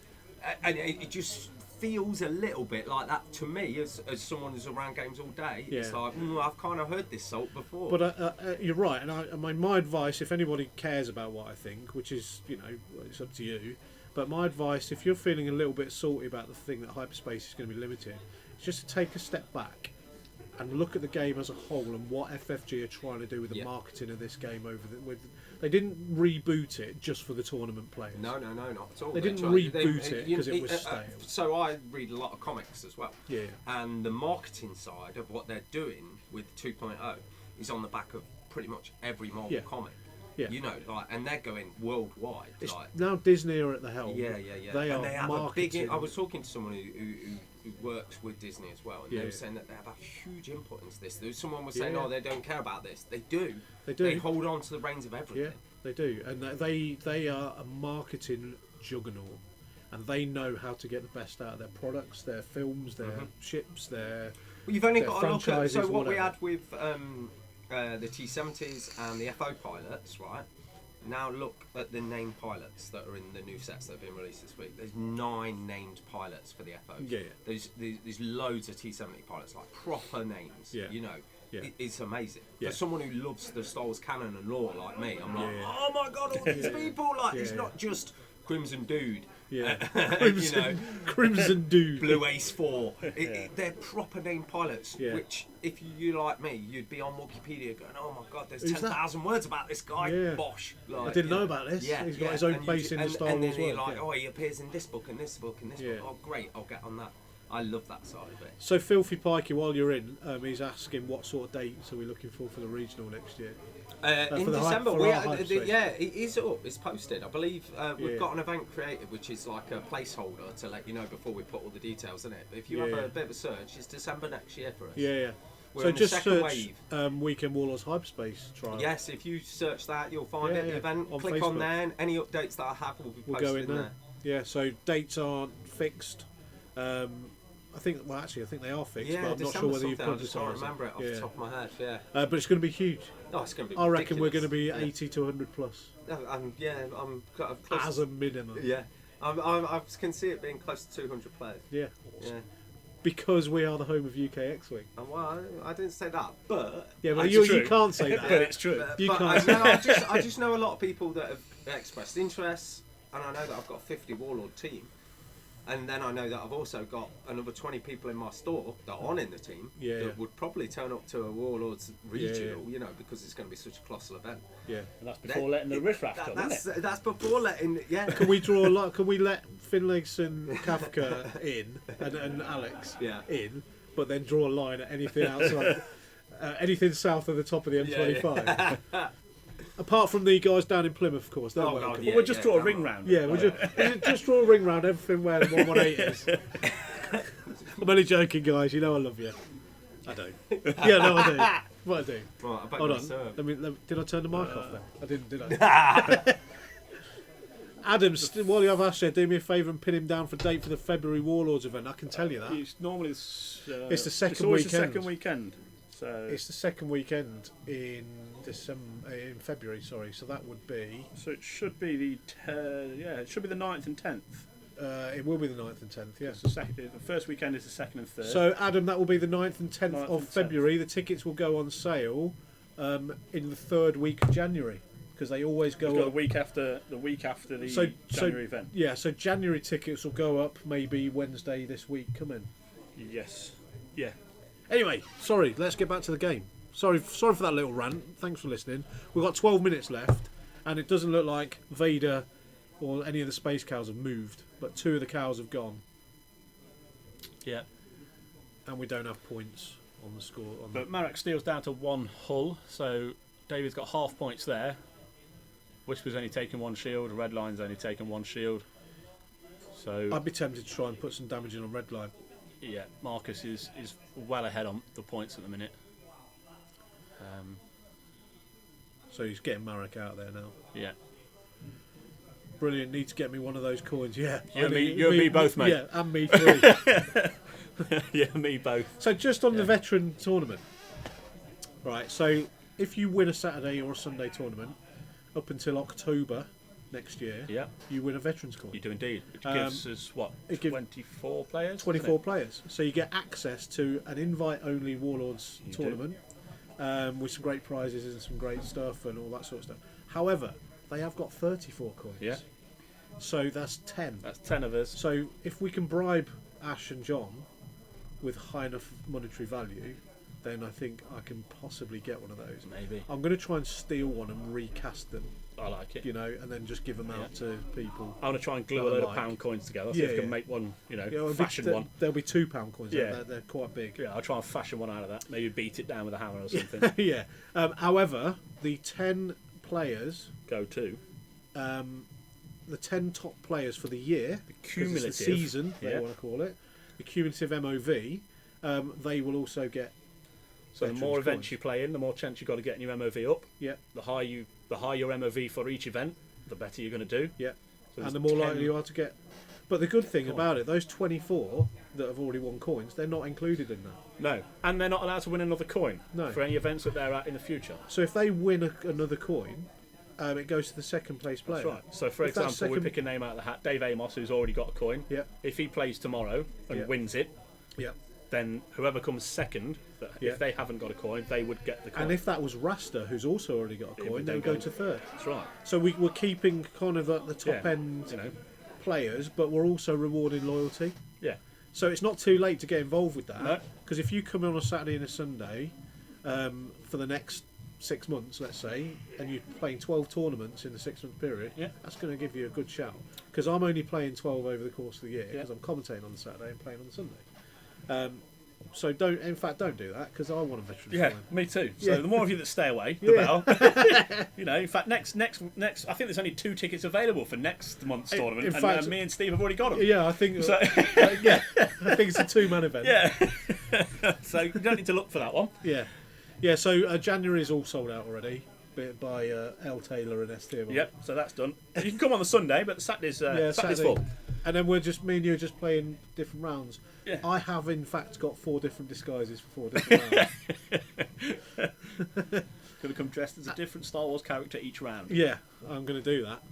And it just feels a little bit like that to me as someone who's around games all day. It's like, I've kind of heard this salt before. But you're right, and my advice, if anybody cares about what I think, which is, you know, it's up to you, but my advice, if you're feeling a little bit salty about the thing that hyperspace is going to be limited, is just to take a step back and look at the game as a whole and what FFG are trying to do with the marketing of this game they didn't reboot it just for the tournament players. No, not at all. They didn't reboot it because it was stale. So I read a lot of comics as well. Yeah. And the marketing side of what they're doing with 2.0 is on the back of pretty much every Marvel comic. Yeah. You know, like, and they're going worldwide. It's like now Disney are at the helm. Yeah. They have marketing. a big. I was talking to someone who works with Disney as well, and they were saying that they have a huge input into this. Someone was saying, "Oh, they don't care about this." They do. They hold on to the reins of everything. Yeah, they do, and they are a marketing juggernaut, and they know how to get the best out of their products, their films, their ships, their. Well, you've only got to look at what whatever. we had with the T70s and the FO pilots, right? Now look at the named pilots that are in the new sets that have been released this week. There's 9 named pilots for the FOs. Yeah. There's loads of T70 pilots, like proper names. Yeah. You know, it's amazing. Yeah. For someone who loves the Star Wars canon and lore like me, I'm like, oh my god, all these people! Like, it's not just Crimson Dude. Yeah. Crimson Dude. Blue Ace 4. They're proper named pilots, which, if you like me, you'd be on Wikipedia going, oh my god, there's 10,000 words about this guy. Yeah. Bosh. Like, I didn't know about this. He's got his own base in the Star Wars world. And then you're world. like, oh, he appears in this book and this book and this book. Oh, great, I'll get on that. I love that side of it. So Filthy Pikey, while you're in, he's asking what sort of dates are we looking for the regional next year? In for the December, hype space. yeah, it is up. It's posted. I believe we've got an event created, which is like a placeholder to let you know before we put all the details in it. But if you have a bit of a search, it's December next year for us. Yeah. We're So on the just second search wave. Weekend Warlords Hyperspace trial. Yes, if you search that, you'll find it. The event. On Click Facebook. on there, and any updates that I have will be We'll posted go in in there. Yeah, so dates aren't fixed. I think they are fixed, Yeah, but I'm not December sure whether you've something, I just can't publicised it. remember it off the top of my head. Yeah. But it's going to be huge. Oh, it's going to be. I reckon we're going to ridiculous. be 80 to 100 plus I'm close. as a minimum. Yeah. I can see it being close to 200 players. Yeah. Yeah. Because we are the home of UK X-Wing. Well, I didn't say that, but Yeah, but That's you true. can't say that. But it's true. You but can't. I just know a lot of people that have expressed interest, and I know that I've got a 50 Warlord team, and then I know that I've also got another 20 people in my store that aren't in the team that would probably turn up to a Warlords regional, you know, because it's going to be such a colossal event. Yeah. And that's before letting the riffraff come, isn't it? That's before letting, yeah. Can we draw a lot? Can we let Finlegs and Kafka in and Alex in, but then draw a line at anything outside, anything south of the top of the M25? Apart from the guys down in Plymouth, of course. Oh, God, We'll just draw a ring round. Yeah, we'll just draw a ring round everything where the 118 is. I'm only joking, guys. You know I love you. I don't. Yeah, no, I do. What I do. Well, I bet Hold you on. serve. Did I turn the mic off then? I didn't, did I? Adam, while you have Ash there, do me a favour and pin him down for a date for the February Warlords event. I can tell you that. It's normally It's the second it's always weekend. the second weekend. So It's the second weekend in February. Sorry, so that would be. So it should be it should be the 9th and 10th. It will be the 9th and 10th. Yes. The first weekend is the second and third. So Adam, that will be the 9th and 10th 9th of and 10th. February. The tickets will go on sale in the third week of January because they always go We've got up. the week after the So- January event. Yeah, so January tickets will go up maybe Wednesday this week coming. Yes. Yeah. Anyway, sorry, let's get back to the game. Sorry for that little rant. Thanks for listening. We've got 12 minutes left, and it doesn't look like Vader or any of the space cows have moved, but 2 of the cows have gone, Yeah. and we don't have points on the score. But Marek Steele's down to 1 hull, so David's got half points there. Whisper's only taken 1 shield. Redline's only taken 1 shield. So I'd be tempted to try and put some damage in on Redline. yeah, Markus is well ahead on the points at the minute. So he's getting Marek out there now. Yeah. Brilliant. Need to get me one of those coins. Yeah. You and me both, mate. Yeah, and me three. Yeah, me both. So just on the veteran tournament, right? So if you win a Saturday or a Sunday tournament up until October next year, Yeah, you win a veterans coin. you do indeed. Which gives us what? it gives 24 players. 24 players. So you get access to an invite-only Warlords You do. tournament with some great prizes and some great stuff and all that sort of stuff. However, they have got 34 coins. Yeah. So that's 10. That's 10 of us. So if we can bribe Ash and John with high enough monetary value, then I think I can possibly get one of those. Maybe. I'm going to try and steal one and recast them, I like it. you know, and then just give them out to people. I want to try and glue a that I load of like. pound coins together. See Yeah, if we can yeah. make one, It'll be- fashion one. There'll be £2 coins. Yeah. They're quite big. Yeah, I'll try and fashion one out of that. Maybe beat it down with a hammer or something. Yeah. However, the 10 players, Go to. the 10 top players for the year, The 'cause it's cumulative. the season, they Yeah. want to call it, the cumulative MOV, they will also get. So the veterans more events coins. you play in, the more chance you've got of getting your MOV up. Yeah. The higher your MOV for each event, the better you're going to do. Yeah. So And there's the more 10 likely you are to get. But the good thing Cool. about it, those 24 that have already won coins, they're not included in that. No, and they're not allowed to win another coin No. for any events that they're at in the future. So if they win another coin, it goes to the second place player. That's right. So, for If that example, we second- pick a name out of the hat. Dave Amos, who's already got a coin. Yeah. If he plays tomorrow and Yeah. wins it, Yeah. then whoever comes second, Yeah. if they haven't got a coin, they would get the coin. And if that was Rasta, who's also already got a It coin, would they then would go go- to third. That's right. So we're keeping kind of at the top Yeah. end You know. players, but we're also rewarding loyalty. Yeah. So it's not too late to get involved with that. No. Because if you come in on a Saturday and a Sunday for the next 6 months, let's say, and you're playing 12 tournaments in the 6-month period, Yeah. that's going to give you a good shout. Because I'm only playing 12 over the course of the year, Yeah. because I'm commentating on the Saturday and playing on the Sunday. So don't do that because I want a veteran. Yeah, flying. me too. So Yeah. the more of you that stay away, the better. In fact, next, I think there's only 2 tickets available for next month's tournament, in and fact, me and Steve have already got them. Yeah, I think. So, Yeah, I think it's a 2-man event. yeah. So you don't need to look for that one. Yeah, yeah. So January is all sold out already by L Taylor and STM. Yep. So that's done. You can come on the Sunday, but the Saturday's Saturday's full. And then me and you are just playing different rounds. Yeah. I have in fact got 4 different disguises for 4 different rounds. Going to come dressed as a different Star Wars character each round. Yeah, I'm going to do that.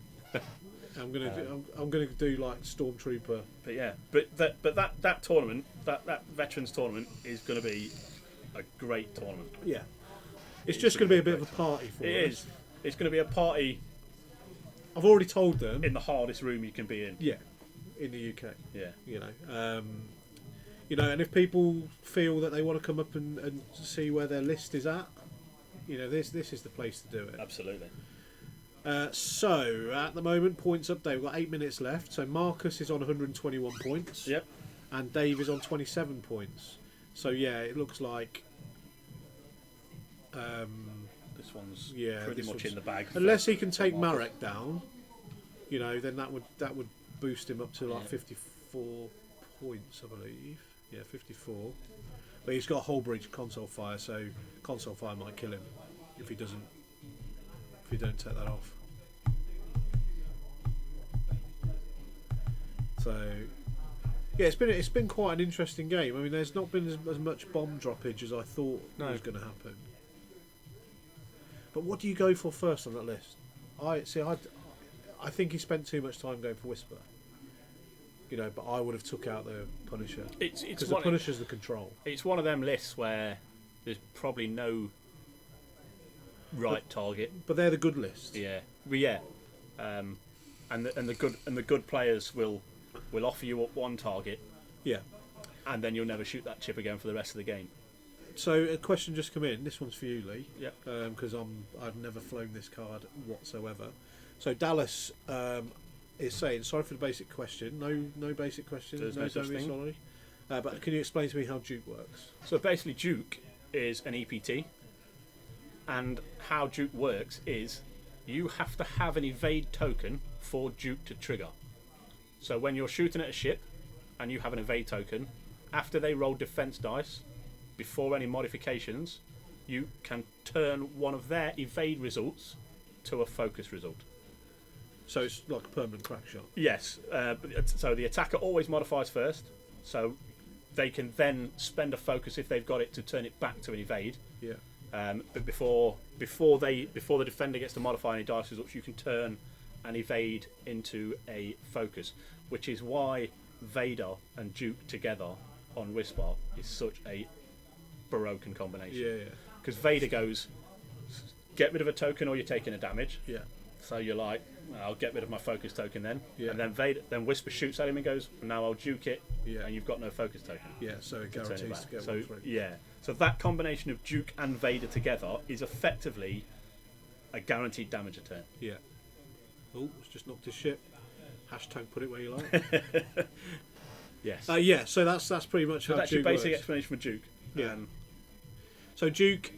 I'm going to do like Stormtrooper. But yeah, that tournament, that veterans tournament, is going to be a great tournament. Yeah, it's just going to be a bit of a party for us. It is. It's going to be a party. I've already told them. In the hardest room you can be in. Yeah, in the UK. Yeah. And if people feel that they want to come up and see where their list is at, this is the place to do it. Absolutely. So at the moment, points update. We've got 8 minutes left. So Markus is on 121 points. Yep. And Dave is on 27 points. So yeah, it looks like. This one's pretty much in the bag. Unless he can take Marek down, then that would boost him up to like 54 points, I believe. Yeah, 54. But he's got Hull Bridge console fire, so console fire might kill him if he don't take that off. So yeah, it's been quite an interesting game. I mean, there's not been as much bomb droppage as I thought was going to happen. But what do you go for first on that list? I think he spent too much time going for Whisper. But I would have took out the Punisher. Because the Punisher's the control. It's one of them lists where there's probably no right target. But they're the good lists. Yeah, and the good players will offer you up one target. Yeah. And then you'll never shoot that chip again for the rest of the game. So a question just come in. This one's for you, Lee. Yeah. Because I've never flown this card whatsoever. So Dallas is saying, sorry for the basic question. No basic questions. There's no such thing. Sorry. But can you explain to me how Duke works? So basically, Duke is an EPT, and how Duke works is you have to have an evade token for Duke to trigger. So when you're shooting at a ship and you have an evade token, after they roll defense dice, before any modifications, you can turn one of their evade results to a focus result. So it's like a permanent crack shot. Yes. So the attacker always modifies first, so they can then spend a focus if they've got it to turn it back to an evade. Yeah. But before the defender gets to modify any dice results, you can turn an evade into a focus, which is why Vader and Duke together on Whisper is such a broken combination. Yeah. Because Vader goes, get rid of a token or you're taking a damage. Yeah. So you're like, I'll get rid of my focus token then. Yeah. And then Whisper shoots at him and goes, now I'll Duke it. Yeah. And you've got no focus token. Yeah, so it guarantees to get one through. Yeah. So that combination of Duke and Vader together is effectively a guaranteed damage a turn. Yeah. Oh, it's just knocked his ship. Hashtag put it where you like. Yes. Yeah, so that's pretty much how that's Duke your basic works. explanation for Duke. Yeah. So Duke,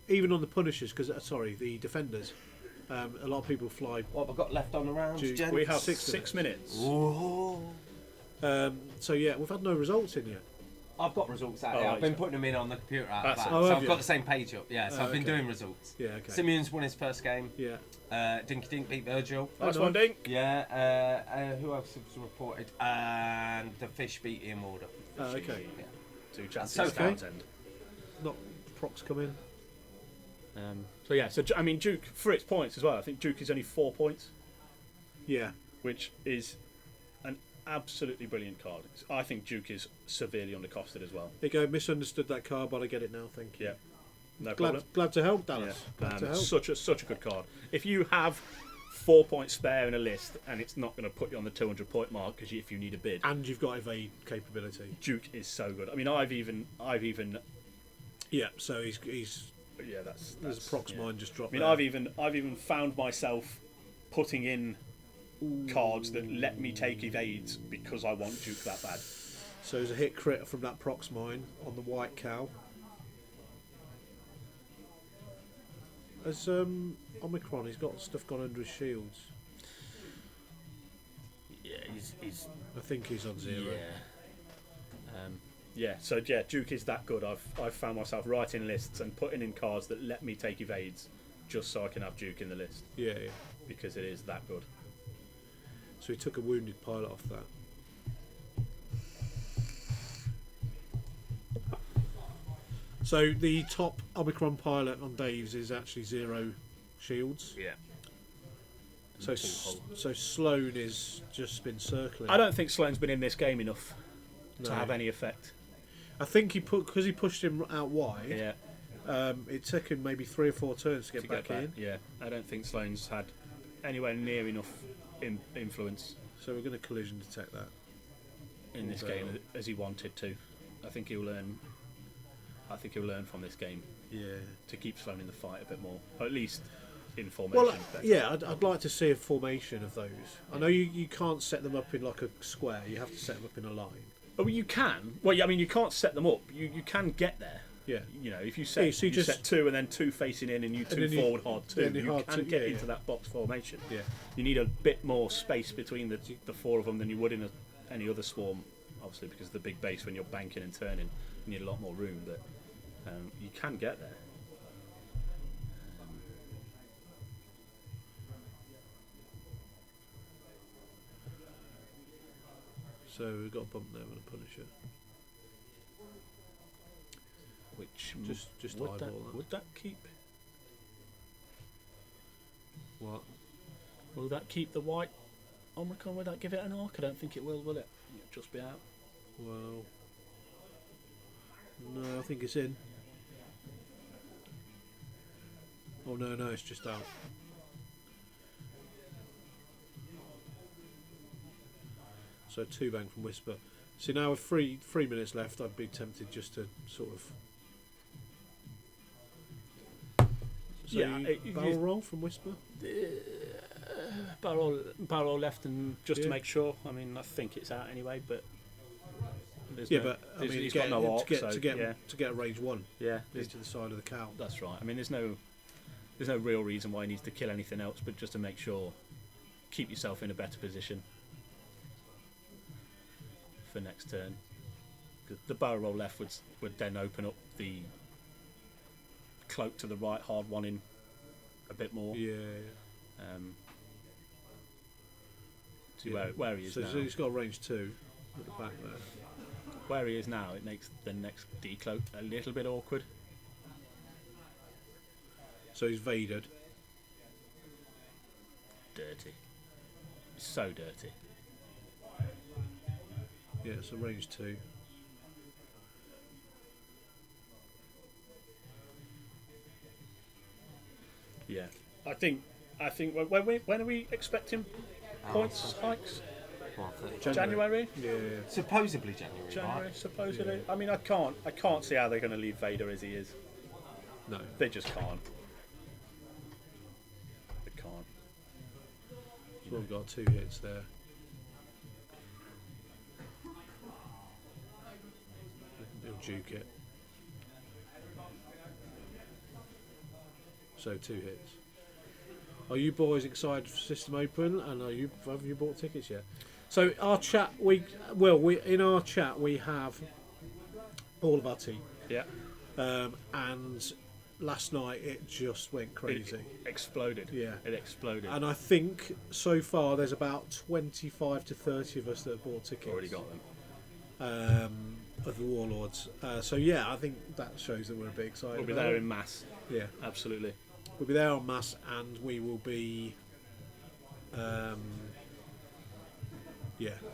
even on the Punishers, the Defenders, a lot of people fly. What have I got left on the rounds, Duke. gents? We have 6 minutes. Ooh. So yeah, we've had no results in yet. I've got results out. Oh, I've been putting them in on the computer out That's back. it. Oh, So have I've you? got the same page up. Yeah, so I've been okay. doing results. Yeah, okay. Simeon's won his first game. Yeah. Dinky Dink beat Virgil. Nice Oh, one, Dink. Yeah. Who else was reported? And the Fish beat Ian Warder. Okay. Yeah. 2 chances So to far. Townsend. Not procs come in. So I mean, Duke, for its points as well, I think Duke is only 4 points, Yeah. which is an absolutely brilliant card. I think Duke is severely undercosted as well. There you go. Misunderstood that card, but I get it now. Thank you. Yeah, no problem. Glad to help, Dallas. Yeah. Glad to help. Such a good card. If you have 4 points spare in a list and it's not going to put you on the 200 point mark because if you need a bid, And you've got evade capability. Duke is so good. I mean, I've even Yeah. So he's yeah, that's there's a procs mine just dropped. I mean, there. I've even found myself putting in cards that let me take evades because I want Duke that bad. So there's a hit crit from that prox mine on the white cow. As Omicron, he's got stuff gone under his shields. Yeah, he's I think he's on 0. Yeah. So Duke is that good. I've found myself writing lists and putting in cards that let me take evades, just so I can have Duke in the list. Yeah. Because it is that good. So he took a wounded pilot off that. So the top Omicron pilot on Dave's is actually 0 shields. Yeah. So Sloane is just been circling. I don't think Sloane's been in this game enough to No. have any effect. I think because he pushed him out wide. Yeah. It took him maybe 3 or 4 turns to get back in. Yeah. I don't think Sloane's had anywhere near enough influence So we're going to collision detect that. in this game as he wanted to. I think he'll learn from this game Yeah. to keep Sloane in the fight a bit more, or at least in formation. Well, yeah, I'd like to see a formation of those. I know you can't set them up in like a square. You have to set them up in a line. Oh, you can. Well, I mean, you can't set them up. You can get there. Yeah. You know, if you set, so you just set 2 and then 2 facing in and you 2 forward hard 2, you can get into that box formation. Yeah. You need a bit more space between the 4 of them than you would in any other swarm, obviously, because of the big base when you're banking and turning. You need a lot more room, but you can get there. So we've got a bump there with a Punisher. Which Just would eyeball that. Would that keep? What? Will that keep the white Omicron? Would that give it an arc? I don't think it will it? It'll just be out. Well, no, I think it's in. Oh no, it's just out. So 2 bang from Whisper. See, now with 3 minutes left, I'd be tempted just to sort of. So barrel roll from Whisper. Barrel left, and just to Yeah. make sure. I mean, I think it's out anyway, but But I mean, he's got no arc, to get a range 1. Yeah, into the side of the cow. that's right. I mean, there's no real reason why he needs to kill anything else, but just to make sure, keep yourself in a better position for next turn. 'Cause the barrel roll left would then open up the cloak to the right, hard one in a bit more. Yeah. See where he is now. So he's got a range 2 at the back there. Where he is now, it makes the next decloak a little bit awkward. So he's Vadered. Dirty. So dirty. Yeah, so range 2. Yeah. I think when are we expecting points hikes? January? Yeah. Supposedly January. January, Right? supposedly. I mean, I can't see how they're going to leave Vader as he is. No. They just can't. They can't. So we've got 2 hits there. He'll juke it. So 2 hits. Are you boys excited for System Open? And have you bought tickets yet? So our chat, in our chat we have all of our team. Yeah. And last night it just went crazy. It exploded. Yeah. It exploded. And I think so far there's about 25 to 30 of us that have bought tickets. Already got them. Of the Warlords. So yeah, I think that shows that we're a bit excited. We'll be about there it. in mass. Yeah. Absolutely. We'll be there en masse, and we will be.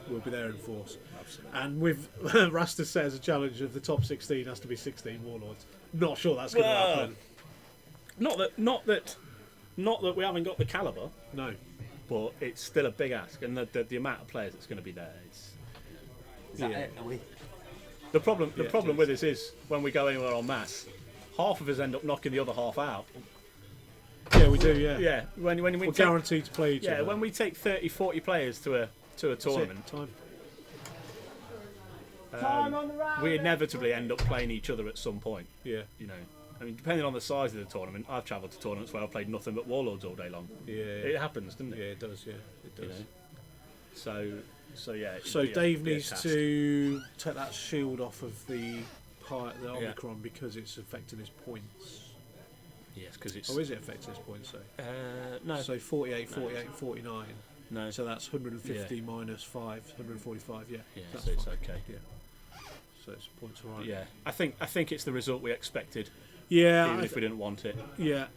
We'll be there in force. Absolutely. And with Rasta set as a challenge of the top 16 has to be 16 Warlords. Not sure that's going to happen. Not that we haven't got the caliber, No. but it's still a big ask, and the amount of players that's going to be there. Is that it? Are we? The problem with this is when we go anywhere en masse, half of us end up knocking the other half out. Yeah, we do. Yeah. Yeah, when we We're take, guaranteed to play each other. yeah, when we take 30, 40 players to a That's it, tournament, time. we inevitably end up playing each other at some point. Yeah. You know, I mean, depending on the size of the tournament, I've travelled to tournaments where I've played nothing but Warlords all day long. Yeah. It happens, doesn't it? Yeah, it does. Yeah, it does. You know? So yeah. So Dave needs to take that shield off of the Omicron because it's affecting his points. Yes, because it's. Oh, is it affecting his points though? No. So 48, 48, 49. No. So that's 150 minus 5, 145. Yeah. Yeah, that's so it's fine. okay. Yeah. So it's points all right. Yeah, I think it's the result we expected. Yeah. Even if we didn't want it. Yeah.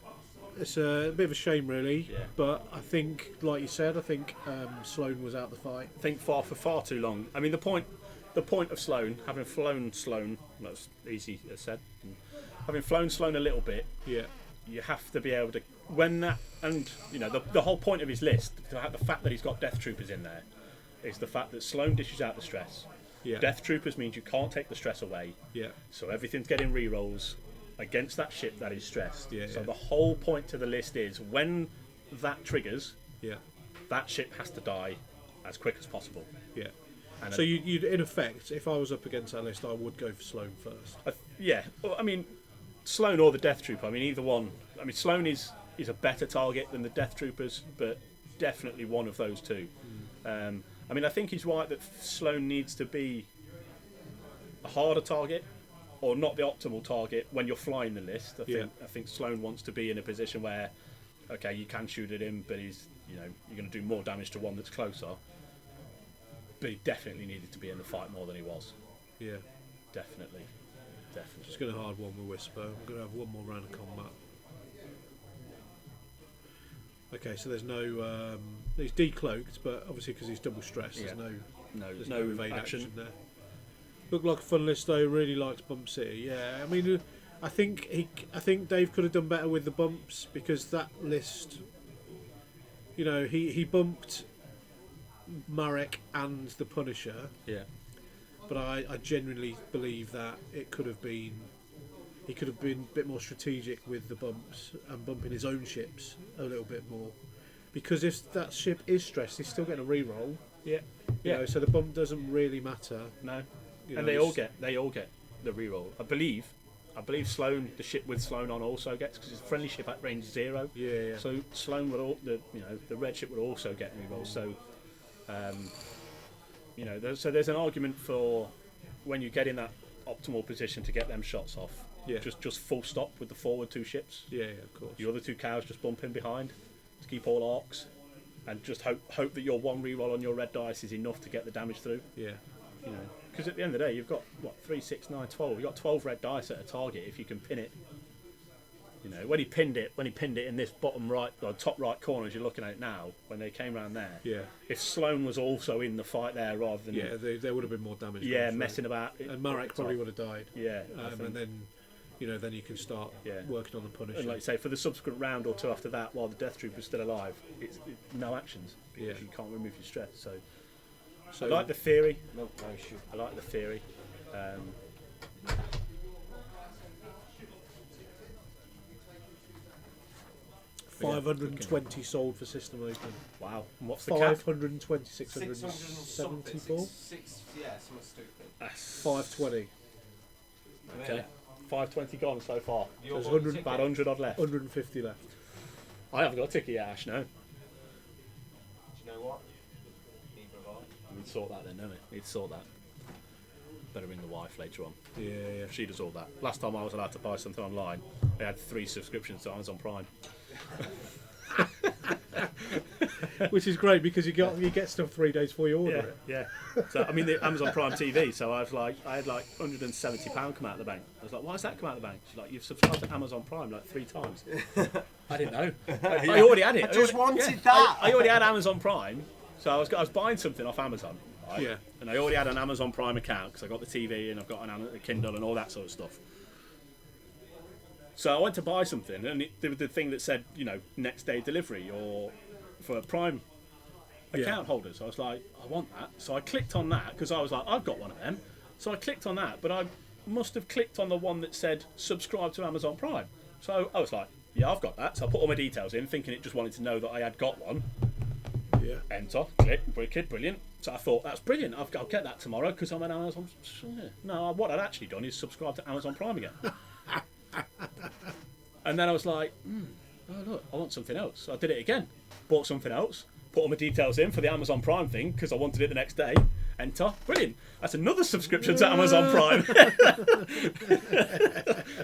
It's a bit of a shame, really. Yeah. But I think, like you said, Sloane was out the fight. I think for far too long. I mean, the point of Sloane, having flown Sloane, that's easy as said. Having flown Sloane a little bit, yeah, you have to be able to when that, and you know the whole point of his list, the fact that he's got Death Troopers in there, is the fact that Sloane dishes out the stress. Yeah. Death Troopers means you can't take the stress away. Yeah. So everything's getting rerolls against that ship that is stressed. Yeah, so yeah. the whole point to the list is when that triggers, yeah, that ship has to die as quick as possible. Yeah. And so you'd, in effect, if I was up against that list, I would go for Sloane first. Yeah. Well, I mean, Sloane or the Death Trooper. I mean, either one. I mean, Sloane is a better target than the Death Troopers, but definitely one of those two. I mean, I think he's right that Sloane needs to be a harder target, or not the optimal target when you're flying the list. I think Sloane wants to be in a position where, okay, you can shoot at him, but you're going to do more damage to one that's closer. But he definitely needed to be in the fight more than he was. Yeah, definitely. Just going to hard one with Whisper. I'm going to have one more round of combat. Okay, so there's no. He's decloaked, but obviously because he's double stressed, there's no evade action there. Looked like a fun list though. Really likes Bump City. Yeah, I mean, I think Dave could have done better with the bumps because that list. You know, he bumped Marek and the Punisher. Yeah. But I genuinely believe that he could have been a bit more strategic with the bumps and bumping his own ships a little bit more, because if that ship is stressed, he's still getting a reroll. Yeah, you know, so the bump doesn't really matter. No, and they all get the reroll. I believe Sloane, the ship with Sloane on, also gets, because it's a friendly ship at range 0. Yeah. So Sloane would the red ship would also get rerolls. So. So there's an argument for when you get in that optimal position to get them shots off. Yeah. Just full stop with the forward 2 ships. Yeah, of course. The other 2 cows just bump in behind to keep all arcs, and just hope that your 1 reroll on your red dice is enough to get the damage through. Yeah. You know, because at the end of the day, you've got 3, 6, 9, 12. You've got 12 red dice at a target if you can pin it. You know, when he pinned it in this bottom right or top right corner as you're looking at it now, when they came around there. Yeah. If Sloane was also in the fight there rather than there would have been more damage. Yeah, messing about. And Marek probably would have died. Yeah. And then, then you can start working on the Punisher. And like you say, for the subsequent round or 2 after that, while the Death Trooper's still alive, it's no actions because you can't remove your stress. So I like the theory. No issue. I like the theory. 520 sold for System Open. Wow. And what's the cap? 520, 674? 520. Okay. 520 gone so far. There's about 100 odd left. 150 left. I haven't got a ticket yet, Ash, no. Do you know what? We'd sort that then, don't we? We'd sort that. Better ring the wife later on. Yeah. She does all that. Last time I was allowed to buy something online, I had 3 subscriptions to Amazon Prime. Which is great because you get stuff 3 days before you order it. Yeah. So I mean the Amazon Prime TV. So I had like £170 come out of the bank. I was like, why does that come out of the bank? She's like, you've subscribed to Amazon Prime like 3 times. I didn't know. I already had it. I just wanted that. I already had Amazon Prime, so I was buying something off Amazon. Right? Yeah. And I already had an Amazon Prime account because I got the TV and I've got a Kindle and all that sort of stuff. So I went to buy something, and there was the thing that said, next day delivery or for Prime account holders. I was like, I want that. So I clicked on that because I was like, I've got one of them. So I clicked on that, but I must have clicked on the one that said subscribe to Amazon Prime. So I was like, yeah, I've got that. So I put all my details in, thinking it just wanted to know that I had got one. Yeah. Enter, click, wicked, brilliant. So I thought, that's brilliant. I'll get that tomorrow because I'm an Amazon. No, what I'd actually done is subscribe to Amazon Prime again. And then I was like, oh look, I want something else. So I did it again. Bought something else. Put all my details in for the Amazon Prime thing because I wanted it the next day. Enter. Brilliant. That's another subscription to Amazon Prime.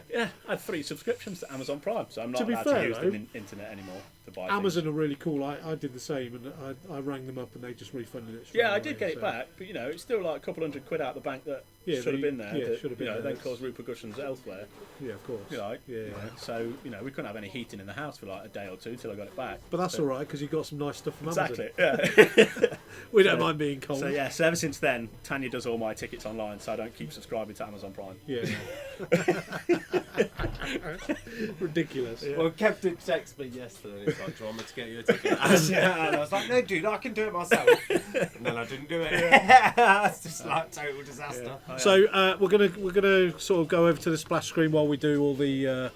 Yeah, I had 3 subscriptions to Amazon Prime, so I'm not allowed to use the internet anymore to buy Amazon things. are really cool. I did the same, and I rang them up and they just refunded it. Yeah, I did get it back, but it's still like a couple $100 out the bank that should have been there. Yeah, should have been there. Then caused repercussions elsewhere. Yeah, of course. So we couldn't have any heating in the house for like a day or two till I got it back. But that's all right because you got some nice stuff from Amazon. Exactly. Yeah. We don't mind being cold. So yeah, so ever since then, Tanya does all my tickets online, so I don't keep subscribing to Amazon Prime. Yeah. Ridiculous. Yeah. Well, Kev did text me yesterday. He's like, "Do you want me to get you a ticket?" And I was like, "No, dude, I can do it myself." And then I didn't do it. It's just like total disaster. Yeah. So we're gonna sort of go over to the splash screen while we do all the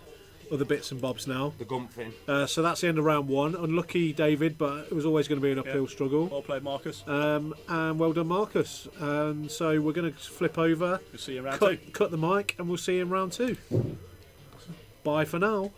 other bits and bobs now. The Gumphin. So that's the end of round 1. Unlucky, David, but it was always going to be an uphill struggle. Well played, Markus. And well done, Markus. So we're going to flip over. We'll see you in round 2. Cut the mic, and we'll see you in round 2. Bye for now.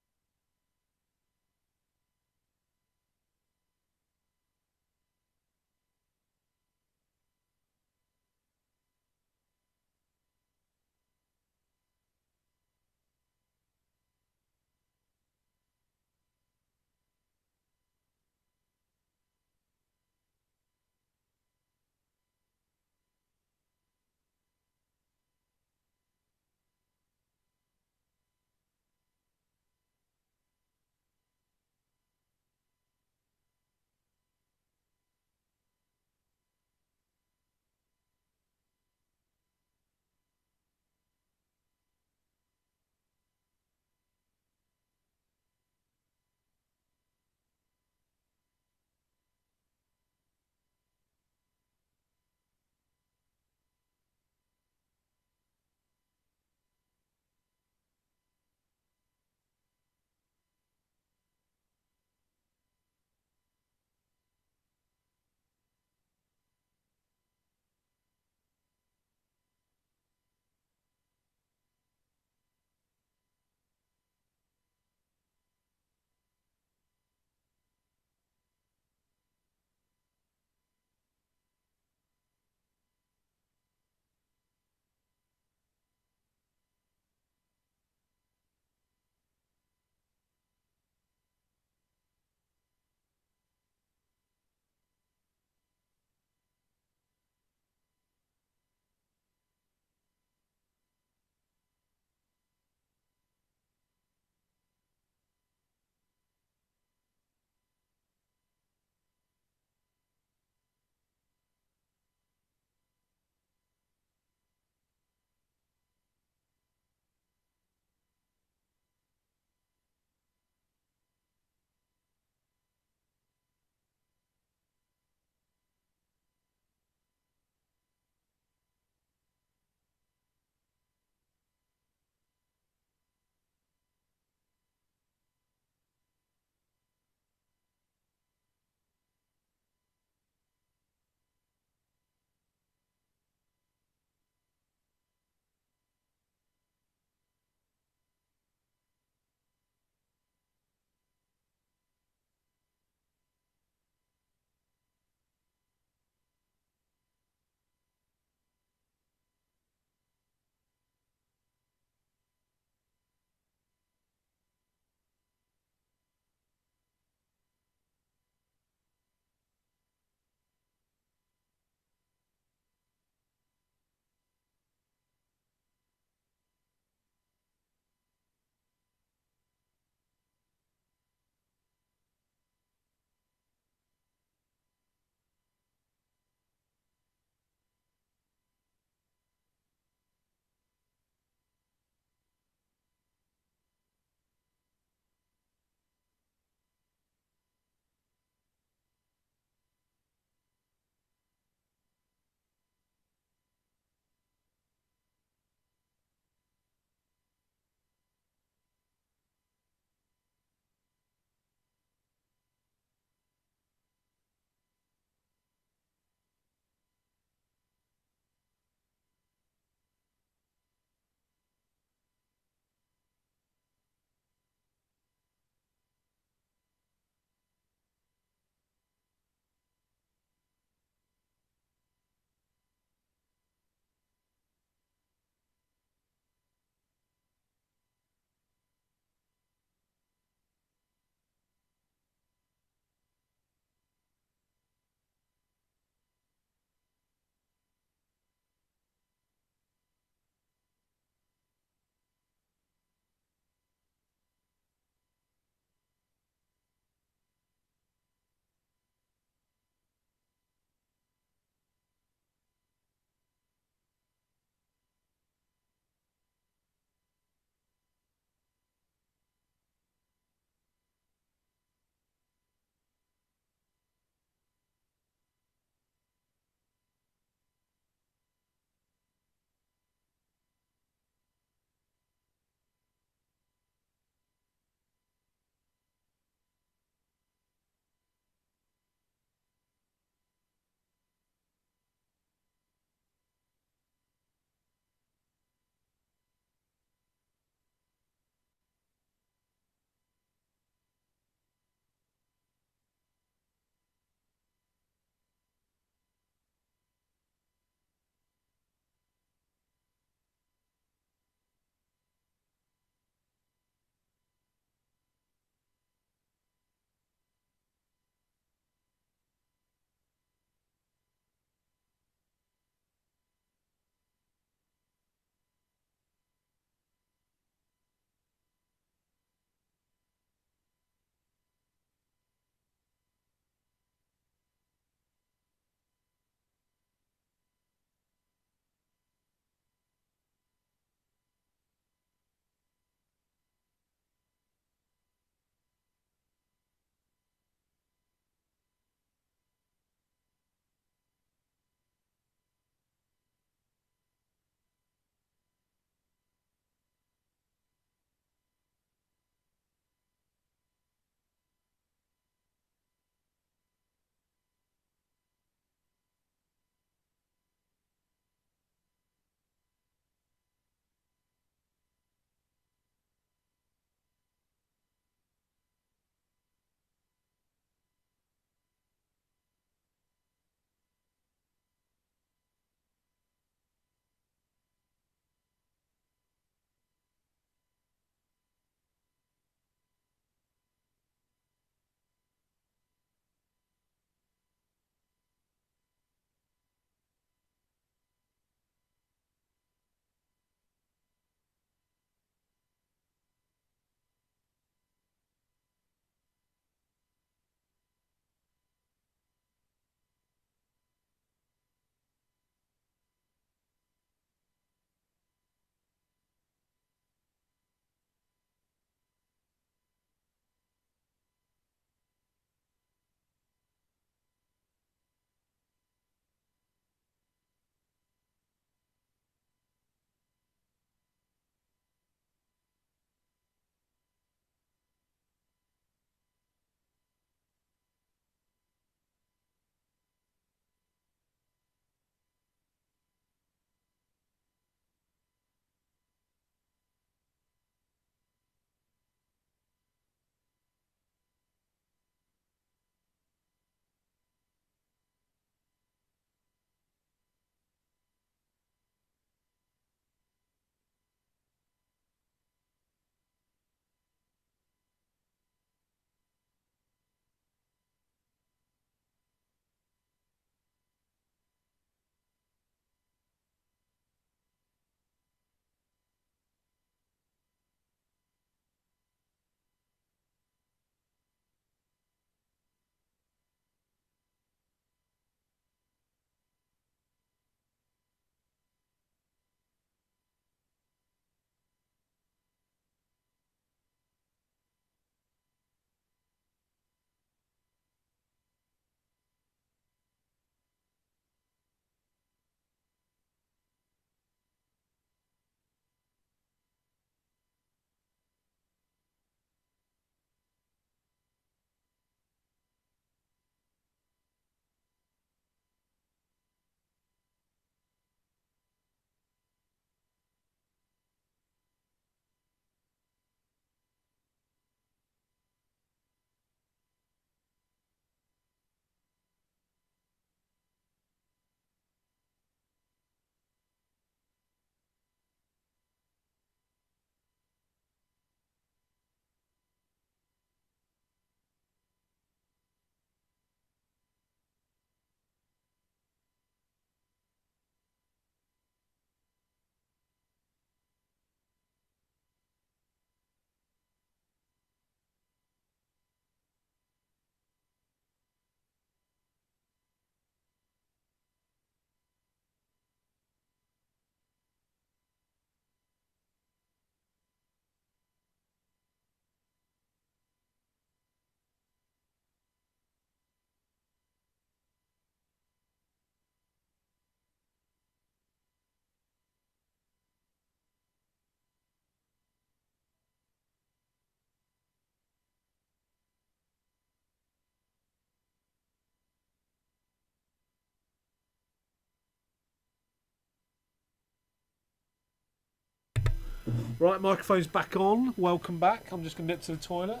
Right, microphone's back on. Welcome back. I'm just going to nip to the toilet.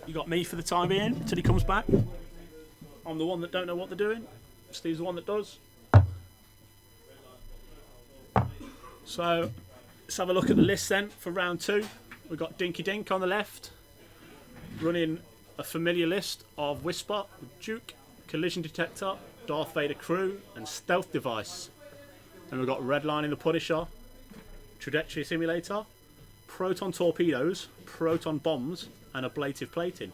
You got me for the time being until he comes back. I'm the one that don't know what they're doing. Steve's the one that does. So let's have a look at the list then for round 2. We've got Dinky Dink on the left, running a familiar list of Whisper, Duke, Collision Detector, Darth Vader Crew, and Stealth Device. Then we've got Redlining the Punisher, Trajectory Simulator, Proton Torpedoes, Proton Bombs, and Ablative Plating.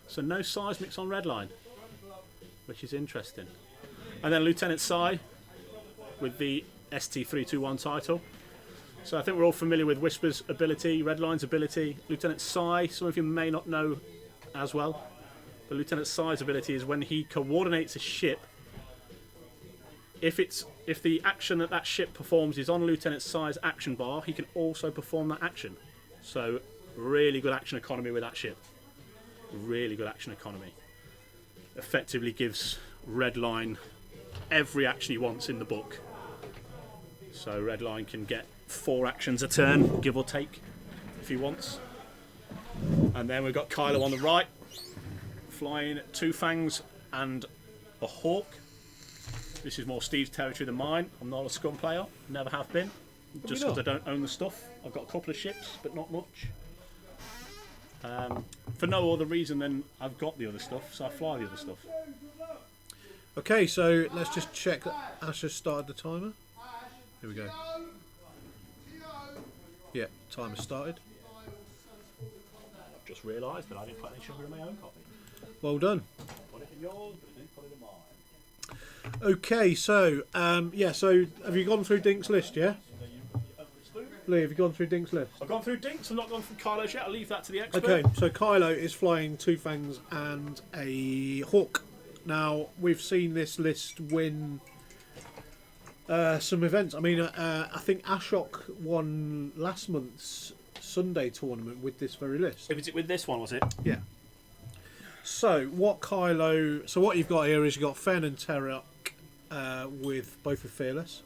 So no seismics on Redline, which is interesting. And then Lieutenant Psy with the ST321 title. So I think we're all familiar with Whisper's ability, Redline's ability. Lieutenant Psy, some of you may not know as well. But Lieutenant Psy's ability is when he coordinates a ship. If the action that ship performs is on Lieutenant Psy's action bar, he can also perform that action. So really good action economy with that ship. Really good action economy. Effectively gives Redline every action he wants in the book. So Redline can get 4 actions a turn, give or take, if he wants. And then we've got Kylo on the right, flying 2 Fangs and a Hawk. This is more Steve's territory than mine. I'm not a scum player, never have been. Just because I don't own the stuff. I've got a couple of ships, but not much. For no other reason than I've got the other stuff, so I fly the other stuff. Okay, so let's just check that Ash has started the timer. Here we go. Yeah, timer started. I've just realised that I didn't put any sugar in my own coffee. Well done. Put it in yours, but I didn't put it in mine. Okay, so so have you gone through Dink's list? Yeah. Lee, have you gone through Dink's list? I've gone through Dinks. I've not gone through Kylo's yet. I'll leave that to the expert. Okay, so Kylo is flying 2 Fangs and a Hawk. Now we've seen this list win some events. I mean, I think Ashok won last month's Sunday tournament with this very list. Was it with this one, was it? Yeah. So what you've got here is you've got Fen and Terrak with both with Fearless.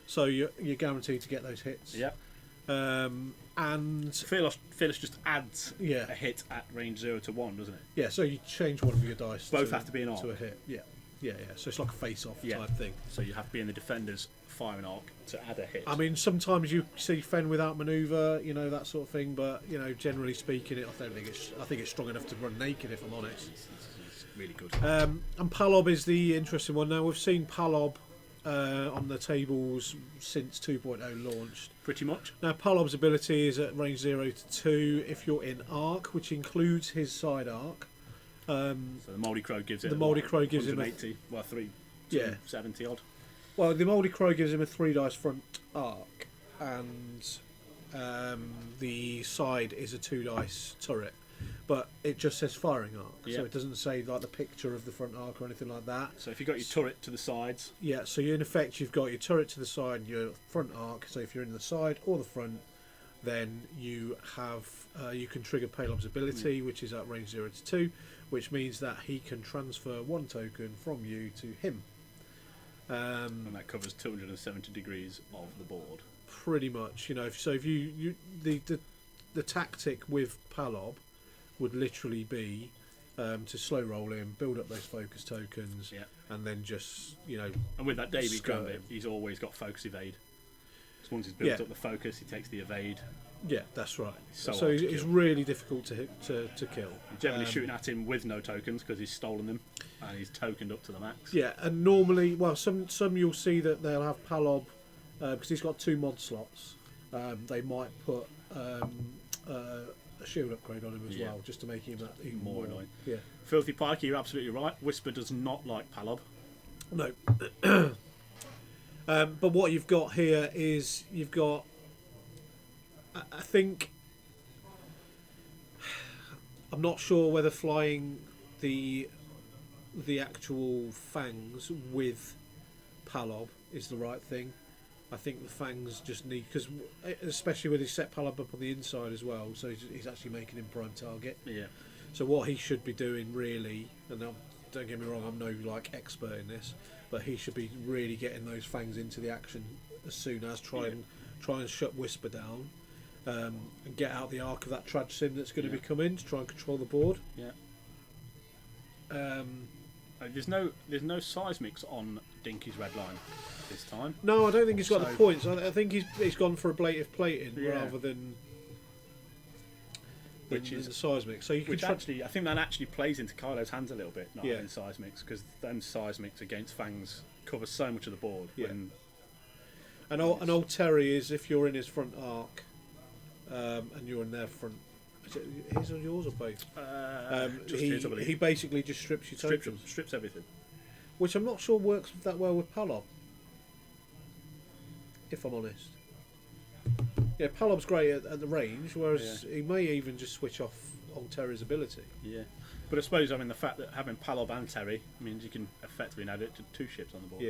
So you're guaranteed to get those hits. Yeah. And Fearless just adds a hit at range 0 to 1, doesn't it? Yeah, so you change one of your dice. Both have to be an arc. To a hit. Yeah. So it's like a face-off type thing. So you have to be in the defender's firing arc to add a hit. I mean, sometimes you see Fen without manoeuvre, that sort of thing. But generally speaking, I think it's strong enough to run naked. If I'm honest, it's really good. And Palob is the interesting one. Now we've seen Palob on the tables since 2.0 launched. Pretty much. Now Palob's ability is at range 0 to 2 if you're in arc, which includes his side arc. So the Mouldy Crow gives it. The Mouldy Crow gives him 180. Well, 370 odd. Well, the Mouldy Crow gives him a 3 dice front arc, and the side is a 2 dice turret. But it just says firing arc, so it doesn't say like the picture of the front arc or anything like that. So if you've got your turret to the sides, so in effect you've got your turret to the side, your front arc. So if you're in the side or the front, then you have you can trigger Palob's ability, which is at range 0 to 2, which means that he can transfer 1 token from you to him. And that covers 270 degrees of the board. Pretty much, So if you the tactic with Palob would literally be to slow roll him, build up those focus tokens, and then just And with that Davy Gambit, he's always got focus evade. So once he's built up the focus, he takes the evade. Yeah, that's right. So it's really difficult to kill. You're generally shooting at him with no tokens because he's stolen them and he's tokened up to the max. Yeah, and normally, some you'll see that they'll have Palob because he's got 2 mod slots. They might put a shield upgrade on him as well, just to make him even more annoying. Yeah. Filthy Pike, you're absolutely right. Whisper does not like Palob. No. But what you've got here is you've got, I think, I'm not sure whether flying the actual Fangs with Palob is the right thing. I think the Fangs just need, because especially with his set Palob up on the inside as well, so he's actually making him prime target. Yeah. So what he should be doing really, and don't get me wrong, I'm no expert in this, but he should be really getting those Fangs into the action as soon as try and shut Whisper down. and get out the arc of that trad sim that's going to be coming to try and control the board. Yeah. There's no seismics on Dinky's red line this time. No, I don't think he's got the points. I think he's gone for ablative plating rather than which is the seismic. So you can actually, I think that actually plays into Kylo's hands a little bit, not having seismics, because them seismics against Fangs cover so much of the board. Yeah. And old Terry is, if you're in his front arc, and you're in their front. Is it his or yours or both? He basically just strips your tokens. Strips everything. Which I'm not sure works that well with Palob, if I'm honest. Yeah, Palob's great at the range, whereas he may even just switch off old Terry's ability. Yeah. But I suppose, the fact that having Palob and Terry means you can effectively add it to 2 ships on the board.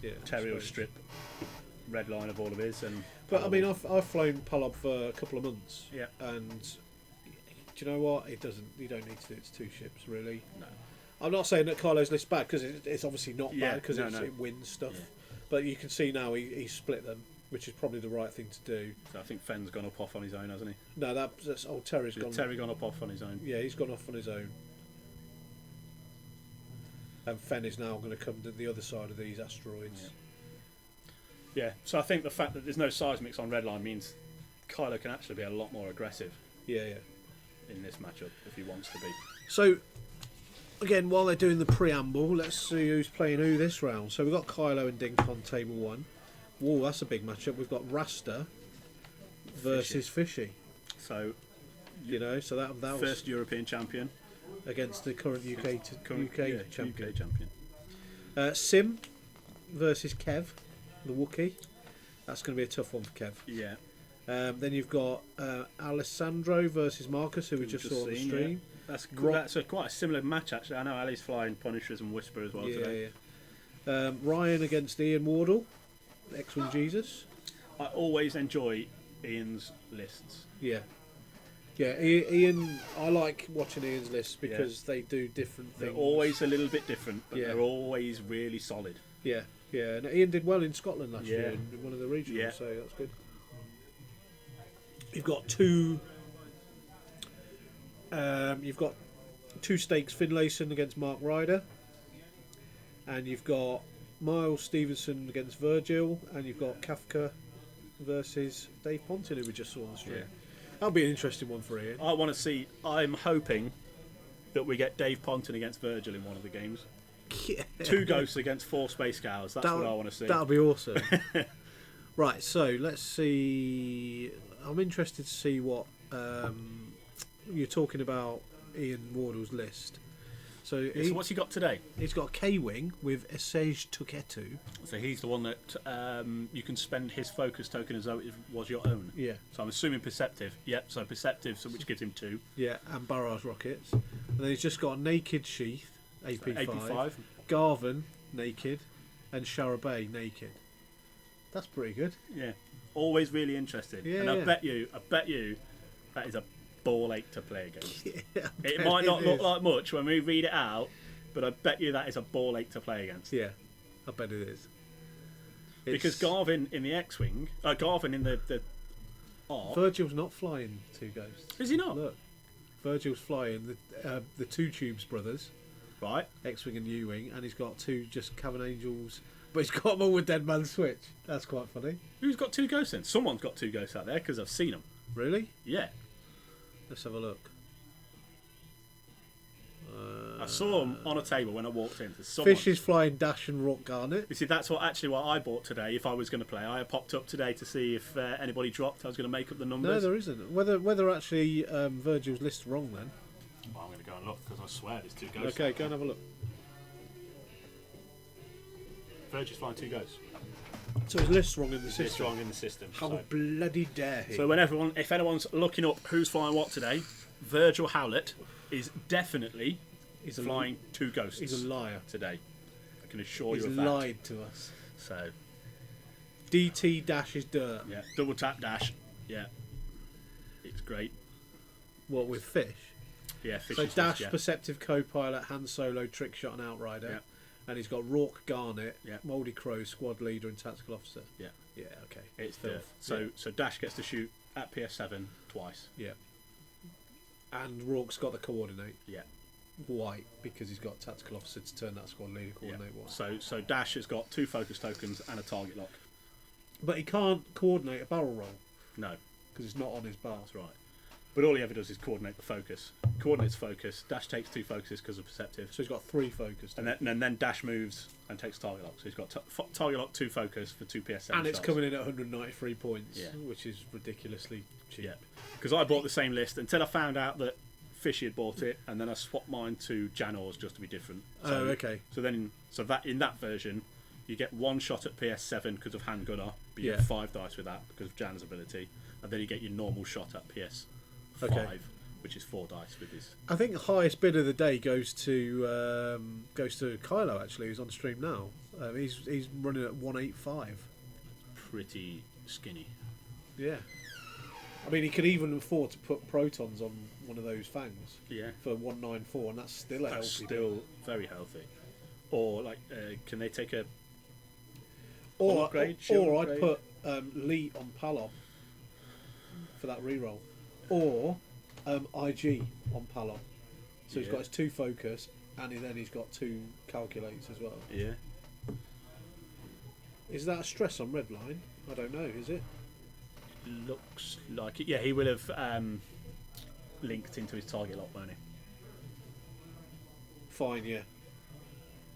Yeah. Terry will strip red line of all of his. But I've flown Palob for a couple of months. Yeah. And do you know what? You don't need to do it to 2 ships, really. No. I'm not saying that Kylo's list bad, because it's obviously not bad, because it wins stuff. Yeah. But you can see now he split them, which is probably the right thing to do. So I think Fenn's gone up off on his own, hasn't he? No, that's old Terry's gone. Terry gone up off on his own. Yeah, he's gone off on his own. And Fenn is now going to come to the other side of these asteroids. Yeah, so I think the fact that there's no seismics on red line means Kylo can actually be a lot more aggressive. Yeah. In this matchup, if he wants to be. So, again, while they're doing the preamble, let's see who's playing who this round. So we've got Kylo and Dink on table 1. Whoa, that's a big matchup. We've got Rasta versus Fishy. So, so that was first European champion against the current UK champion. UK champion. Sim versus Kev, the Wookiee. That's going to be a tough one for Kev. Yeah. Then you've got Alessandro versus Markus, who we just saw on the stream. Yeah. That's quite a similar match, actually. I know Ali's flying Punishers and Whisper as well today. Yeah. Ryan against Ian Wardle, X-Wing Jesus. I always enjoy Ian's lists. Yeah, Ian. I like watching Ian's lists because they do different things. They're always a little bit different, but they're always really solid. Yeah. And Ian did well in Scotland last year in one of the regionals, so that's good. You've got two. You've got 2 stakes: Finlayson against Mark Ryder, and you've got Miles Stevenson against Virgil, and you've got Kafka versus Dave Pontin, who we just saw on the stream. Yeah. That'll be an interesting one for Ian. I want to see. I'm hoping that we get Dave Pontin against Virgil in one of the games. Yeah. 2 ghosts against 4 space cows. That's what I want to see. That'll be awesome. Right, so let's see. I'm interested to see what you're talking about. Ian Wardle's list. So what's he got today? He's got K-Wing with Esage Tuketu. So he's the one that you can spend his focus token as though it was your own. Yeah. So I'm assuming Perceptive. Yep, so Perceptive, which gives him 2. Yeah, and barrage rockets. And then he's just got Naked Sheath, AP5. AP5. Garvin, naked. And Sharabay, naked. That's pretty good. Yeah. Always really interesting. Yeah, and I bet you that is a ball ache to play against. Yeah, it might not look like much when we read it out, but I bet you that is a ball ache to play against. Yeah, I bet it is. Because Garvin in the X-Wing, Garvin in the arc. Virgil's not flying 2 ghosts. Is he not? Look, Virgil's flying the 2 Tubes brothers. Right. X-Wing and U-Wing, and he's got 2 just Cavern Angels, but he's got them all with Dead Man Switch. That's quite funny. Who's got 2 ghosts then? Someone's got 2 ghosts out there because I've seen them. Really? Yeah. Let's have a look. I saw them on a table when I walked in. Fish is flying Dash and Rock Garnet. You see, that's what I bought today. If I was going to play, I popped up today to see if anybody dropped. I was going to make up the numbers. No, there isn't. Whether actually Virgil's list's wrong then. Well, I'm going to go and look because I swear there's 2 ghosts. Okay, go and have a look. Virgil's flying 2 ghosts. So his list's wrong in the system. It's wrong in the system. How bloody dare he? So if anyone's looking up who's flying what today, Virgil Howlett is definitely flying 2 ghosts. He's a liar today. I can assure you of that. He's lied to us. So DT dash is dirt. Yeah, double tap dash. Yeah, it's great. What with Fish? Yeah, Fish. So Dash, Perceptive Co-Pilot, Han Solo, Trickshot, and Outrider. And he's got Rourke Garnet, Yeah. Mouldy Crow, squad leader and tactical officer. Yeah. Yeah, okay. It's Filth. so Dash gets to shoot at PS7 twice. Yeah. And Rourke's got the coordinate. Yeah. White, because he's got tactical officer to turn that squad leader coordinate white. So Dash has got 2 focus tokens and a target lock. But he can't coordinate a barrel roll No, because it's not on his bar. that's right. But all he ever does is coordinate the focus. Coordinates focus. Dash takes 2 focuses because of perceptive. So he's got 3 focus. And then Dash moves and takes target lock. So he's got target lock 2 focus for 2 PS7 and it's shots. coming in at 193 points, Yeah. which is ridiculously cheap. Yeah, because I bought the same list until I found out that Fishy had bought it, and then I swapped mine to Janor's just to be different. So, Oh, okay. So that in that version, you get 1 shot at PS7 because of handgunner, but you Yeah. get 5 dice with that because of Jan's ability, and then you get your normal shot at PS5, Okay. which is 4 dice with his. I think the highest bid of the day goes to Kylo, actually, who's on stream now. He's running at 185. Pretty skinny. Yeah. I mean, he could even afford to put protons on one of those fangs Yeah, for 194, and that's still a that's healthy still very healthy. Or like, can they take a? Or upgrade, shield or I'd upgrade? put Lee on Palom for that reroll, or IG on Palom. So he's Yeah. got his 2 focus, and then he's got 2 calculates as well. Yeah. Is that a stress on red line? I don't know. Is it? Looks like it. Yeah, he will have linked into his target lock, won't he? Fine, yeah.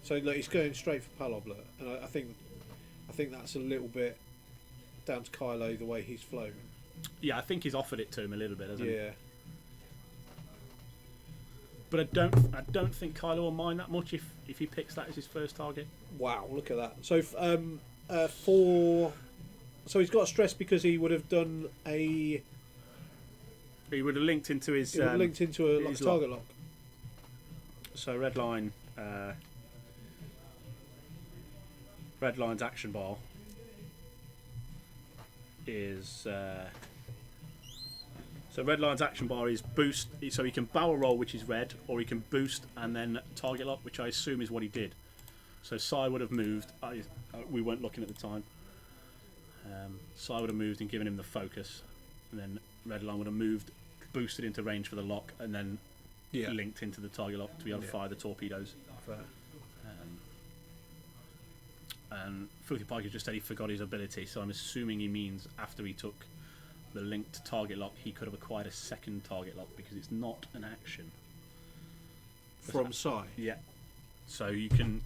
So look, he's going straight for Palom, look, and I think that's a little bit down to Kylo the way he's flown. Yeah, I think he's offered it to him a little bit, hasn't he? Yeah. But I don't think Kylo will mind that much if he picks that as his first target. Wow, look at that. So so he's got a stress because he would have done a He would have linked into his. it would have linked into a his target lock. So Redline's action bar is. So Redline's action bar is boost, so he can barrel roll, which is red, or he can boost and then target lock, which I assume is what he did. So Sai would have moved. We weren't looking at the time. Sai would have moved and given him the focus, and then Redline would have moved, boosted into range for the lock, and then linked into the target lock to be able to fire the torpedoes. Fair. And Filthy Piker just said he forgot his ability, so I'm assuming he means after he took the linked target lock, he could have acquired a second target lock because it's not an action. From Sai. Yeah. So he can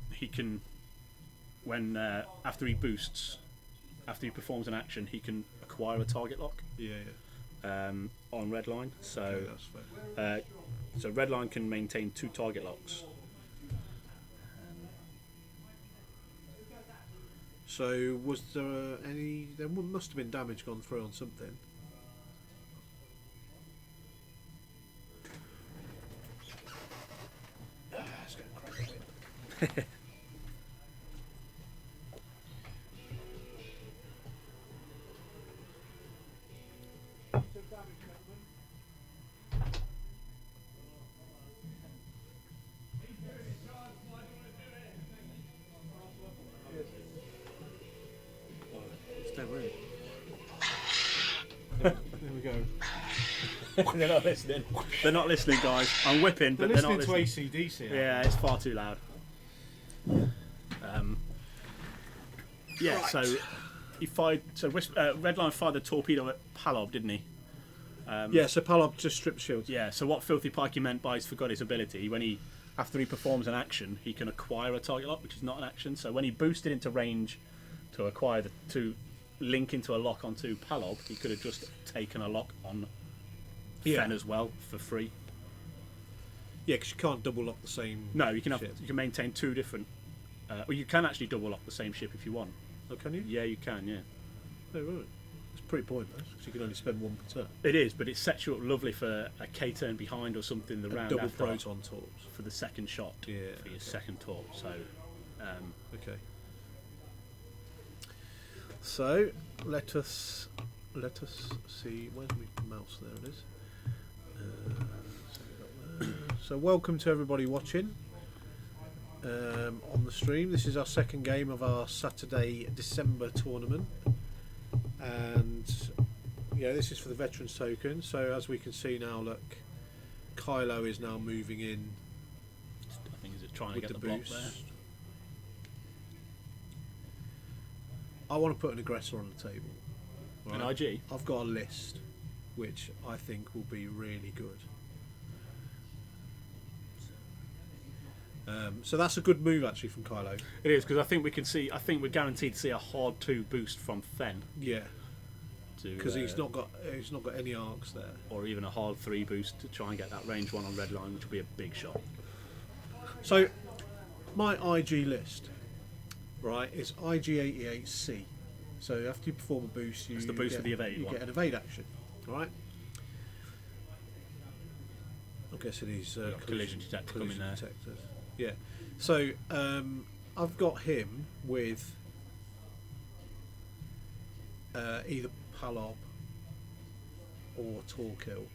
when after he boosts, after he performs an action, he can acquire a target lock. Yeah. On Redline. So Okay, that's fair. so Redline can maintain 2 target locks. So was there any? There must have been damage gone through on something. Let's get a crack. There we go. They're not listening. They're not listening, guys. I'm whipping, but They're they're not listening listening. to ACDC. Yeah, it's far too loud. Yeah, Right. so he fired. So Redline fired the torpedo at Palob, didn't he? Yeah, so Palom just strip shields. Yeah. So what Filthy Pikey meant by he's forgot his ability, after he performs an action, he can acquire a target lock, which is not an action. So when he boosted into range to acquire to link into a lock onto Palob, he could have just taken a lock on Fen as well for free. Yeah, because you can't double lock the same. No, you can ship. you can maintain 2 different. Or you can actually double lock the same ship if you want. Oh, can you? Yeah, you can. Yeah. Oh, right. It's pretty pointless because you can only spend 1 per turn. It is, but it sets you up lovely for a K turn behind or something the round Double after proton torps. for the second shot. Yeah, For your okay. second torp. So. Okay. So let us see. Where's my mouse? There it is. So welcome to everybody watching. on the stream. This is our second game of our Saturday December tournament, and this is for the veterans token. So as we can see now, look, Kylo is now moving in. I think is it trying to with get the the block boost. there. I want to put an aggressor on the table. An IG. I've got a list which I think will be really good. So that's a good move actually from Kylo. It is, because I think we're guaranteed to see a hard 2 boost from Fen. Yeah, to because he's not got any arcs there. or even a hard 3 boost to try and get that range 1 on red line, which will be a big shot. So my IG list, right, is IG88C. So after you perform a boost, It's the boost with the evade you one. get an evade action, right? I'm guessing he's collision detector coming there. detectors. Yeah. So I've got him with either Palob or Torkill.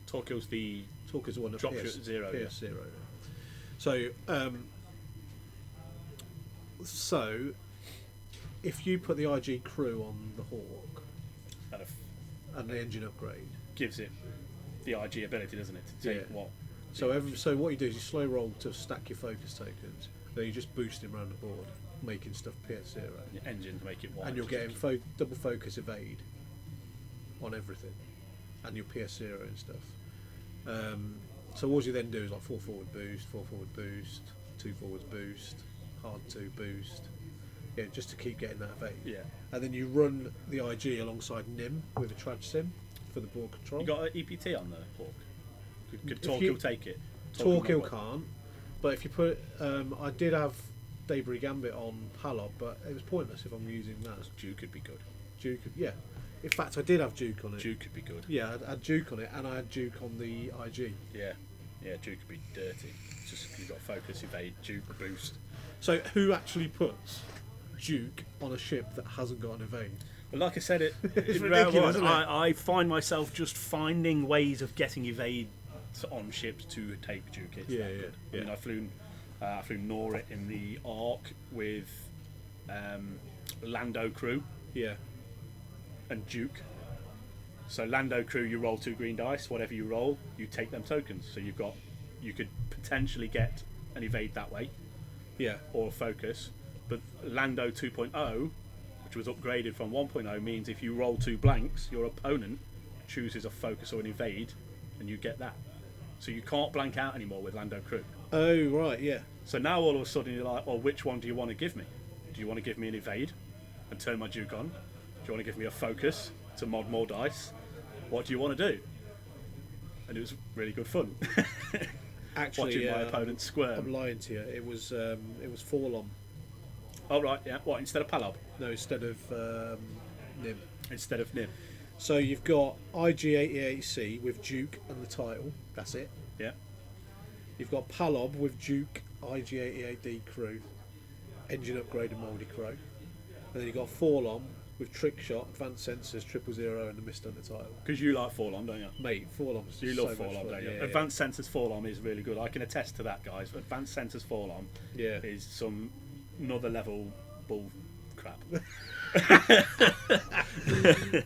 Torkill's the Torkill's the one that drop PS, you at 0. PS 0. So if you put the IG crew on the Hawk Kind of and the engine upgrade, gives it the IG ability, doesn't it? To take Yeah. what? so what you do is you slow roll to stack your focus tokens, then you just boost him around the board, making stuff PS 0. Your engine to make it wide. And you're getting double focus evade on everything, and your PS 0 and stuff. So all you then do is like 4 forward boost, 4 forward boost, 2 forwards boost, hard 2 boost. Yeah, just to keep getting that evade. Yeah. And then you run the IG alongside Nim with a Trad Sim for the board control. You got an EPT on the Hawk? Could If Torkill take it? Torkill can't, but if you put, I did have Debris Gambit on Palob, but it was pointless if I'm using that. Duke could be good. Duke, yeah. In fact, I did have Duke on it. Duke could be good. Yeah, I had Duke on it, and I had Duke on the IG. Yeah. Yeah, Duke could be dirty. It's just you've got focus, evade, Duke, boost. So who actually puts Duke on a ship that hasn't got an evade? But like I said, It's ridiculous, isn't it? I find myself just finding ways of getting evade on ships to take Duke. It's Yeah, that yeah, good. yeah. I mean, I flew Nora in the Ark with Lando crew Yeah. and Duke. So Lando crew, you roll 2 green dice. Whatever you roll, you take them tokens. So you could potentially get an evade that way, Yeah. or a focus. But Lando 2.0, which was upgraded from 1.0, means if you roll 2 blanks, your opponent chooses a focus or an evade, and you get that. So you can't blank out anymore with Lando crew. Oh, right, yeah. So now all of a sudden you're like, well, which one do you want to give me? Do you want to give me an evade and turn my Duke on? Do you want to give me a focus to mod more dice? What do you want to do? And it was really good fun. Actually, watching my opponent squirm. I'm lying to you. It was Forlom. Oh, right, yeah. What, instead of Palob? No, instead of Nim. Instead of Nim. So you've got IG88C with Duke and the title. That's it. Yeah. You've got Palob with Duke, IG88D crew, engine upgrade and mouldy crow. And then you've got Forlom with trick shot, advanced sensors, 000 and the Mist Hunter title. Because you like Forlom, don't you? Mate, Forlom's You so love much Forlom, fun. don't you? Yeah, Advanced Sensors Forlom is really good. I can attest to that, guys. Advanced Sensors Forlom yeah. is some another level bull crap.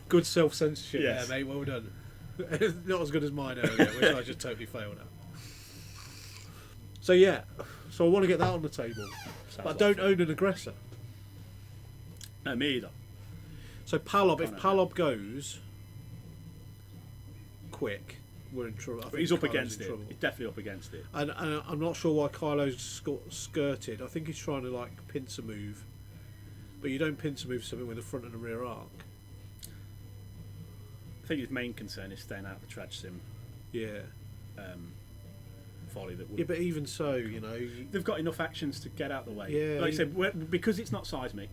Good self-censorship Yes. there, mate. Well done. Not as good as mine earlier, which I just totally failed at. So yeah, so I want to get that on the table, but I don't own an aggressor. No, me either. So Palob, if Can't Palob goes quick, we're in trouble. I But think he's up Kylo's against in it. trouble. He's definitely up against it. And I'm not sure why Kylo's skirted. I think he's trying to like pincer move, but you don't pincer move something with a front and a rear arc. I think his main concern is staying out of the Trad Sim Yeah. folly that would. Yeah, but even so, you know. They've got enough actions to get out the way. Yeah, Like I said, because it's not seismic,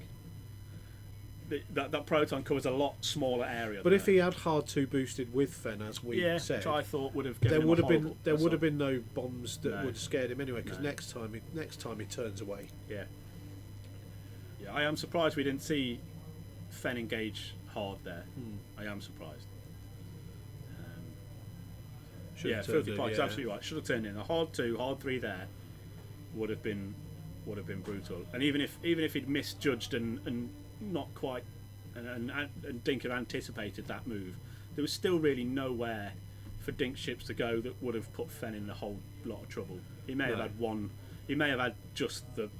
that proton covers a lot smaller area. But if he had hard 2 boosted with Fen, as we said, which I thought would have there given would him have been no bombs that No. would have scared him anyway. Because No. next time he turns away. Yeah. Yeah, I am surprised we didn't see Fen engage hard there. I am surprised. Should Yeah, have Filthy turned Pike's in, absolutely right. Should have turned in a hard 2, hard 3 there. would have been brutal. And even if he'd misjudged and not quite, and Dink had anticipated that move, there was still really nowhere for Dink's ships to go that would have put Fen in a whole lot of trouble. He may have had one. He may have had just the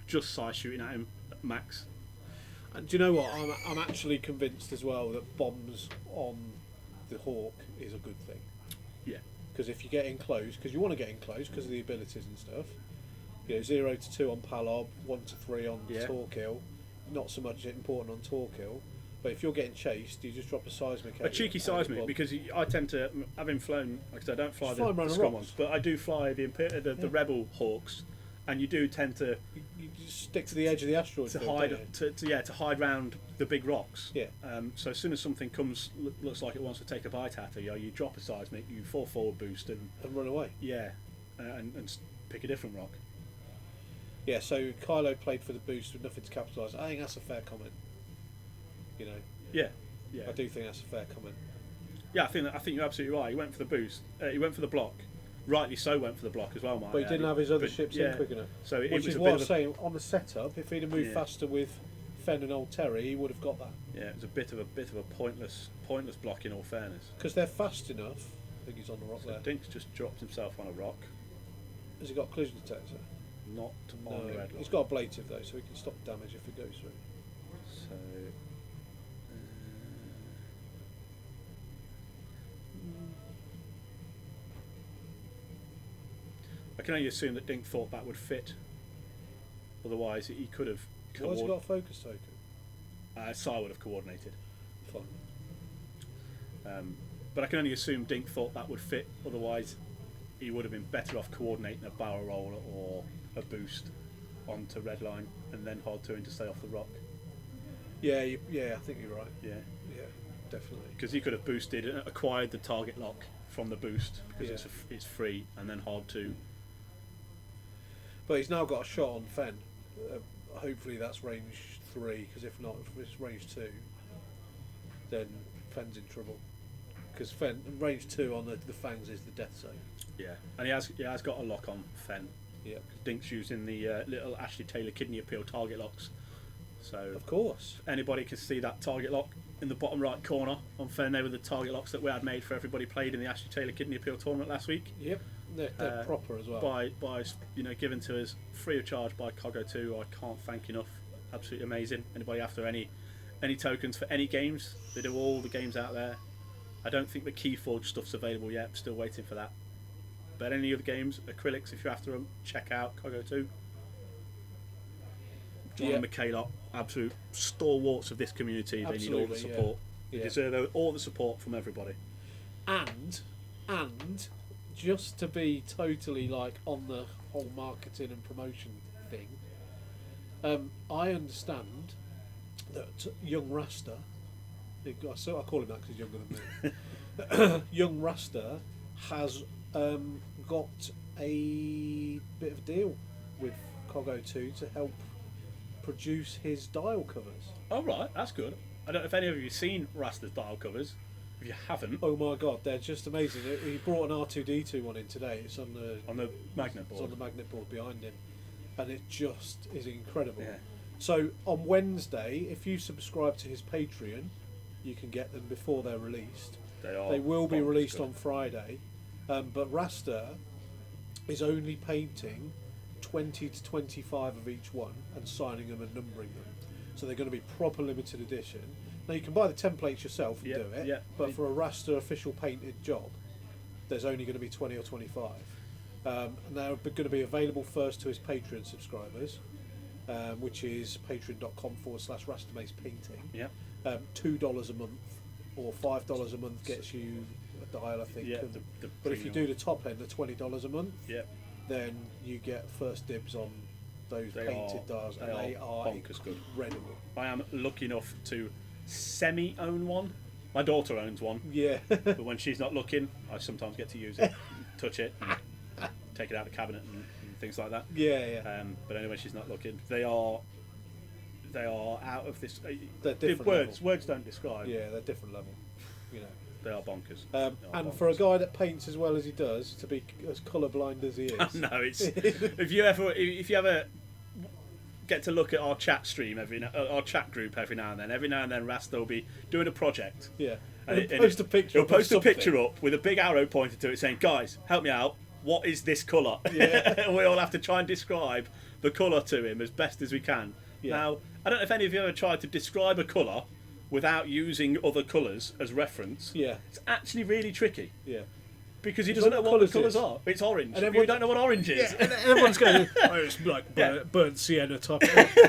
just size shooting at him max. And do you know what? I'm actually convinced as well that bombs on the Hawk is a good thing. Yeah. Because if you get in close, because you want to get in close because of the abilities and stuff. 0 to 2 on Palob, 1 to 3 on Torquil. Not so much important on Torquil. But if you're getting chased, you just drop a seismic. A cheeky seismic, because I tend to, having flown, like I said, I don't fly the Scrum ones, but I do fly the Rebel Hawks, and you do tend to you just stick to the edge of the asteroid to field, hide to hide round the big rocks. Yeah. So as soon as something comes, looks like it wants to take a bite at you, you drop a seismic, you fall forward boost and run away. Yeah, and pick a different rock. Yeah. So Kylo played for the boost with nothing to capitalise. I think that's a fair comment. Yeah. I do think that's a fair comment. Yeah, I think you're absolutely right. He went for the boost. He went for the block. Rightly so, went for the block as well, Mike. But he didn't have his other ships in quick enough. So which is what I was saying on the setup. If he'd have moved faster with Fen and Old Terry, he would have got that. Yeah, it was a bit of a pointless block in all fairness. Because they're fast enough. I think he's on the rock there. Dink's just dropped himself on a rock. Has he got a collision detector? Not on the red. He's got ablative though, so he can stop damage if it goes through. So. I can only assume that Dink thought that would fit. Otherwise, he could have. Why has he got a focus token? Sai would have coordinated. Fine. But I can only assume Dink thought that would fit. Otherwise, he would have been better off coordinating a barrel roller or a boost onto red line and then hard turning to stay off the rock. Yeah, I think you're right. Yeah, definitely. Because he could have boosted and acquired the target lock from the boost because it's free, and then hard to. But he's now got a shot on Fen. Hopefully that's range 3, because if not, if it's range 2, then Fen's in trouble. Because range 2 on the Fangs is the death zone. Yeah, and he has got a lock on Fen. Yeah. Dink's using the little Ashley Taylor kidney appeal target locks. So of course, anybody can see that target lock in the bottom right corner on Fen. They were the target locks that we had made for everybody played in the Ashley Taylor kidney appeal tournament last week. Yep, they're proper as well. By given to us free of charge by Cogo2. I can't thank enough. Absolutely amazing. Anybody after any tokens for any games? They do all the games out there. I don't think the Keyforge stuff's available yet. I'm still waiting for that. But any other games, acrylics, if you're after them, check out Cogo2. John and Michaela, absolute stalwarts of this community. They need all the support. They deserve all the support from everybody. And just to be totally on the whole marketing and promotion thing, I understand that young Rasta, I call him that because he's younger than me. Young Rasta has got a bit of a deal with Cogo2 to help produce his dial covers. Oh right, that's good. I don't know if any of you have seen Rasta's dial covers. If you haven't, oh my god, they're just amazing. He brought an R2D2 one in today. It's on the magnet board. It's on the magnet board behind him, and it just is incredible. Yeah. So on Wednesday, if you subscribe to his Patreon, you can get them before they're released. They will be released on Friday, but Rasta is only painting 20 to 25 of each one and signing them and numbering them. So they're going to be proper limited edition. Now you can buy the templates yourself and do it, but for a Rasta official painted job, there's only going to be 20 or 25. And they're going to be available first to his Patreon subscribers, which is patreon.com/RastaMace Painting. Yeah. $2 a month or $5 a month gets you a dial, I think. Yeah, but if you do the top end, the $20 a month, then you get first dibs on those painted dials, and they are incredible. I am lucky enough to semi-own one. My daughter owns one. Yeah. But when she's not looking, I sometimes get to use it, touch it, and take it out of the cabinet and things like that. Yeah. But anyway, she's not looking. They are out of this. They're different words don't describe. Yeah, they're different level. They are bonkers. And for a guy that paints as well as he does, to be as colourblind as he is. No, it's if you ever get to look at our chat stream our chat group every now and then Rasta will be doing a project. Yeah. And He'll post a picture. He'll post a picture up with a big arrow pointed to it saying, "Guys, help me out. What is this colour?" Yeah. And we all have to try and describe the colour to him as best as we can. Yeah. Now, I don't know if any of you ever tried to describe a colour without using other colours as reference. Yeah. It's actually really tricky. Yeah. Because he doesn't know what the colours are. It's orange. And you don't know what orange is. Yeah, and everyone's going, it's like burnt sienna type.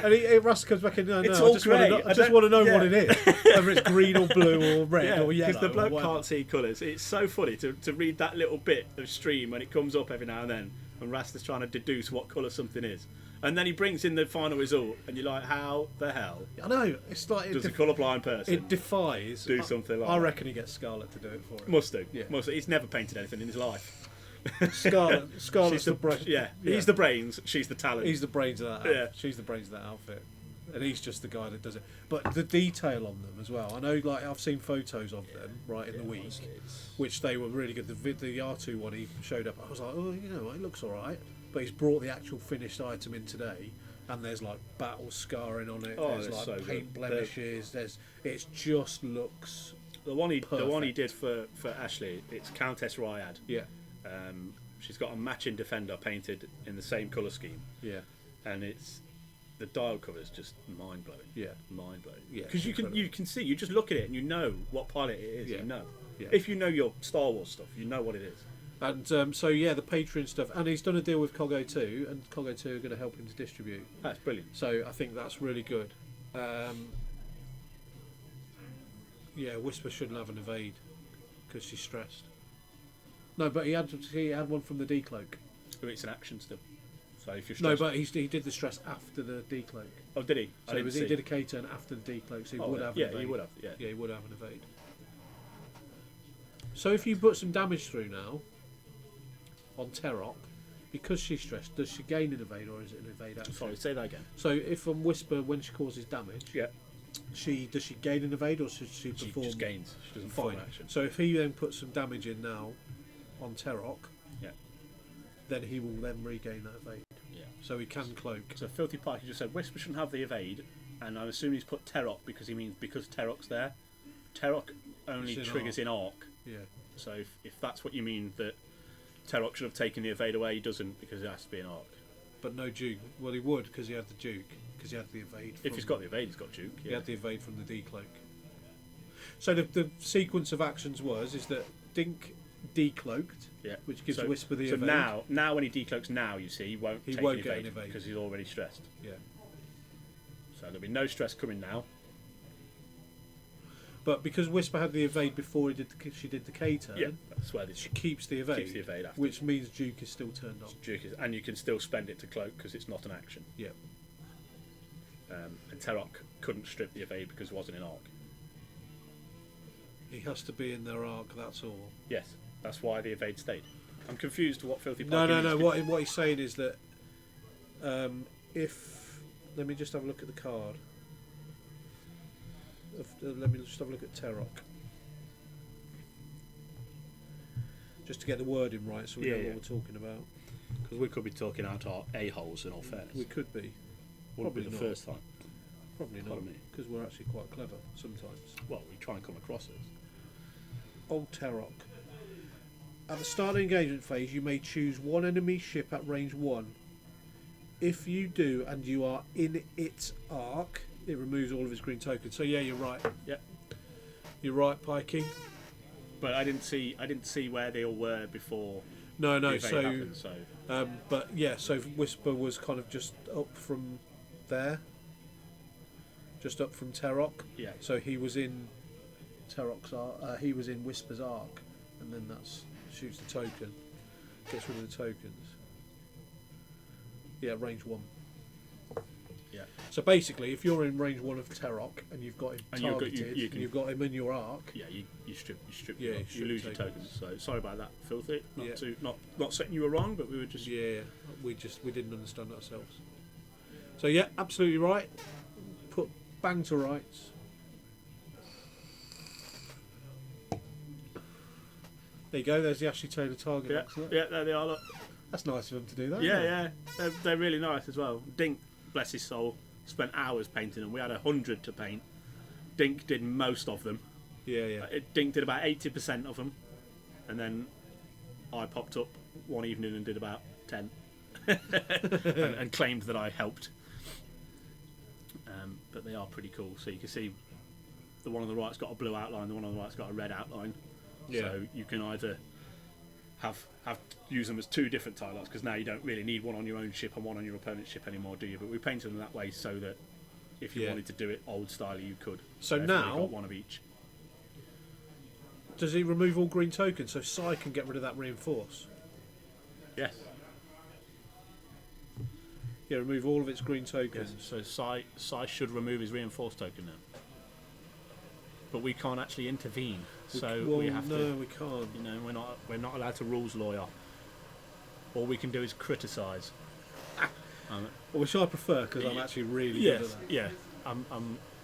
And Russ comes back in, no, it's I all just grey. want to know what it is. Whether it's green or blue or red or yellow. Because the bloke can't see colours. It's so funny to read that little bit of stream when it comes up every now and then when Rasta's trying to deduce what colour something is. And then he brings in the final result, and you're like, how the hell I know, it's like does a colourblind person it defies do something like that? I reckon he gets Scarlett to do it for him. Must do. Yeah. Must do. He's never painted anything in his life. Scarlett's the brains. Yeah, he's the brains, she's the talent. He's the brains of that outfit. Yeah. She's the brains of that outfit. And he's just the guy that does it. But the detail on them as well. I know, like, I've seen photos of them, in the week, which they were really good. The R2 one, he showed up. I was like, oh, it looks all right. But he's brought the actual finished item in today, and there's, like, battle scarring on it. Oh, there's, like, so paint good. blemishes. It just looks the one he perfect. did for Ashley, it's Countess Ryad. Yeah. She's got a matching Defender painted in the same colour scheme. Yeah. And the dial cover is just mind blowing. Yeah. Mind blowing. Yeah. Because you can see, you just look at it and you know what pilot it is. Yeah. You know. Yeah. If you know your Star Wars stuff, you know what it is. And the Patreon stuff, and he's done a deal with Coggo 2, and Coggo 2 are going to help him to distribute. That's brilliant. So I think that's really good. Whisper shouldn't have an evade because she's stressed. No, but he had one from the decloak. Oh, it's an action still. So if you're No, stressed, but he did the stress after the decloak. oh, did he? So he did a K-turn after the decloak, so he would have an evade. Yeah, he would have. Yeah. Yeah, he would have an evade. So if you put some damage through now on Terok, because she's stressed, does she gain an evade or is it an evade action? Sorry, say that again. So if on Whisper, when she causes damage, Yeah. does she gain an evade or should she perform? She just gains. She doesn't Fine. perform action. So if he then puts some damage in now on Terok, Yeah. then he will then regain that evade. Yeah. So he can cloak. So Filthy Pike, just said Whisper shouldn't have the evade, and I'm assuming he's put Terok because Terok's there. Terok only It's in triggers in arc. Yeah. So if that's what you mean, that Terok should have taken the evade away, he doesn't because it has to be an arc. But no Duke. Well, he would because he had the Duke. Because he had the evade. If he's got the evade, he's got Duke. He Yeah. had the evade from the decloak. So the sequence of actions is that Dink decloaked, Yeah. which gives So- Whisper the So evade. now when he decloaks now, you see, he won't He take won't an get an evade evade. because he's already stressed. Yeah. So there'll be no stress coming now. But because Whisper had the evade before she did the K turn, Yeah, that's where she keeps the evade. keeps the evade after. Which means Duke is still turned on. Duke is, and you can still spend it to cloak because it's not an action. Yeah. And Terok couldn't strip the evade because it wasn't in arc. He has to be in their arc, that's all. Yes, that's why the evade stayed. I'm confused to what Filthy Pike No. means. What he's saying is that if... Let me just have a look at the card. Let me just have a look at Terok. Just to get the wording right so we know what we're talking about. Because we could be talking out our a-holes in all fairness. We could be. Wouldn't be probably the not. first time. Probably not, Pardon me. because we're actually quite clever sometimes. Well, we try and come across it. Old Terok. At the start of the engagement phase, you may choose one enemy ship at range 1. If you do, and you are in its arc, it removes all of its green tokens. So yeah, you're right. Yeah. You're right, Pikey. But I didn't see where they all were before. No. the evade happened, so But yeah, so Whisper was kind of just up from there, just up from Terok. yeah. So he was in Terok's arc. He was in Whisper's arc, and then that's shoots the token, gets rid of the tokens. Yeah, range 1. Yeah. So basically, if you're in range 1 of Terok and you've got him And targeted, you've got him in your arc. Yeah, you strip. Yeah, you lose your tokens. tokens. So sorry about that, Filthy. Yeah. Not setting you were wrong, but we were just. Yeah, we didn't understand ourselves. So yeah, absolutely right. Put bang to rights. There you go. There's the Ashley Taylor target. Yeah, box, isn't it? yeah, there they are. Look. That's nice of them to do that. Yeah, isn't it? yeah, they're really nice as well. Dink, bless his soul, spent hours painting them. We had 100 to paint. Dink did most of them. Yeah, yeah. Dink did about 80% of them, and then I popped up one evening and did about 10, and claimed that I helped. But they are pretty cool. So you can see the one on the right's got a blue outline, the one on the right's got a red outline. Yeah. So you can either have use them as two different tile arts, because now you don't really need one on your own ship and one on your opponent's ship anymore, do you? But we painted them that way so that if you wanted to do it old style, you could. So if now you got one of each. Does he remove all green tokens so Sai can get rid of that reinforce? Yes. Yeah, remove all of its green tokens. So Sai should remove his reinforced token now. But we can't actually intervene, so we have to. No, we can't. You know, we're not allowed to rules lawyer. All we can do is criticise. Which I prefer because I'm actually really good at that. Yeah. I'm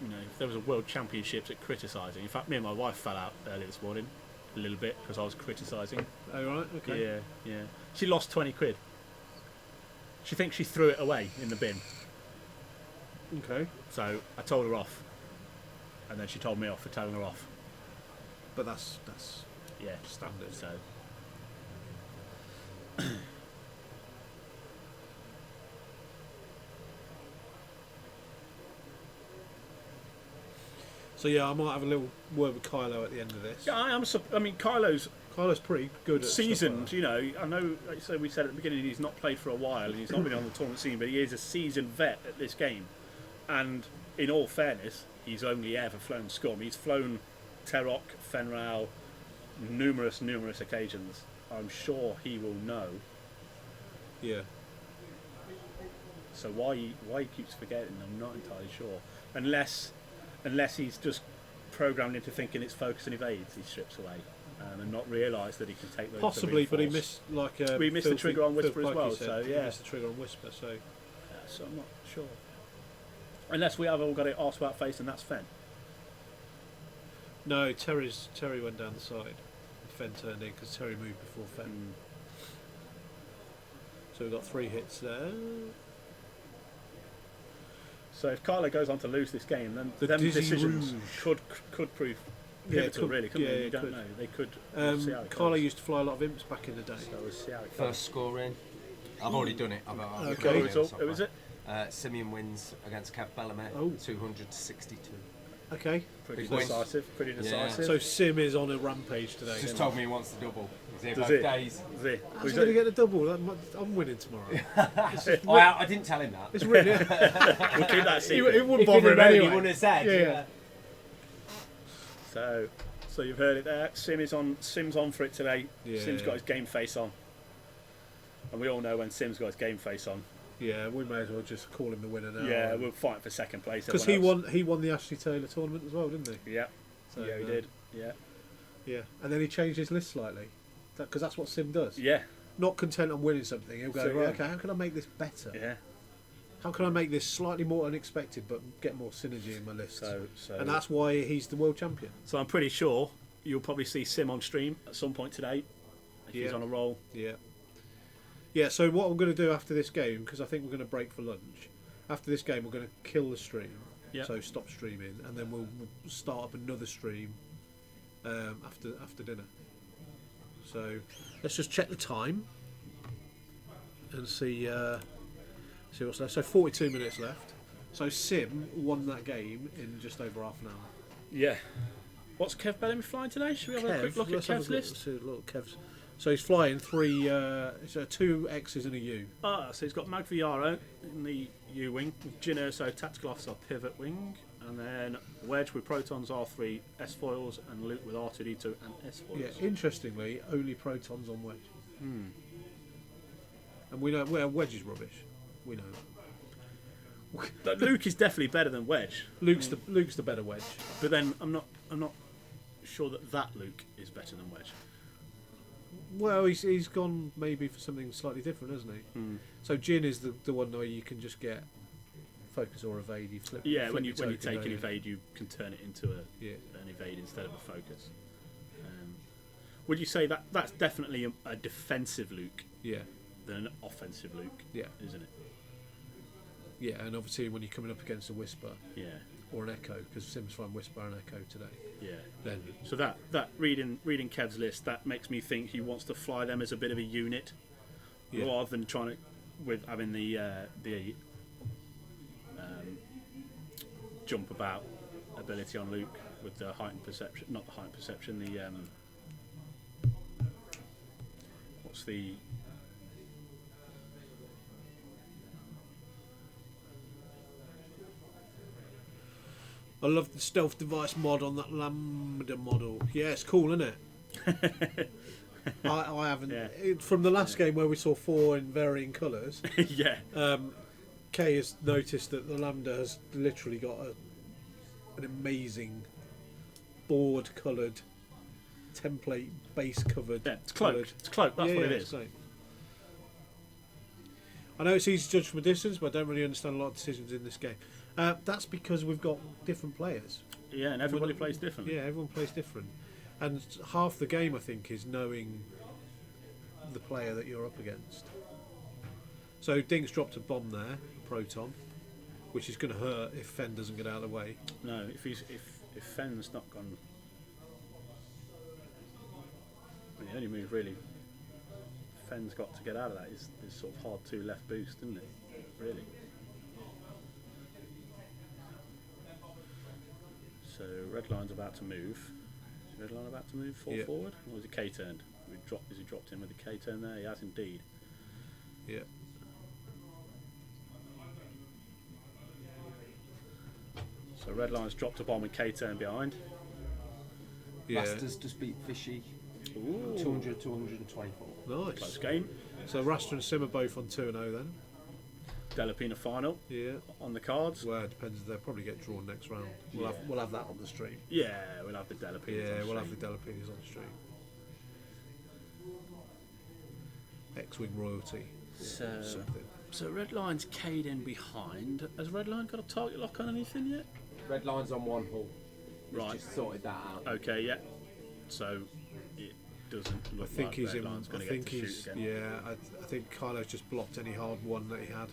you know, if there was a world championships at criticising. In fact, me and my wife fell out earlier this morning, a little bit because I was criticising. Oh right, okay. Yeah, yeah. She lost 20 quid. She thinks she threw it away in the bin. Okay. So I told her off, and then she told me off for telling her off. But that's Yeah, standard. So. So yeah, I might have a little word with Kylo at the end of this. Yeah, I mean, Kylo's pretty good at seasoned. stuff like You know, I know. Like so we said at the beginning, he's not played for a while, and he's not been on the tournament scene, but he is a seasoned vet at this game. And in all fairness, he's only ever flown Scum. He's flown Terok, Fenral, numerous occasions. I'm sure he will know. that. Yeah. So why he keeps forgetting, I'm not entirely sure. Unless he's just programmed into thinking it's focus and evades, he strips away, and not realise that he can take those. Possibly, but he missed we missed the trigger on Whisper as well. So he yeah, missed the trigger on Whisper. So so I'm not sure. Unless we have all got it arse about face, and that's Fen. no, Terry went down the side. Fen turned in because Terry moved before Fen. So we've got 3 hits there. So if Kylo goes on to lose this game, then The them Dizzy decisions Rouge. could prove Yeah, pivotal, really, couldn't they? yeah, You it don't could. know. They could. We'll see how it Kylo goes. used to fly a lot of imps back in the day. So we'll see how it goes. First score in. I've already done it. Okay. Who is it? Simeon wins against Kev Bellamy, 200 to 62. Okay. Pretty Big win. decisive. Pretty decisive. So Sim is on a rampage today. Just told me he wants the double. He's here Does both it? days. Is he? How's he going to get the double? I'm winning tomorrow. I didn't tell him that. It's written. We'll keep that secret. It wouldn't If he'd bother have him known, anyway. he wouldn't have said. Yeah. So you've heard it there. Sim's on for it today. Yeah. Sim's got his game face on, and we all know when Sim's got his game face on. Yeah, we may as well just call him the winner now. Yeah, we'll fight for second place. Because he won the Ashley Taylor tournament as well, didn't he? Yeah, So, yeah, he did. Yeah, Yeah, and then he changed his list slightly. Because that's what Sim does. yeah, Not content on winning something, he'll go, So, right, yeah. okay, how can I make this better? yeah. How can I make this slightly more unexpected but get more synergy in my list? So And that's why he's the world champion. So I'm pretty sure you'll probably see Sim on stream at some point today. If he's on a roll. Yeah. Yeah, so what I'm going to do after this game, because I think we're going to break for lunch, after this game we're going to kill the stream, Yep. so stop streaming, and then we'll start up another stream after dinner. So let's just check the time and see what's left. So 42 minutes left. So Sim won that game in just over half an hour. Yeah. What's Kev Bellamy flying today? Should we have a quick look at let's have Kev's a look- list? look at Kev's. So he's flying 2 X's and a U. So he's got Mag Viaro in the U wing, Jyn Erso Tactical Officer Pivot Wing, and then Wedge with Protons R3 S foils, and Luke with R2D2 and S foils. Yeah, interestingly, only protons on Wedge. And we know Wedge is rubbish. We know. But Luke is definitely better than Wedge. Luke's the better Wedge. But then I'm not sure that Luke is better than Wedge. Well, he's gone maybe for something slightly different, hasn't he? So Jyn is the one where you can just get focus or evade. You flip. Yeah, flip when you your token, take an don't you? evade, you can turn it into an Yeah. evade instead of a focus. Would you say that that's definitely a defensive Luke Yeah. than an offensive Luke? Yeah. Isn't it? Yeah, and obviously when you're coming up against a Whisper Yeah. or an Echo, because Sims find Whisper and Echo today, Yeah. then So that reading Kev's list, that makes me think he wants to fly them as a bit of a unit, rather than trying to with having the jump about ability on Luke with the heightened perception, not the heightened perception, the what's the I love the stealth device mod on that Lambda model. Yeah, it's cool, isn't it? I haven't from the last game where we saw 4 in varying colours. yeah. Kay has noticed that the Lambda has literally got an amazing board coloured template base covered. Yeah, it's cloaked. It's cloaked. That's what it is. I know it's easy to judge from a distance, but I don't really understand a lot of decisions in this game. That's because we've got different players. Yeah, and everybody plays differently. Yeah, everyone plays different. And half the game, I think, is knowing the player that you're up against. So Dink's dropped a bomb there, a proton, which is going to hurt if Fen doesn't get out of the way. No, if Fen's not gone, the only move really Fen's got to get out of that is sort of hard 2 left boost, isn't it? Really. So red line's about to move. Is red line about to move forward, or is it K turned? Is he dropped in with the K turn there? He has indeed. Yeah. So red line's dropped a bomb with K turn behind. Yeah. Masters just beat Fishy. Ooh. 200 to 124. Nice. Close game. So Rasta and Sim are both on 2-0 then. Delapina final. Yeah. On the cards. Well, it depends. They'll probably get drawn next round. We'll have that on the stream. Yeah, we'll have the Delapinas. Yeah, on we'll stream. have the Delapinas on the stream. X-Wing royalty. So red line's K'd in behind. Has red line got a target lock on anything yet? Red line's on 1 hull. Right. Just sorted that out. Okay, yeah. So it doesn't look like red line's going to get to shoot again. Yeah, I think Kylo's just blocked any hard one that he had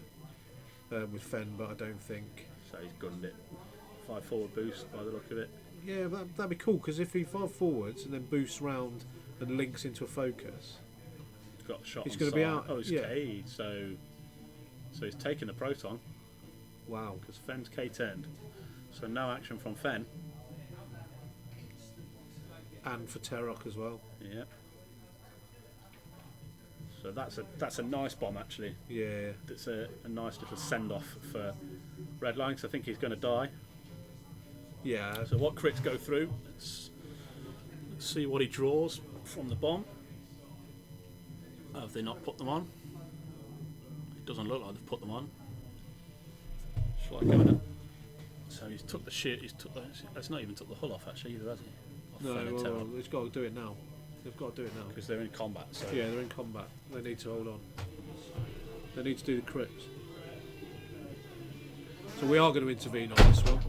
with Fen, but I don't think. So he's gunned it. 5 forward boost by the look of it. Yeah, that'd be cool because if he 5 forwards and then boosts round and links into a focus, He's got a shot. He's on gonna be side. out, Oh, he's yeah. K'd. So he's taking the proton wow. because Fen's K turned. So no action from Fen. And for Terok as well. Yeah. So that's a nice bomb actually. Yeah. It's a nice little send off for red line because I think he's going to die. Yeah. So what crits go through? Let's see what he draws from the bomb. Have they not put them on? It doesn't look like they've put them on. Shall I go in? So he's took the shit. It's not even took the hull off actually either, has he? No, well, he's got to do it now. They've got to do it now. Because they're in combat. So Yeah, they're in combat. They need to hold on. They need to do the crits. So we are going to intervene on this one.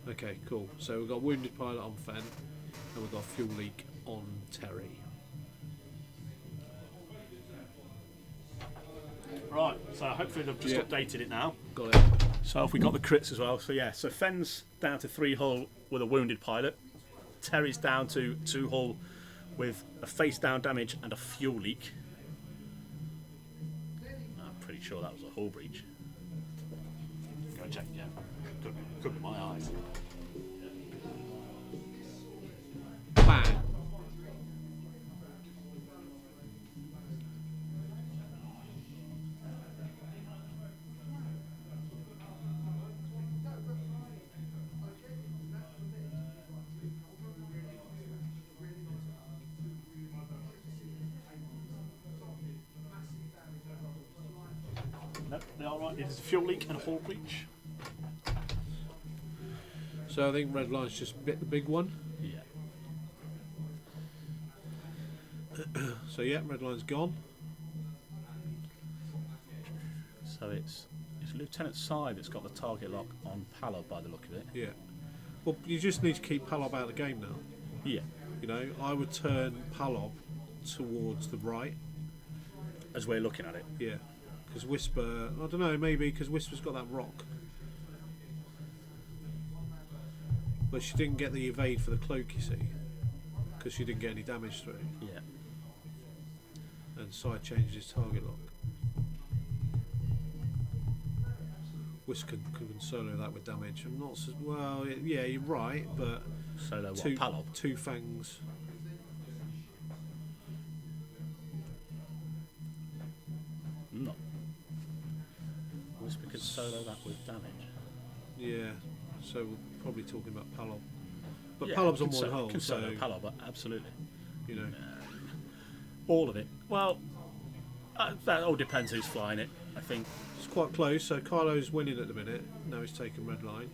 Okay, cool. So we've got wounded pilot on Fen, and we've got fuel leak on Terry. right. So hopefully they've just updated it now. Got it. So if we got the crits as well. So yeah. So Fen's down to 3 hull with a wounded pilot. Terry's down to 2 hull with a face down damage and a fuel leak. I'm pretty sure that was a hull breach. Go check. Yeah. Could be my eyes. Bang. No, they're all right. It is a fuel leak and a hull breach. So I think red line's just bit the big one. Yeah. So yeah, red line's gone. So it's Lieutenant Sai that's got the target lock on Palo by the look of it. Yeah. Well, you just need to keep Palob out of the game now. Yeah. You know, I would turn Palob towards the right. As we're looking at it. Yeah. Because Whisper, I don't know, maybe because Whisper's got that rock. But she didn't get the evade for the cloak, you see. Because she didn't get any damage through. Yeah. And Sai changed his target lock. Whisper can solo that with damage. I'm not so, well, yeah, you're right, but Solo what? Palob? Two fangs. No. Whisper could solo that with damage. Yeah, so we're probably talking about Palob. But Yeah, Palob's on can one hole, can so solo Palob, absolutely. you know. All of it. Well, that all depends who's flying it, I think. It's quite close, so Kylo's winning at the minute. Now he's taken red line.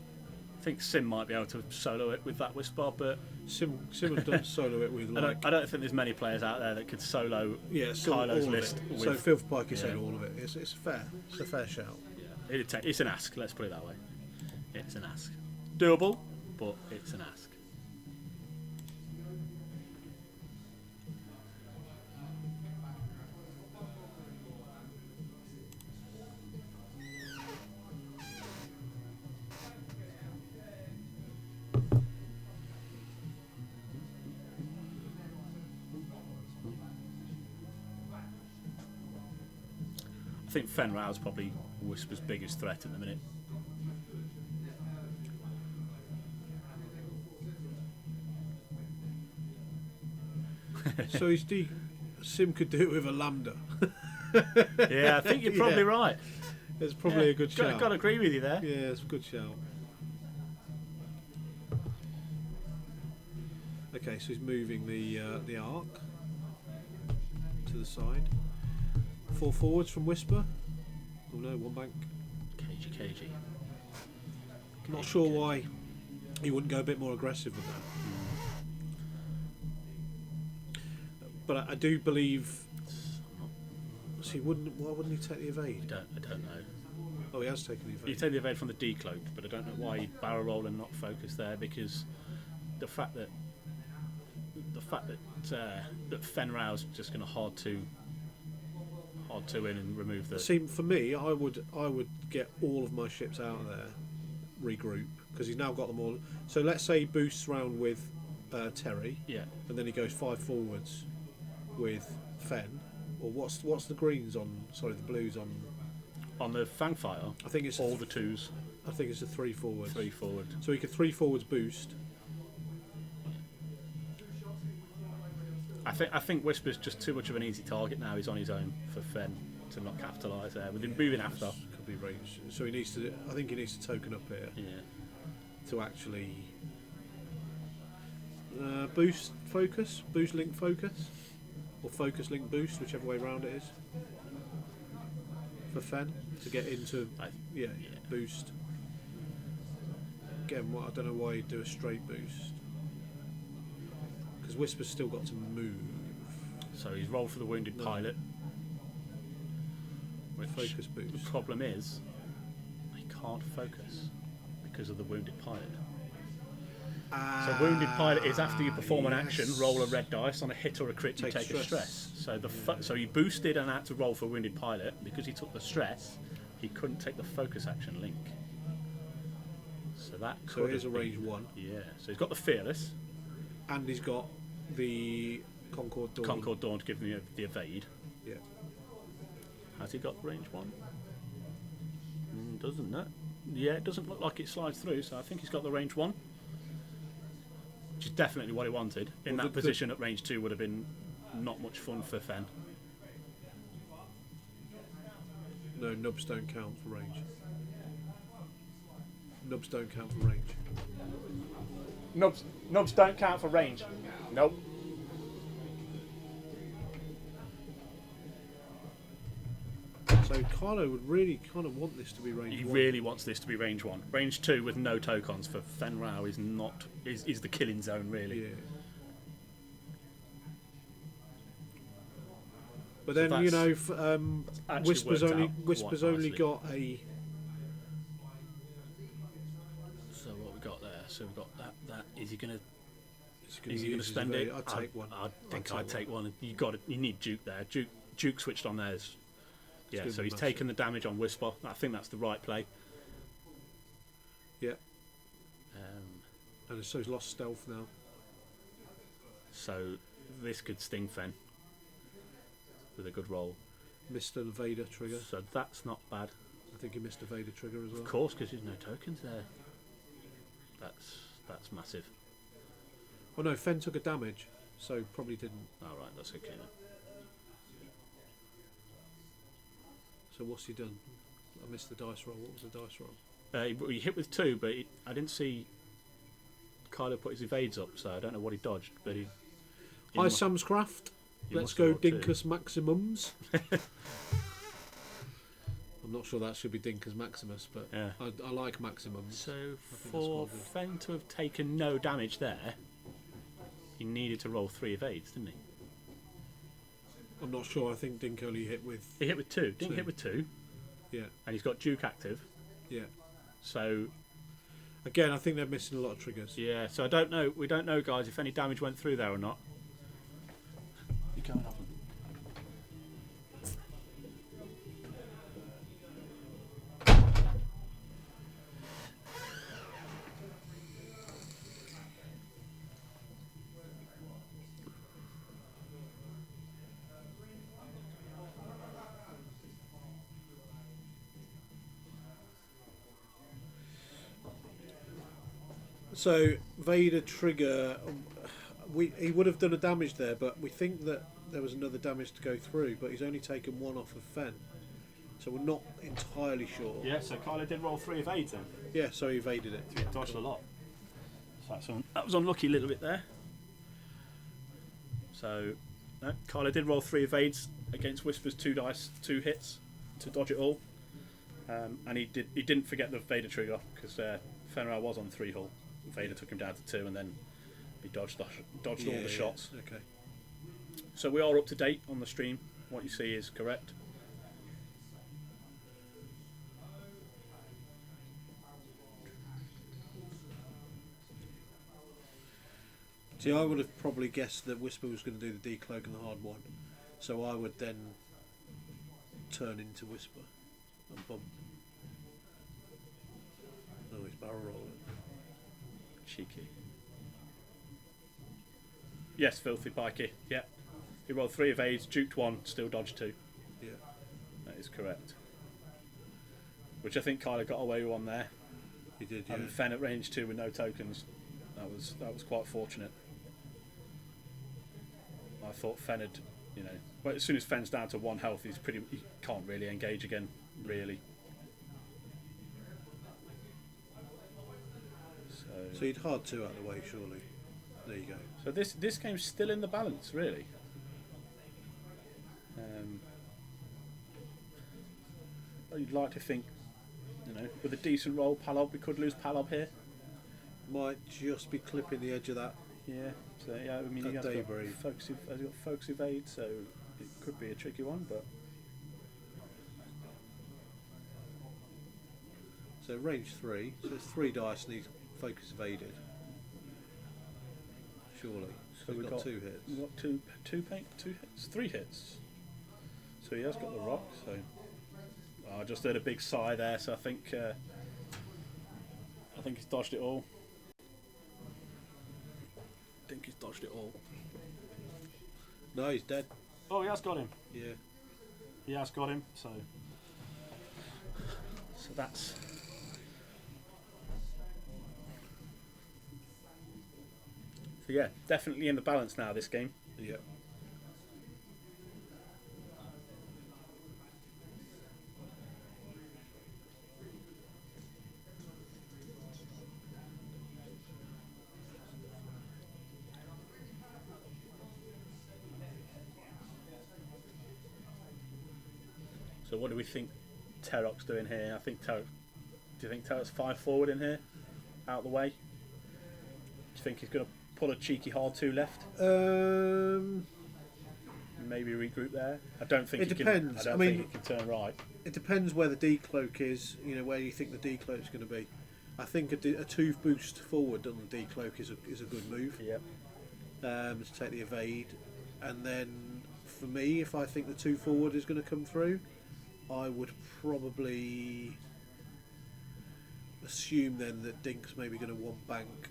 I think Sim might be able to solo it with that Whisper, but Sim have done solo it with like I don't think there's many players out there that could solo so Kylo's all of list. it. With, So Filth Pike is yeah. saying all of it. It's fair. It's a fair shout. Yeah. It's an ask, let's put it that way. It's an ask. Doable, but it's an ask. I think Fenrir's probably Whisper's biggest threat at the minute. So Sim could do it with a lambda. Yeah, I think you're probably right. It's probably a good shout. Got to agree with you there. Yeah, it's a good shout. Okay, so he's moving the arc to the side. 4 forwards from Whisper. Oh no, one bank. Cagey. Not sure why he wouldn't go a bit more aggressive with that. But I do believe. See, why wouldn't he take the evade? I don't know. Oh, he has taken the evade. You take the evade from the decloak, but I don't know why he'd barrel roll and not focus there, because the fact that that Fenrir's just going to hard two in and remove the. See, for me, I would get all of my ships out of there, regroup, because he's now got them all. So let's say he boosts round with Terry, Yeah. and then he goes 5 forwards with Fen. Or what's the greens on? Sorry, the blues on. On the Fangfire, I think it's all the twos. I think it's a 3 forwards. 3 forward. So he could 3 forwards boost. I think Whisper's just too much of an easy target now. He's on his own for Fen to not capitalise there. With him moving after. Could be range. So he needs to. I think he needs to token up here Yeah. to actually boost focus, boost link focus, or focus link boost, whichever way round it is. For Fen to get into boost. Again, I don't know why he'd do a straight boost. Because Whisper's still got to move. So he's rolled for the wounded pilot. Which Focus boost. The problem is, he can't focus because of the wounded pilot. So wounded pilot is after you perform an action, roll a red dice on a hit or a crit, you take a stress. So so he boosted and had to roll for wounded pilot because he took the stress. He couldn't take the focus action link. So that. So here's a range 1. Yeah. So he's got the fearless. And he's got the Concord Dawn. Concord Dawn to give him the evade. Yeah. Has he got range 1? Doesn't it? Yeah, it doesn't look like it slides through, so I think he's got the range 1. Which is definitely what he wanted. In that position at range 2 would have been not much fun for Fen. No, nubs don't count for range. Nubs don't count for range. Nubs don't count for range. Nope. So Kylo would really kind of want this to be range 1. He really wants this to be range 1. Range 2 with no tokens for Fenrir is the killing zone, really. Yeah. But then So you know, actually Whisper's worked only out Whisper's quite only nicely. got a. So what we got there? So we've got that. Is he gonna? Is Is he going to spend it? I'd take one. I think I'd take one. You got it. You need Duke there. Duke switched on theirs. Yeah, so he's taken the damage on Whisper. I think that's the right play. Yeah. And so he's lost stealth now. So this could sting Fen with a good roll. Missed a Vader trigger. So that's not bad. I think he missed a Vader trigger as well. Of course, because there's no tokens there. That's massive. Oh no, Fen took a damage, so probably didn't. Oh right, that's okay then. So what's he done? I missed the dice roll. What was the dice roll? He hit with 2, but I didn't see Kylo put his evades up, so I don't know what he dodged. But he Hi, Sam's Craft. Let's must go have rolled 2. Dinkus Maximums. I'm not sure that should be Dinkus Maximus, but Yeah. I like Maximums. So that's for quite good. Fen to have taken no damage there, he needed to roll 3 evades, didn't he? I'm not sure. I think Dink only hit with. He hit with 2. Dink 2. hit with 2, Yeah, and he's got Duke active. yeah. So Again, I think they're missing a lot of triggers. yeah, so I don't know. We don't know, guys, if any damage went through there or not. You going up? So Vader trigger, he would have done a damage there, but we think that there was another damage to go through. But he's only taken 1 off of Fen, so we're not entirely sure. Yeah, so Kylo did roll 3 evades then. Yeah, so he evaded it. He dodged a lot. So that was unlucky a little bit there. So no, Kylo did roll 3 evades against Whisper's 2 dice, 2 hits to dodge it all, and he didn't forget the Vader trigger because Fenrir was on 3 hull. Vader took him down to 2, and then he dodged all the shots. Okay. So we are up to date on the stream. What you see is correct. See, I would have probably guessed that Whisper was going to do the decloak and the hard one, so I would then turn into Whisper and bump. Oh, he's barrel rolling. Cheeky. Yes, filthy pikey. Yeah. He rolled 3 evades, juked 1, still dodged 2. Yeah. That is correct. Which I think Kylo got away with 1 there. He did, yeah. And Fen at range 2 with no tokens. That was quite fortunate. I thought Fen had, well, as soon as Fen's down to 1 health, he can't really engage again, really. So you'd hard 2 out of the way, surely. There you go. So this game's still in the balance, really. You'd like to think, with a decent roll, Palob, we could lose Palob here. Might just be clipping the edge of that. Yeah. So yeah, I mean, he has got focus evade, so it could be a tricky one, but. So range 3, so it's 3 dice and he's focus evaded. Surely. So we've got 2 hits. We've got two hits, 3 hits. So he has got the rock. So I just heard a big sigh there. So I think he's dodged it all. I think he's dodged it all. No, he's dead. Oh, he has got him. Yeah. He has got him. So that's. So yeah, definitely in the balance now, this game. Yeah. So what do we think Terok's doing here? Do you think Terok's 5 forward in here? Out of the way? Do you think he's going to pull a cheeky hard 2 left? maybe regroup there. I don't think It depends. I mean, think it can turn right. It depends where the decloak is. You know, where you think the decloak is going to be. I think a 2 boost forward on the decloak is a good move. Yep. To take the evade, and then for me, if I think the 2 forward is going to come through, I would probably assume then that Dink's maybe going to 1 bank.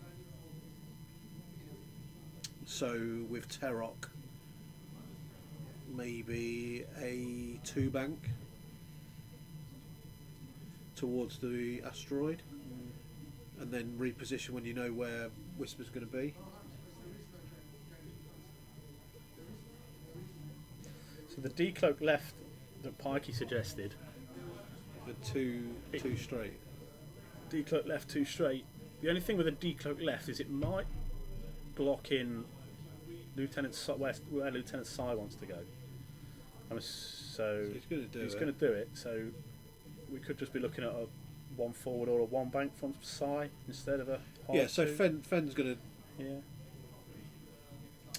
So with Terok, maybe a 2 bank towards the asteroid, and then reposition when you know where Whisper's going to be. So the decloak left that Pikey suggested. The two straight. Decloak left 2 straight. The only thing with a decloak left is it might block in where Lieutenant Sai wants to go. So he's going to do He's going to do it. So we could just be looking at a 1 forward or a 1 bank from Sai instead of a hard so 2. Fenn's going to. Yeah.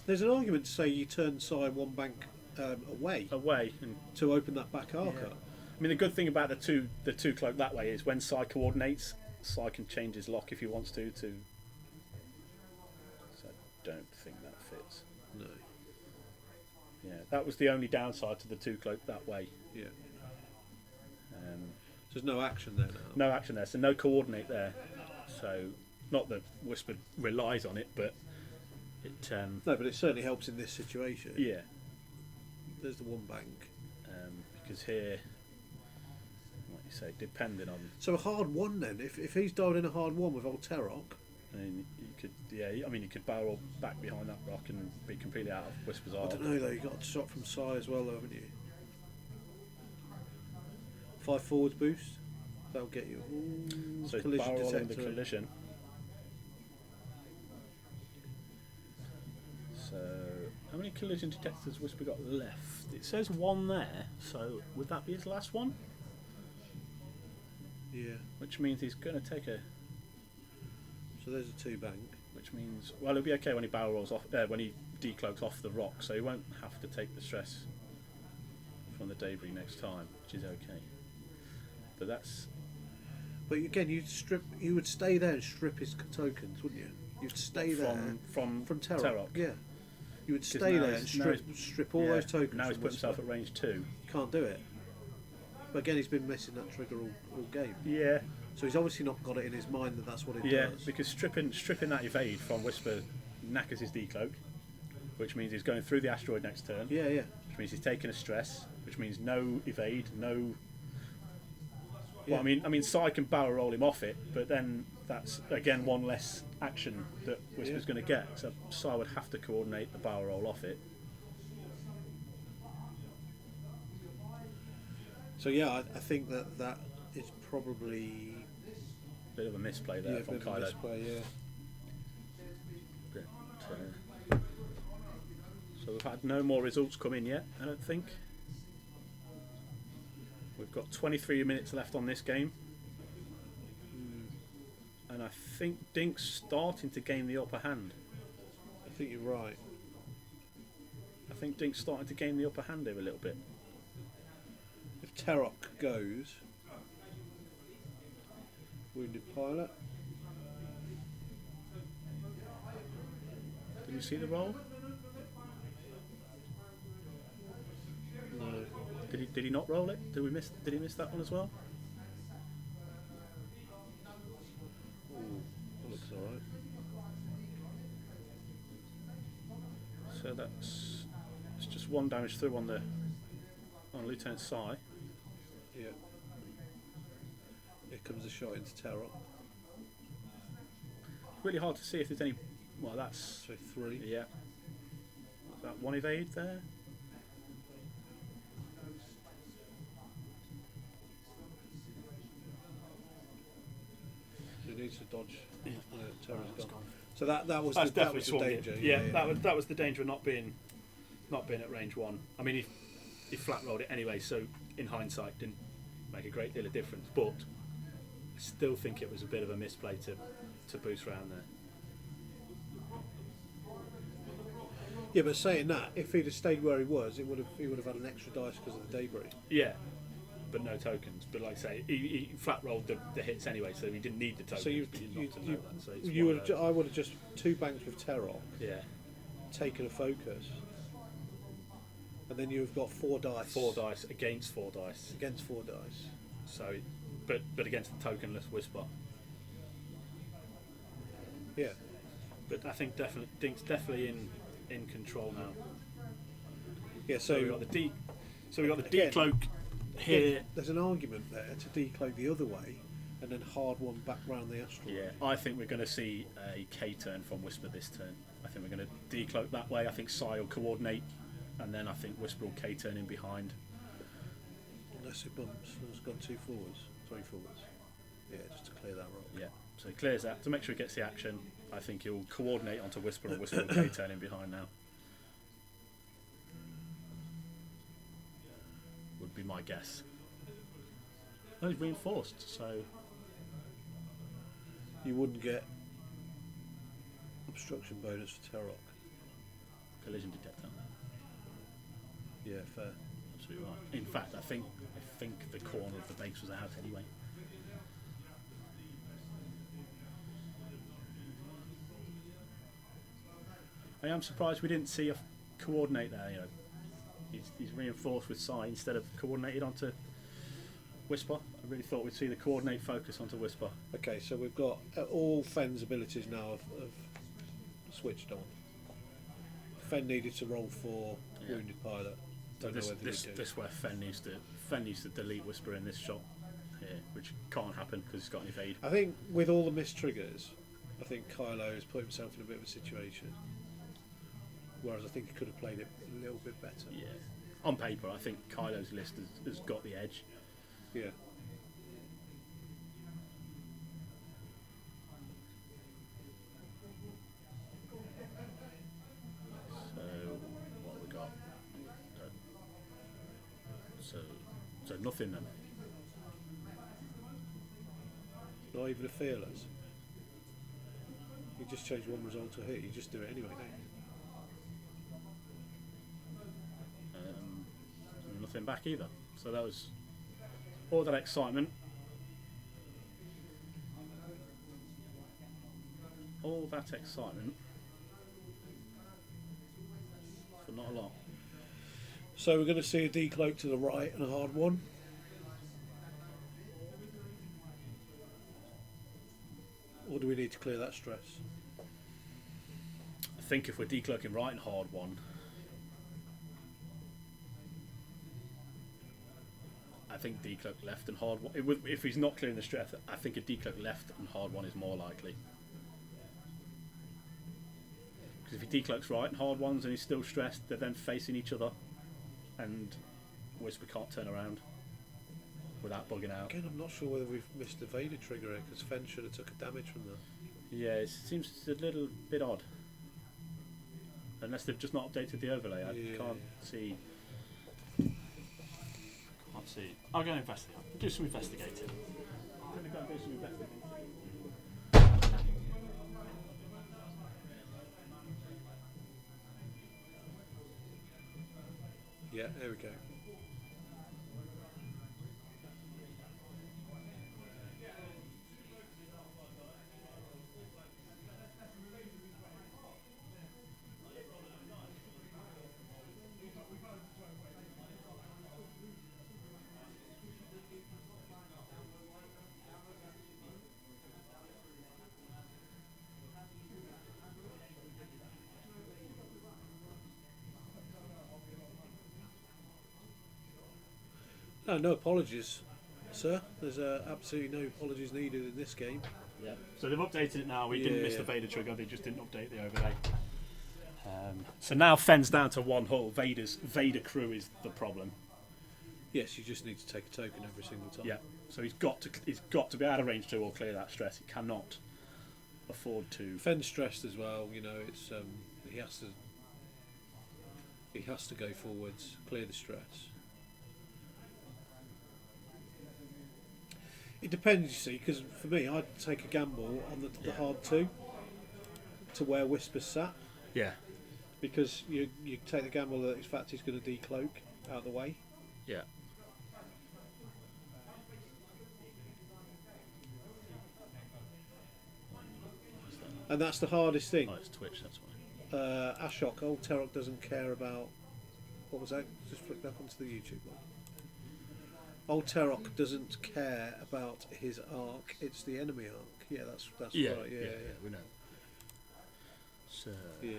There's an argument to say you turn Sai 1 bank away and to open that back arc up. I mean, the good thing about the two cloak that way is when Sai coordinates, Sai can change his lock if he wants to. So I don't think that fits. No. Yeah, that was the only downside to the 2 cloak that way. Yeah. So there's no action there now. No action there, so no coordinate there. So not that Whisper relies on it, but it. No, but it certainly helps in this situation. Yeah. There's the 1 bank. Because here, like you say, depending on. So a hard 1 then. If he's dialed in a hard 1 with old Terok. I mean, you could barrel back behind that rock and be completely out of Whisper's arc. I don't know though. You got a shot from Sai as well, though, haven't you? 5 forwards boost. That'll get you. Ooh, So collision barrel on the detector. collision. So how many collision detectors has Whisper got left? It says 1 there. So would that be his last one? Yeah. Which means he's going to take a. So there's a 2 bank. Which means, well, it'll be okay when he barrel rolls off, when he decloaks off the rock, so he won't have to take the stress from the debris next time, which is okay. But that's. But again, you would stay there and strip his tokens, wouldn't you? You'd stay there from Terok. Yeah. You would stay there and strip all those tokens. Now he's from put himself Whisper. at range 2. Can't do it. But again, he's been missing that trigger all game. Yeah. So he's obviously not got it in his mind that that's what it does. Yeah, because stripping that evade from Whisper knackers his decloak, which means he's going through the asteroid next turn. Yeah. Which means he's taking a stress, which means no evade, no. Yeah. Well, I mean, Sai can barrel roll him off it, but then that's again 1 less action that Whisper's going to get. So Sai would have to coordinate the barrel roll off it. So yeah, I think that is probably Bit of a misplay there from Kylo. Misplay, yeah. But, so we've had no more results come in yet, I don't think. We've got 23 minutes left on this game. And I think Dink's starting to gain the upper hand. I think you're right. I think Dink's starting to gain the upper hand here a little bit. If Terok goes, wounded pilot. Did you see the roll? No. Did he not roll it? Did he miss that one as well? Ooh, that looks alright. So it's just 1 damage through on Lieutenant Sai. Yeah. Here comes a shot into Terok. Really hard to see if there's any. Well, that's So 3. yeah. Is that 1 evade there? He needs to dodge. Yeah, Terok's gone. So that was That's that was the definitely danger. Yeah, that was the danger of not being at range 1. I mean, he flat rolled it anyway, so in hindsight didn't make a great deal of difference. But I still think it was a bit of a misplay to boost round there. Yeah, but saying that, if he'd have stayed where he was, he would have had an extra dice because of the debris. Yeah, but no tokens. But like I say, he flat rolled the hits anyway, so he didn't need the tokens. So I would have just 2 banks with Terrock. Yeah. Taken a focus, and then you've got 4 dice. 4 dice against 4 dice. Against 4 dice. So, but against the tokenless Whisper. Yeah. But I think Dink's definitely in control now. Yeah. So we got the again, decloak here. There's an argument there to decloak the other way, and then hard one back round the astral. Yeah, I think we're going to see a K turn from Whisper this turn. I think we're going to decloak that way. I think Sai will coordinate, and then I think Whisper will K turn in behind. Unless it bumps, it's gone 2 forwards, 3 forwards. Yeah, just to clear that rock. Yeah, so he clears that to make sure he gets the action. I think he'll coordinate onto Whisper, or Whisper will K turn in behind now. Would be my guess. Oh, he's reinforced, so you wouldn't get obstruction bonus for Terrock. Collision detector. Yeah, fair. Absolutely right. In fact, I think the corner of the base was out anyway. I am surprised we didn't see a coordinate there. You know, he's reinforced with Sai instead of coordinated onto Whisper. I really thought we'd see the coordinate focus onto Whisper. Okay, so we've got all Fenn's abilities now have switched on. Fen needed to roll for Wounded Pilot. So this where Fen needs to delete Whisper in this shot here, which can't happen because he's got an evade. I think with all the missed triggers, I think Kylo has put himself in a bit of a situation. Whereas I think he could have played it a little bit better. Yeah. On paper, I think Kylo's list has got the edge. Yeah. So what have we got? So nothing then. Not even a fearless. You just change one result to hit. You just do it anyway, don't you? Nothing back either. So that was all that excitement. All that excitement for not a lot. So we're going to see a decloak to the right and a hard one. Or do we need to clear that stress? I think if we're decloaking right and hard one, I think decloak left and hard one. If he's not clearing the stress, I think a decloak left and hard one is more likely. Because if he decloaks right and hard ones and he's still stressed, they're then facing each other, and Whisper can't turn around without bugging out. Again, I'm not sure whether we've missed the Vader trigger here, because Fen should have took a damage from that. Yeah, it seems a little bit odd. Unless they've just not updated the overlay, I can't see. I'll go investigate. Do some investigating. I'm going to go and do some investigating. Yeah, there we go. No apologies, sir. There's absolutely no apologies needed in this game. Yeah. So they've updated it now. We didn't miss the Vader trigger. They just didn't update the overlay. So now Fenn's down to one hull. Vader crew is the problem. Yes, you just need to take a token every single time. Yeah. So he's got to be out of range 2 or clear that stress. He cannot afford to. Fenn's stressed as well. You know, it's he has to go forwards, clear the stress. It depends, you see, because for me, I'd take a gamble on the hard 2 to where Whisper sat. Yeah. because you take the gamble that in fact he's going to decloak out of the way. Yeah. And that's the hardest thing. Oh, it's Twitch, that's why. Ashok, old Terok doesn't care about... What was that? Just flick back onto the YouTube one. Old Terok doesn't care about his arc, it's the enemy arc. Yeah, that's right. Yeah, we know. So... Yeah.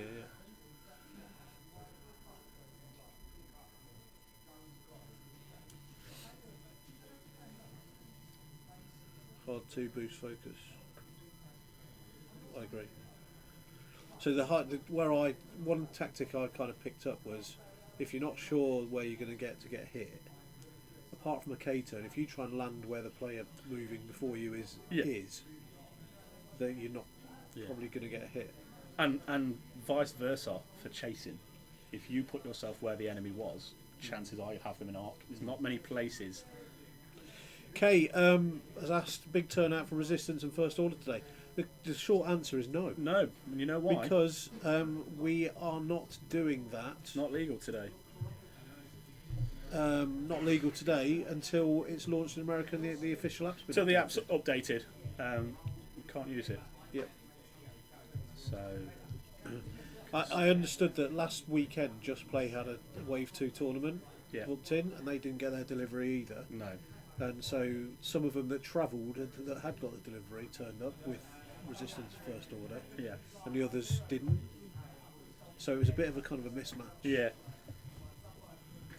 Hard to boost focus. I agree. So one tactic I kind of picked up was, if you're not sure where you're going to get hit, apart from a K-turn, if you try and land where the player moving before you is, then you're not probably going to get hit. And vice versa for chasing. If you put yourself where the enemy was, chances are you'll have them in arc. There's not many places. Kay has asked, big turnout for Resistance and First Order today. The short answer is no. No, and you know why? Because we are not doing that. It's not legal today. Not legal today until it's launched in America and the official app's been Until the updated. app's updated, you can't use it. Yep. So... I understood that last weekend Just Play had a Wave 2 tournament booked in, and they didn't get their delivery either. No. And so some of them that travelled that had got the delivery turned up with Resistance First Order, and the others didn't. So it was a bit of a kind of a mismatch. Yeah.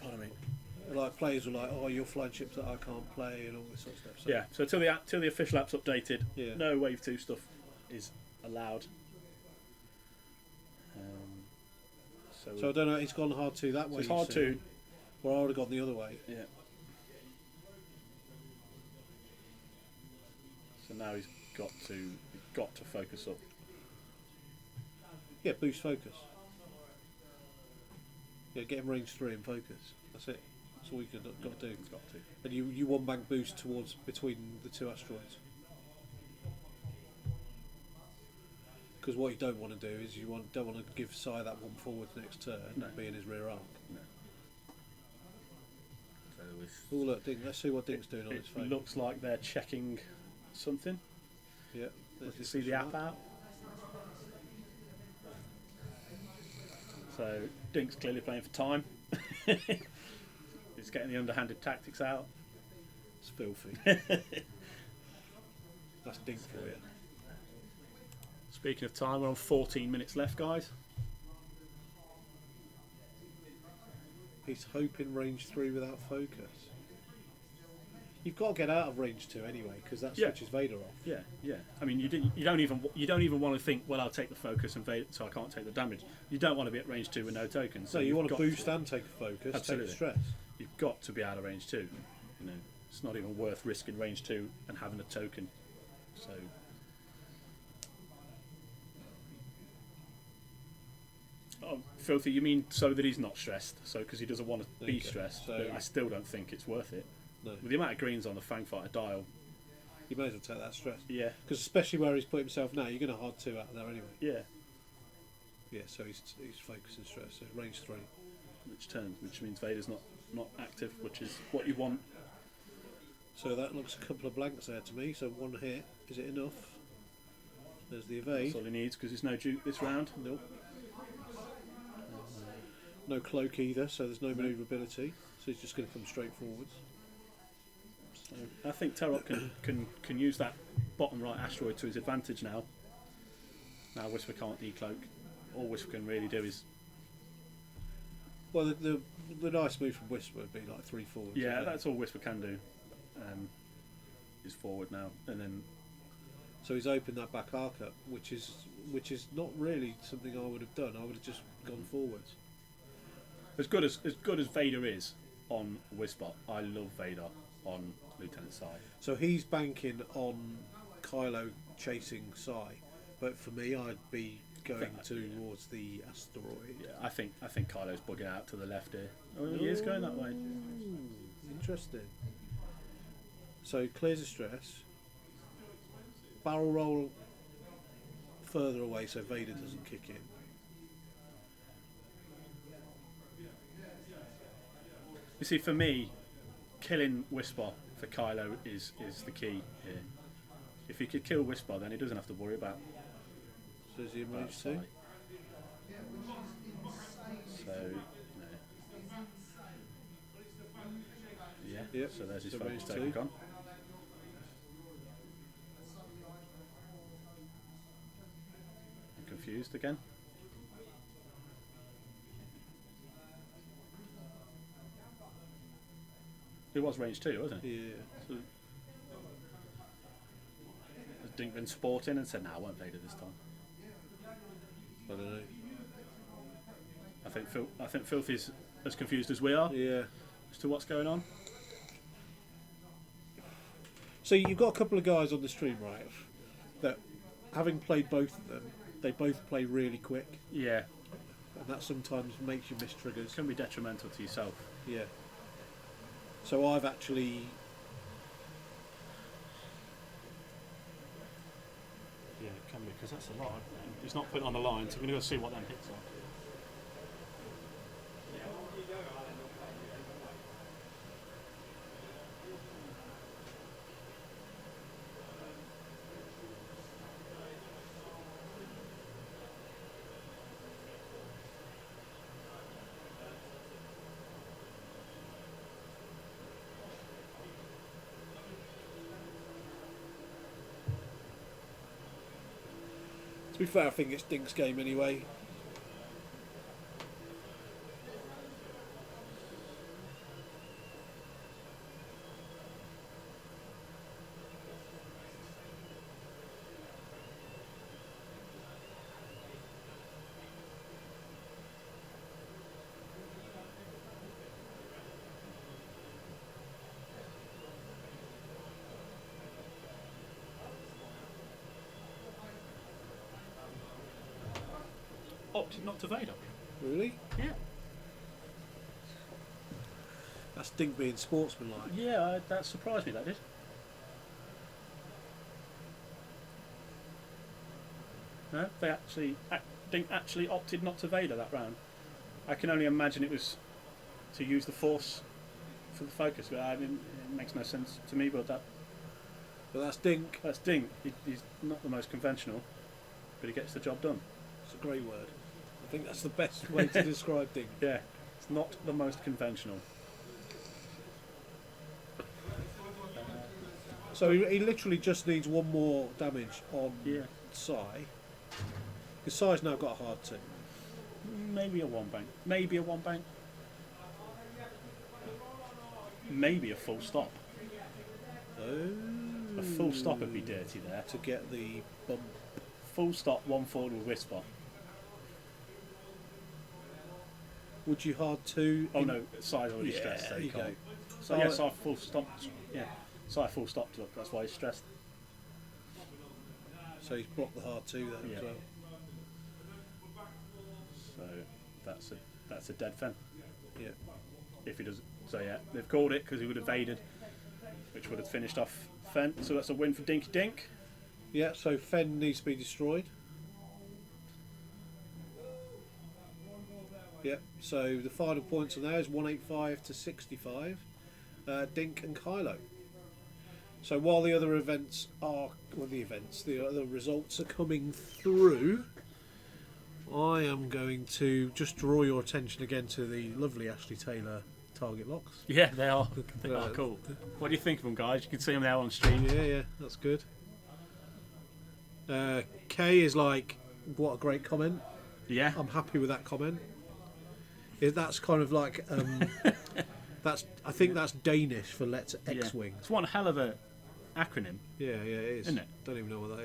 Pardon me. Like players were like, "Oh, you're flying ships that I can't play," and all this sort of stuff. So Yeah. So till the official app's updated, Yeah. no Wave 2 stuff is allowed. So I don't know. It's gone hard to that way. It's hard to. to. Or I would have gone the other way. Yeah. So now he's got to focus up. Yeah, boost focus. Yeah, get him range 3 and focus. That's it. That's all you got to do. He's got to. And you one bank boost towards between the two asteroids. Because what you don't want to do is don't want to give Sai that one forward next turn and be in his rear arc. No. Oh look, Dink, let's see what Dink's doing on his phone. It looks like they're checking something. Yeah. You can see the app out. So Dink's clearly playing for time. He's getting the underhanded tactics out. It's filthy. That's Dink for you. Speaking of time, we're on 14 minutes left, guys. He's hoping range 3 without focus. You've got to get out of range 2 anyway, because that switches Vader off. Yeah, yeah. I mean, you don't even want to think, well, I'll take the focus and Vader, so I can't take the damage. You don't want to be at range 2 with no tokens. So you want to boost and take a focus, Absolutely. take a stress. You've got to be out of range 2. You know, it's not even worth risking range 2 and having a token. So. Oh, filthy! You mean so that he's not stressed? So because he doesn't want to be stressed? So but I still don't think it's worth it. No. With the amount of greens on the Fangfighter dial, You may as well take that stress. yeah, Because especially where he's put himself now, you're going to hard 2 out of there anyway. yeah, Yeah, so he's focusing stress. So range 3. which means Vader's not active, which is what you want. So that looks a couple of blanks there to me. So one hit, is it enough? There's the evade. That's all he needs because there's no Duke this round. Nope. No cloak either, so there's no manoeuvrability. So he's just going to come straight forwards. So I think Terok can use that bottom right asteroid to his advantage now. Now Whisper can't decloak. All Whisper can really do is... Well, the nice move from Whisper would be like 3 forwards. Yeah, that's all Whisper can do. Is forward now, and then... So he's opened that back arc up, which is not really something I would have done. I would have just gone forwards. As good as Vader is on Whisper, I love Vader on Lieutenant Sai. So he's banking on Kylo chasing Sai, but for me, I'd be going towards the asteroid. Yeah, I think Kylo's bugging out to the left here. Oh, he is going that way. Interesting. So clears the stress. Barrel roll further away so Vader doesn't kick in. You see, for me, killing Whisper for Kylo is the key here. If he could kill Whisper, then he doesn't have to worry about. So is he in range 2? So, yeah. Yep. So there's his So focus range taken 2. gone. I'm confused again. It was range 2, wasn't it? Yeah. So, has Dink been sporting and said, "No, I won't Vader this time"? I don't know. I think Filthy's as confused as we are Yeah. as to what's going on. So you've got a couple of guys on the stream, right? That, having played both of them, they both play really quick, Yeah, and that sometimes makes you miss triggers. it can be detrimental to yourself. Yeah. So I've actually. Yeah, it can be, because that's a lot. He's not putting on the line, so we're going to go see what them hits are. To be fair, I think it's Dink's game anyway. Opted not to Vader. Really? Yeah. That's Dink being sportsmanlike. Yeah, that surprised me, that did. No, Dink actually opted not to Vader that round. I can only imagine it was to use the Force for the focus, but it makes no sense to me. But that's Dink. that's Dink. He's not the most conventional, but he gets the job done. It's a great word. I think that's the best way to describe Dink. Yeah, it's not the most conventional. So he literally just needs one more damage on Sai. Because Sai's now got a hard 2. Maybe a one bank. Maybe a one bank. Maybe a full stop. Oh. A full stop would be dirty there. To get the bump. Full stop, one forward with Whisper. Would you hard 2? Oh no, Sai's already stressed. There you go. So yeah, Sai full stop. Yeah, Sai full stop. Look, that's why he's stressed. So he's blocked the hard 2 there as well. So that's a dead fen. Yeah. If he does, so yeah, they've called it because he would have evaded, which would have finished off fen. So that's a win for Dinky Dink. Yeah. So Fen needs to be destroyed. Yeah. So the final points on there is 185 to 65. Dink and Kylo. So while the other events are, the other results are coming through, I am going to just draw your attention again to the lovely Ashley Taylor target locks. Yeah, they are. They are cool. What do you think of them, guys? You can see them now on stream. Yeah, that's good. Kay is like, what a great comment. Yeah. I'm happy with that comment. That's kind of like, I think that's Danish for let's X-Wing. It's one hell of a acronym. Yeah, it is. Isn't it? Don't even know what that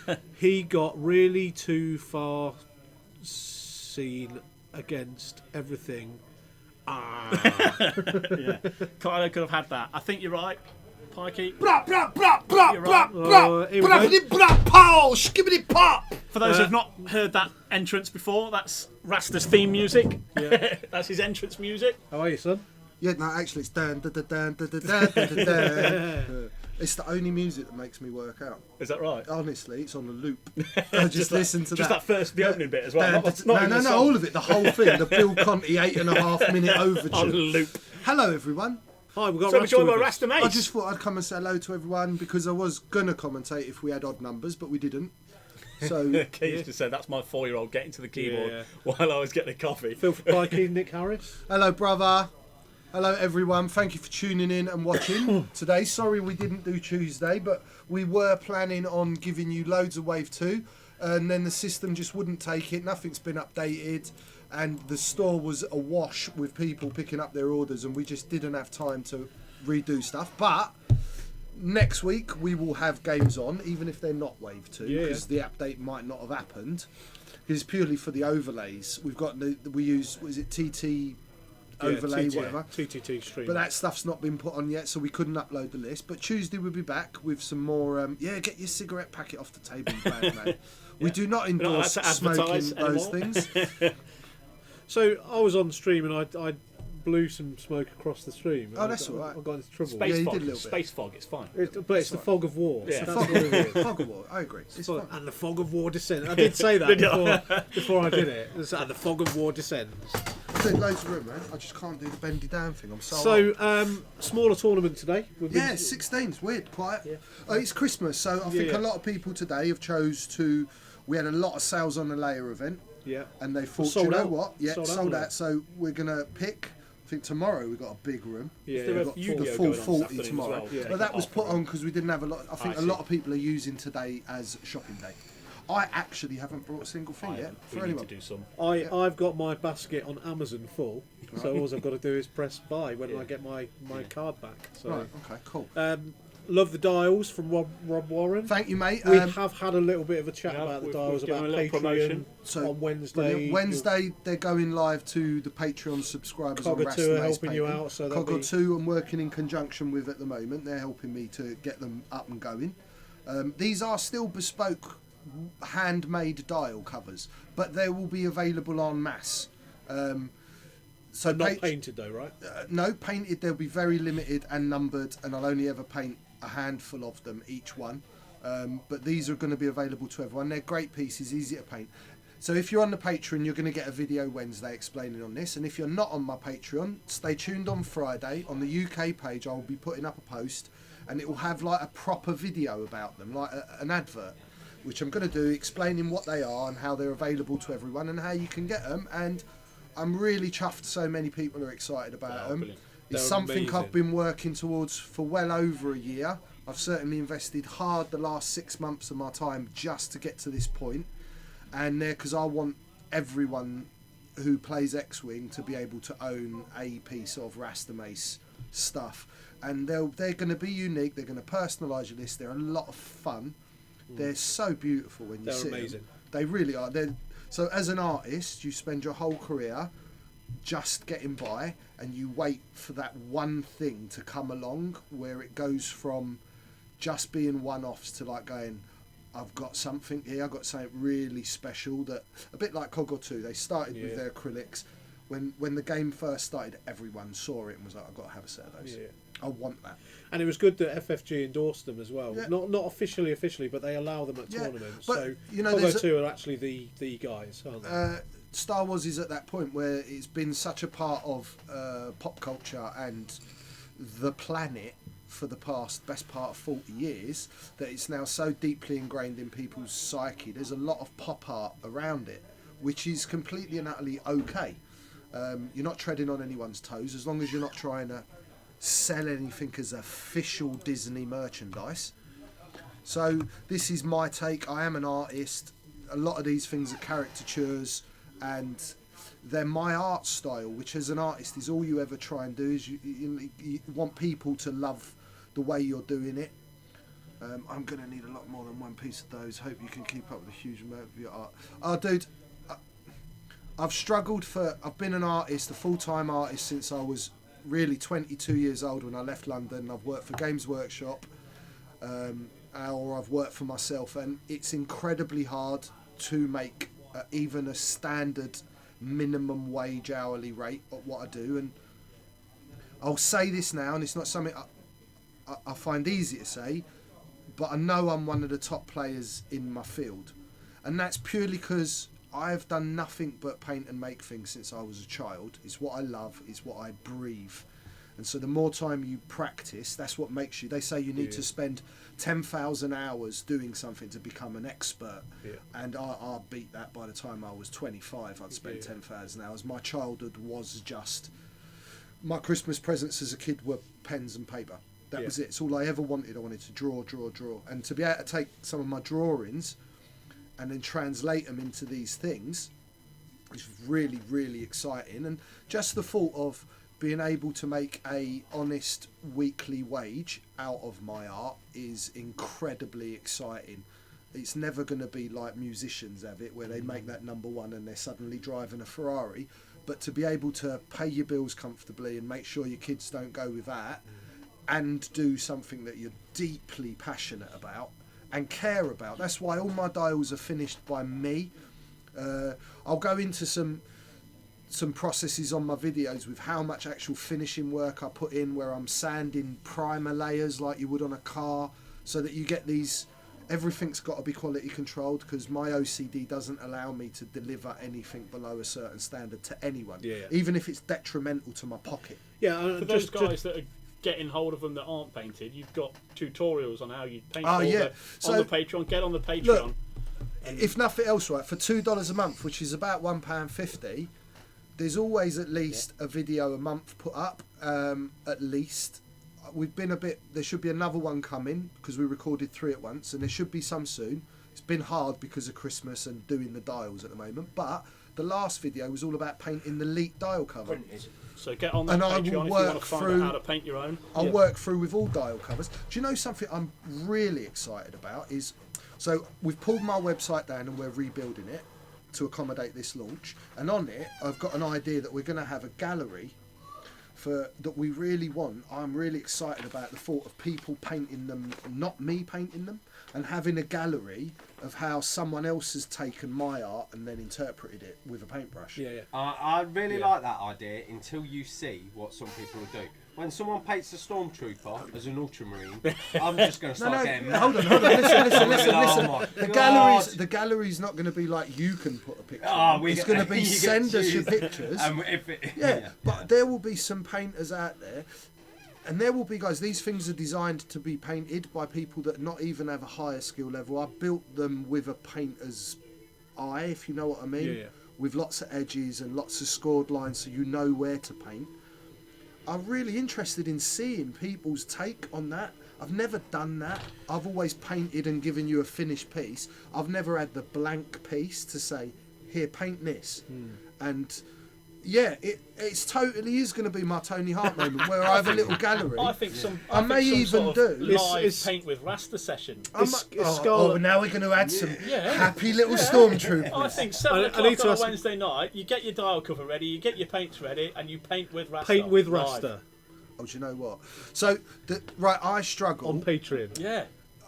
is. He got really too far seen against everything. Yeah. Kylo could have had that. I think you're right, Pikey. For those who've not heard that entrance before, that's Rasta's theme music. Yeah. That's his entrance music. How are you, son? Yeah, no, actually, it's dun dun dun dun dun dun dun dun dun. It's the only music that makes me work out. Is that right? Honestly, it's on a loop. I just listen to just that. the opening bit as well. No, all of it, the whole thing. The Bill Conti 8.5 minute overture. On loop. Hello, everyone. Hi, we've got So we're joined by Rasta Rasta with us. Mace. I just thought I'd come and say hello to everyone because I was gonna commentate if we had odd numbers, but we didn't. So Kate used to say that's my 4-year-old getting to the keyboard Yeah. while I was getting a coffee. Phil for Pikey, Nick Harris. hello, brother. Hello, everyone. Thank you for tuning in and watching today. Sorry we didn't do Tuesday, but we were planning on giving you loads of Wave 2, and then the system just wouldn't take it. Nothing's been updated, and the store was awash with people picking up their orders, and we just didn't have time to redo stuff. But next week we will have games on, even if they're not Wave 2, because the update might not have happened. It's purely for the overlays. We use, was it TT overlay, whatever. TTT stream. But that stuff's not been put on yet, so we couldn't upload the list. But Tuesday we'll be back with some more. Get your cigarette packet off the table, you bad man. We do not endorse allowed to advertise smoking those things. So I was on stream and I blew some smoke across the stream. Oh, that's all right. I got into trouble. Space you fog. did a little bit. Space fog. It's fine. But it's the fog of war. Yeah. That's what it is. Fog of war. I agree. It's fine. And the fog of war descends. I did say that before I did it. And the fog of war descends. I did loads of room, man. I just can't do the bendy down thing. I'm Smaller tournament today. Yeah, 16's weird, quiet. Yeah. It's Christmas, so I think Yeah. a lot of people today have chose to. We had a lot of sales on the layer event, Yeah. and they thought, Sold you know out. what? Yeah, Sold out, sold yeah. out. So we're gonna pick. I think tomorrow we've got a big room. Yeah. There yeah. are Got Yu-Gi-Oh the full going on this 40 afternoon as tomorrow. well. Yeah. But that was put on because we didn't have a lot. I think I a see. lot of people are using today as shopping day. I actually haven't brought a single thing yet We for need anyone. to do some. I've got my basket on Amazon full, so all I've got to do is press buy when Yeah. I get my card back. So, Right, okay, cool. love the dials from Rob Warren. Thank you, mate. We have had a little bit of a chat Yeah, about the we've dials, given about a little Patreon promotion. So, on Wednesday. brilliant. Wednesday, they're going live to the Patreon subscribers on Cogger2 Rasta are Mace helping you Painting. out, so that'll be- Cogger2 I'm working in conjunction with at the moment. They're helping me to get them up and going. These are still bespoke, handmade dial covers, but they will be available en masse. So Not painted though, right? no, painted. They'll be very limited and numbered, and I'll only ever paint a handful of them each one. But these are going to be available to everyone. They're great pieces, easy to paint. So if you're on the Patreon, you're going to get a video Wednesday explaining on this. And if you're not on my Patreon, stay tuned on Friday. On the UK page, I'll be putting up a post, and it will have like a proper video about them, like an advert, which I'm going to do explaining what they are and how they're available to everyone and how you can get them. And I'm really chuffed so many people are excited about them. Brilliant. It's They're something amazing. I've been working towards for well over a year. I've certainly invested hard the last 6 months of my time just to get to this point. And because I want everyone who plays X-Wing to be able to own a piece of Rasta Mace stuff. And they're going to be unique. They're going to personalise your list. They're a lot of fun. They're so beautiful when you They're see amazing. them. They really are. So as an artist, you spend your whole career just getting by, and you wait for that one thing to come along where it goes from just being one-offs to like going, I've got something here, I've got something really special. That a bit like Cogger2, they started with their acrylics. When the game first started, everyone saw it and was like, I've got to have a set of those. Yeah. I want that. And it was good that FFG endorsed them as well. Yeah. Not officially, but they allow them at Yeah, tournaments. but, So you know, there's Cogger2 are actually the guys, aren't they? Star Wars is at that point where it's been such a part of pop culture and the planet for the best part of 40 years that it's now so deeply ingrained in people's psyche. There's a lot of pop art around it, which is completely and utterly okay. You're not treading on anyone's toes as long as you're not trying to sell anything as official Disney merchandise. So this is my take. I am an artist. A lot of these things are caricatures, and they're my art style, which as an artist is all you ever try and do is you want people to love the way you're doing it. I'm going to need a lot more than one piece of those. Hope you can keep up with the huge amount of your art. Oh, dude, I've struggled I've been an artist, a full-time artist, since I was really 22 years old when I left London. I've worked for Games Workshop, or I've worked for myself, and it's incredibly hard to make even a standard minimum wage hourly rate of what I do. And I'll say this now, and it's not something I find easy to say, but I know I'm one of the top players in my field, and that's purely because I've done nothing but paint and make things since I was a child. It's what I love, it's what I breathe. And so the more time you practice, that's what makes you. They say you need to spend 10,000 hours doing something to become an expert. Yeah. And I beat that by the time I was 25. I'd spent 10,000 hours. My childhood was just... My Christmas presents as a kid were pens and paper. That was it. It's all I ever wanted. I wanted to draw. And to be able to take some of my drawings and then translate them into these things is really, really exciting. And just the thought of being able to make a honest weekly wage out of my art is incredibly exciting. It's never going to be like musicians have it, where they make that number one and they're suddenly driving a Ferrari. But to be able to pay your bills comfortably and make sure your kids don't go with that, and do something that you're deeply passionate about and care about. That's why all my dials are finished by me. I'll go into some processes on my videos with how much actual finishing work I put in, where I'm sanding primer layers like you would on a car, so that you get these... Everything's got to be quality controlled, because my OCD doesn't allow me to deliver anything below a certain standard to anyone, even if it's detrimental to my pocket. For those guys that are getting hold of them that aren't painted, you've got tutorials on how you paint on the Patreon. Get on the Patreon. Look, if nothing else, right, for $2 a month, which is about £1.50, there's always at least a video a month put up, at least. We've been a bit... There should be another one coming, because we recorded 3 at once, and there should be some soon. It's been hard because of Christmas and doing the dials at the moment, but the last video was all about painting the Leak dial cover. So get on that Patreon if you want to find out how to paint your own. I'll work through with all dial covers. Do you know something I'm really excited about is... So we've pulled my website down and we're rebuilding it to accommodate this launch. And on it, I've got an idea that we're going to have a gallery that we really want. I'm really excited about the thought of people painting them, not me painting them, and having a gallery of how someone else has taken my art and then interpreted it with a paintbrush. I really like that idea until you see what some people will do. When someone paints a stormtrooper as an ultramarine, I'm just going to start getting mad. Hold on. Listen. The gallery's not going to be like you can put a picture. It's going to be send us your pictures. But there will be some painters out there, and there will be guys. These things are designed to be painted by people that not even have a higher skill level. I built them with a painter's eye, if you know what I mean, with lots of edges and lots of scored lines, so you know where to paint. I'm really interested in seeing people's take on that. I've never done that. I've always painted and given you a finished piece. I've never had the blank piece to say, here, paint this. And it's totally is going to be my Tony Hart moment, where I have a little gallery. I think some. I may even do live paint with raster session. Now we're going to add some happy little stormtroopers. I think 7 o'clock on a Wednesday night, you get your dial cover ready, you get your paints ready, and you paint with raster. Paint with raster. Oh, do you know what? So, I struggle on Patreon. Yeah.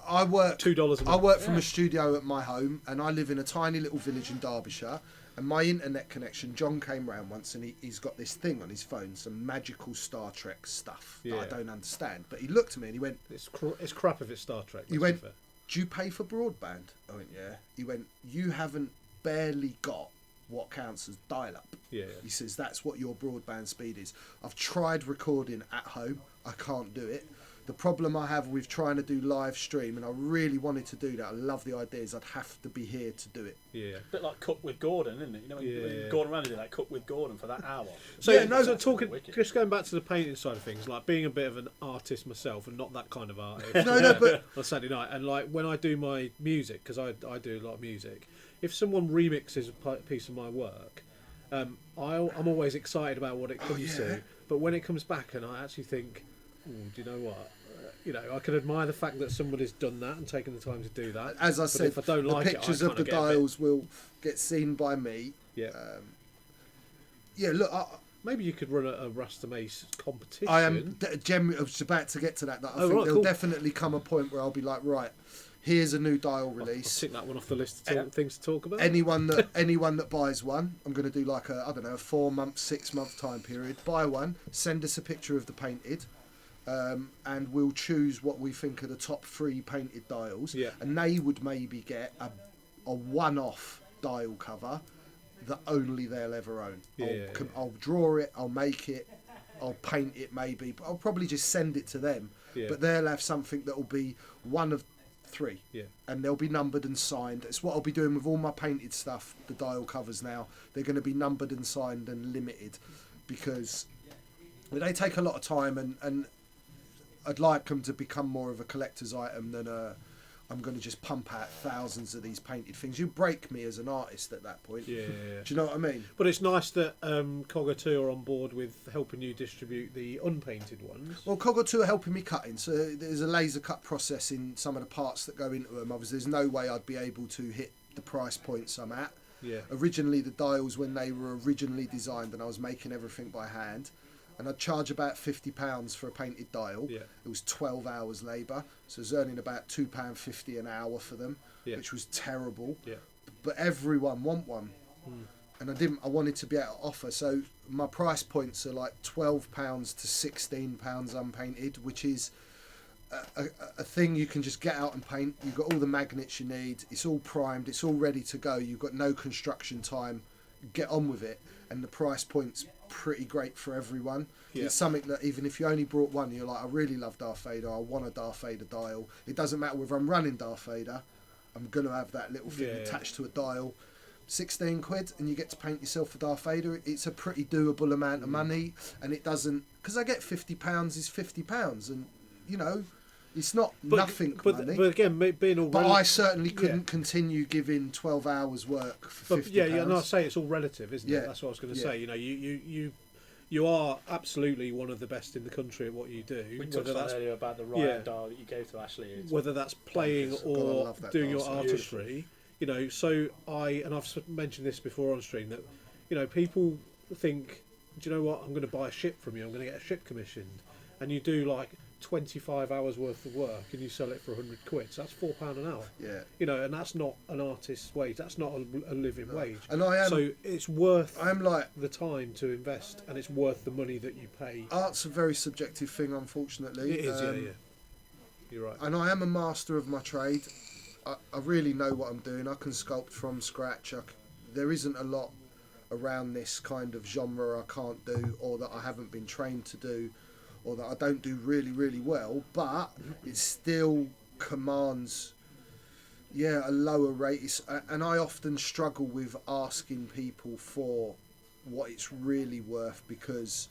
I work $2 a month. I work from a studio at my home, and I live in a tiny little village in Derbyshire. And my internet connection, John came round once, and he's got this thing on his phone, some magical Star Trek stuff that I don't understand. But he looked at me and he went, "It's crap if it's Star Trek." He went, "Do you pay for broadband?" I went, "Yeah." He went, "You haven't barely got what counts as dial-up." Yeah. He says, "That's what your broadband speed is." I've tried recording at home. I can't do it. The problem I have with trying to do live stream, and I really wanted to do that, I love the ideas, I'd have to be here to do it. Yeah. A bit like Cook with Gordon, isn't it? You know, when Gordon Ramsay did that Cook with Gordon for that hour. So talking, just going back to the painting side of things, like being a bit of an artist myself, and not that kind of artist. But on Saturday night, and like when I do my music, because I do a lot of music, if someone remixes a piece of my work, I'm always excited about what it comes to. But when it comes back, and I actually think, do you know what? I can admire the fact that somebody's done that and taken the time to do that. As I said, if I don't like pictures of the dials will get seen by me. Yeah. Look, maybe you could run a Rasta Mace competition. I am generally. I was about to get to that. I think there'll definitely come a point where I'll be like, right, here's a new dial release. I'll tick that one off the list of things to talk about. Anyone that buys one, I'm going to do like a 4-month, 6-month time period. Buy one, send us a picture of the painted. And we'll choose what we think are the top 3 painted dials, and they would maybe get a one-off dial cover that only they'll ever own. I'll draw it, I'll make it, I'll paint it maybe, but I'll probably just send it to them. Yeah. But they'll have something that will be one of 3. Yeah. And they'll be numbered and signed. It's what I'll be doing with all my painted stuff, the dial covers now. They're going to be numbered and signed and limited, because they take a lot of time, and I'd like them to become more of a collector's item than I'm going to just pump out thousands of these painted things. You break me as an artist at that point. Yeah. Do you know what I mean? But it's nice that Cogger 2 are on board with helping you distribute the unpainted ones. Well, Cogger 2 are helping me cutting, so there's a laser cut process in some of the parts that go into them. Obviously, there's no way I'd be able to hit the price points I'm at. Yeah. Originally, the dials, when they were originally designed, and I was making everything by hand, and I'd charge about £50 for a painted dial. Yeah. It was 12 hours labour, so I was earning about £2.50 an hour for them, which was terrible. Yeah. But everyone want one, and I wanted to be able to offer. So my price points are like £12 to £16 unpainted, which is a thing you can just get out and paint. You've got all the magnets you need. It's all primed. It's all ready to go. You've got no construction time. Get on with it, and the price point's pretty great for everyone. Yeah. It's something that even if you only brought one, you're like, I really love Darth Vader, I want a Darth Vader dial. It doesn't matter whether I'm running Darth Vader, I'm going to have that little thing attached to a dial. 16 quid and you get to paint yourself a Darth Vader. It's a pretty doable amount of money, and it doesn't, because I get £50 is £50, and you know, it's not nothing money. But again, being all but I certainly couldn't continue giving 12 hours work for £50. Yeah, and I say it's all relative, isn't it? That's what I was going to say. You know, you are absolutely one of the best in the country at what you do. We talked earlier about the riot dial that you gave to Ashley. Whether that's playing or doing your artistry, you know. So I've mentioned this before on stream, that, you know, people think, do you know what? I'm going to buy a ship from you. I'm going to get a ship commissioned, and you do like 25 hours worth of work and you sell it for 100 quid, so that's £4 an hour. Yeah. You know, and that's not an artist's wage, that's not a living wage. And I am, so it's worth the time to invest, and it's worth the money that you pay. Art's a very subjective thing, unfortunately. It is, yeah. You're right. And I am a master of my trade. I really know what I'm doing. I can sculpt from scratch. There isn't a lot around this kind of genre I can't do, or that I haven't been trained to do, or that I don't do really, really well, but it still commands, a lower rate. And I often struggle with asking people for what it's really worth, because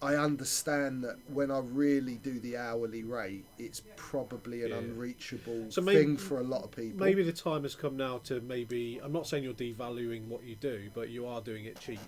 I understand that when I really do the hourly rate, it's probably an unreachable thing for a lot of people. Maybe the time has come now to I'm not saying you're devaluing what you do, but you are doing it cheap.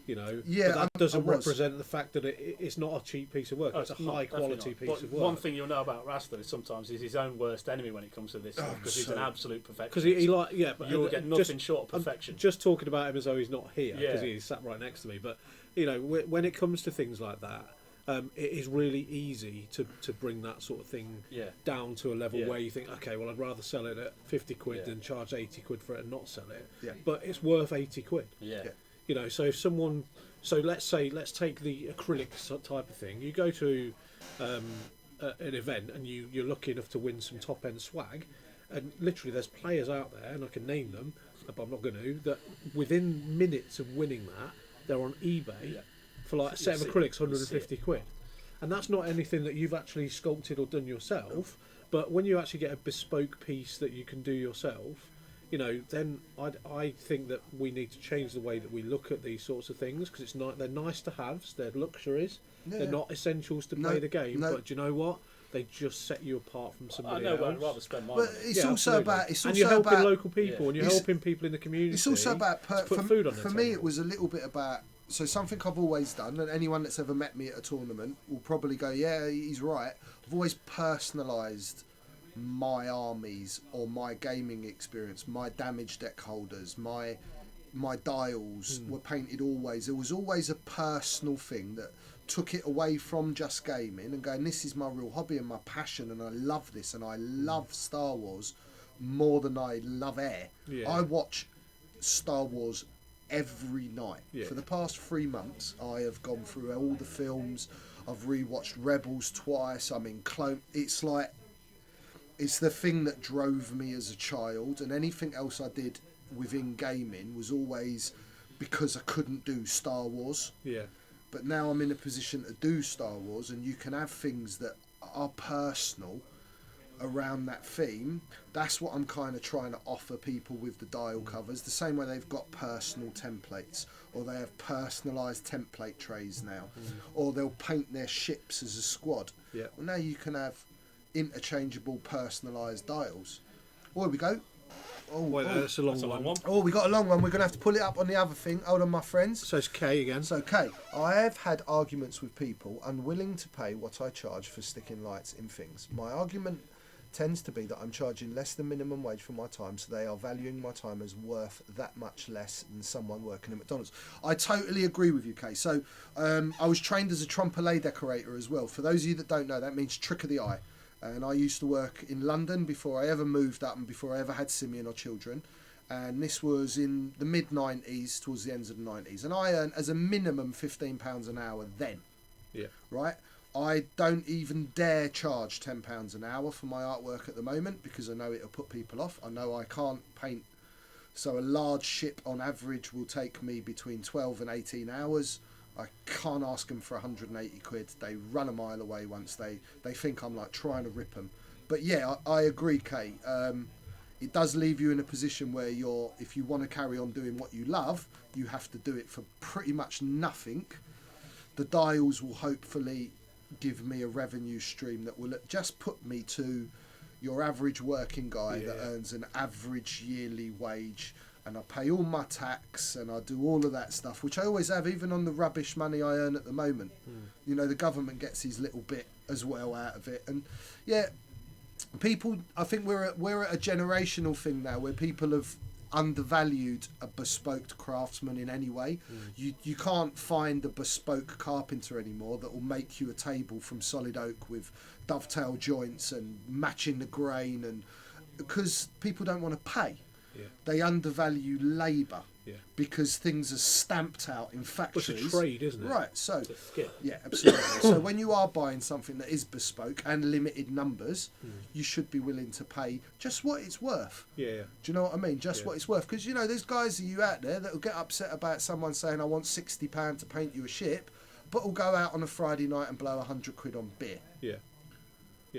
You know, but that doesn't represent the fact that it's not a cheap piece of work. It's a high quality piece of work. One thing you'll know about Rasta is sometimes he's his own worst enemy when it comes to this stuff, because he's an absolute perfectionist. Because but you'll get nothing short of perfection. I'm just talking about him as though he's not here, because he's sat right next to me. But you know, when it comes to things like that, it is really easy to bring that sort of thing down to a level where you think, okay, well, I'd rather sell it at 50 quid than charge 80 quid for it and not sell it. Yeah. But it's worth 80 quid. Yeah. You know, so if someone, let's take the acrylic type of thing. You go to an event and you're lucky enough to win some top end swag, and literally there's players out there, and I can name them, but I'm not going to, that within minutes of winning that, they're on eBay for like a set of acrylics, 150 quid. And that's not anything that you've actually sculpted or done yourself, but when you actually get a bespoke piece that you can do yourself, you know, then I think that we need to change the way that we look at these sorts of things, because they're nice to haves, they're luxuries, they're not essentials to play the game. But do you know what? They just set you apart from somebody else. I'd rather spend money. But it's also about. And you're helping local people, and you're helping people in the community. It's also about put food on their table. For me, it was a little bit about. So something I've always done, and anyone that's ever met me at a tournament will probably go, "Yeah, he's right." I've always personalised my armies or my gaming experience. My damage deck holders, my dials were painted always. There was always a personal thing that took it away from just gaming and going, this is my real hobby and my passion, and I love this, and I love Star Wars more than I love air. I watch Star Wars every night. For the past 3 months I have gone through all the films. I've rewatched Rebels twice. I'm in Clone. It's like, it's the thing that drove me as a child, and anything else I did within gaming was always because I couldn't do Star Wars. but now I'm in a position to do Star Wars, and you can have things that are personal around that theme. That's what I'm kind of trying to offer people with the dial covers, the same way they've got personal templates, or they have personalised template trays now, or they'll paint their ships as a squad. Yeah. Well, now you can have interchangeable personalised dials. Oh, here we go. Oh, Wait, that's a long one. Oh, we got a long one. We're going to have to pull it up on the other thing. Hold on, my friends. So it's K again. So, K, I have had arguments with people unwilling to pay what I charge for sticking lights in things. My argument tends to be that I'm charging less than minimum wage for my time, so they are valuing my time as worth that much less than someone working at McDonald's. I totally agree with you, Kay. So I was trained as a trompe-l'oeil decorator as well. For those of you that don't know, that means trick of the eye. And I used to work in London before I ever moved up and before I ever had Simeon or children. And this was in the mid-90s, towards the ends of the 90s. And I earned, as a minimum, £15 an hour then. Yeah. Right? I don't even dare charge £10 an hour for my artwork at the moment because I know it'll put people off. I know I can't paint. So a large ship on average will take me between 12 and 18 hours. I can't ask them for 180 quid. They run a mile away once they think I'm like trying to rip them. But yeah, I agree, Kate. It does leave you in a position where if you want to carry on doing what you love, you have to do it for pretty much nothing. The dials will hopefully give me a revenue stream that will just put me to your average working guy that earns an average yearly wage, and I pay all my tax and I do all of that stuff, which I always have, even on the rubbish money I earn at the moment. You know, the government gets his little bit as well out of it. And yeah, people, I think we're at a generational thing now where people have undervalued a bespoke craftsman in any way. You can't find a bespoke carpenter anymore that will make you a table from solid oak with dovetail joints and matching the grain, and because people don't want to pay. They undervalue labour because things are stamped out in factories. It's a trade, isn't it? Right, so It's a skill. yeah, absolutely. So when you are buying something that is bespoke and limited numbers, you should be willing to pay just what it's worth. Yeah. Do you know what I mean? Just what it's worth. Because, you know, there's guys of you out there that will get upset about someone saying, I want £60 to paint you a ship, but will go out on a Friday night and blow 100 quid on beer. Yeah.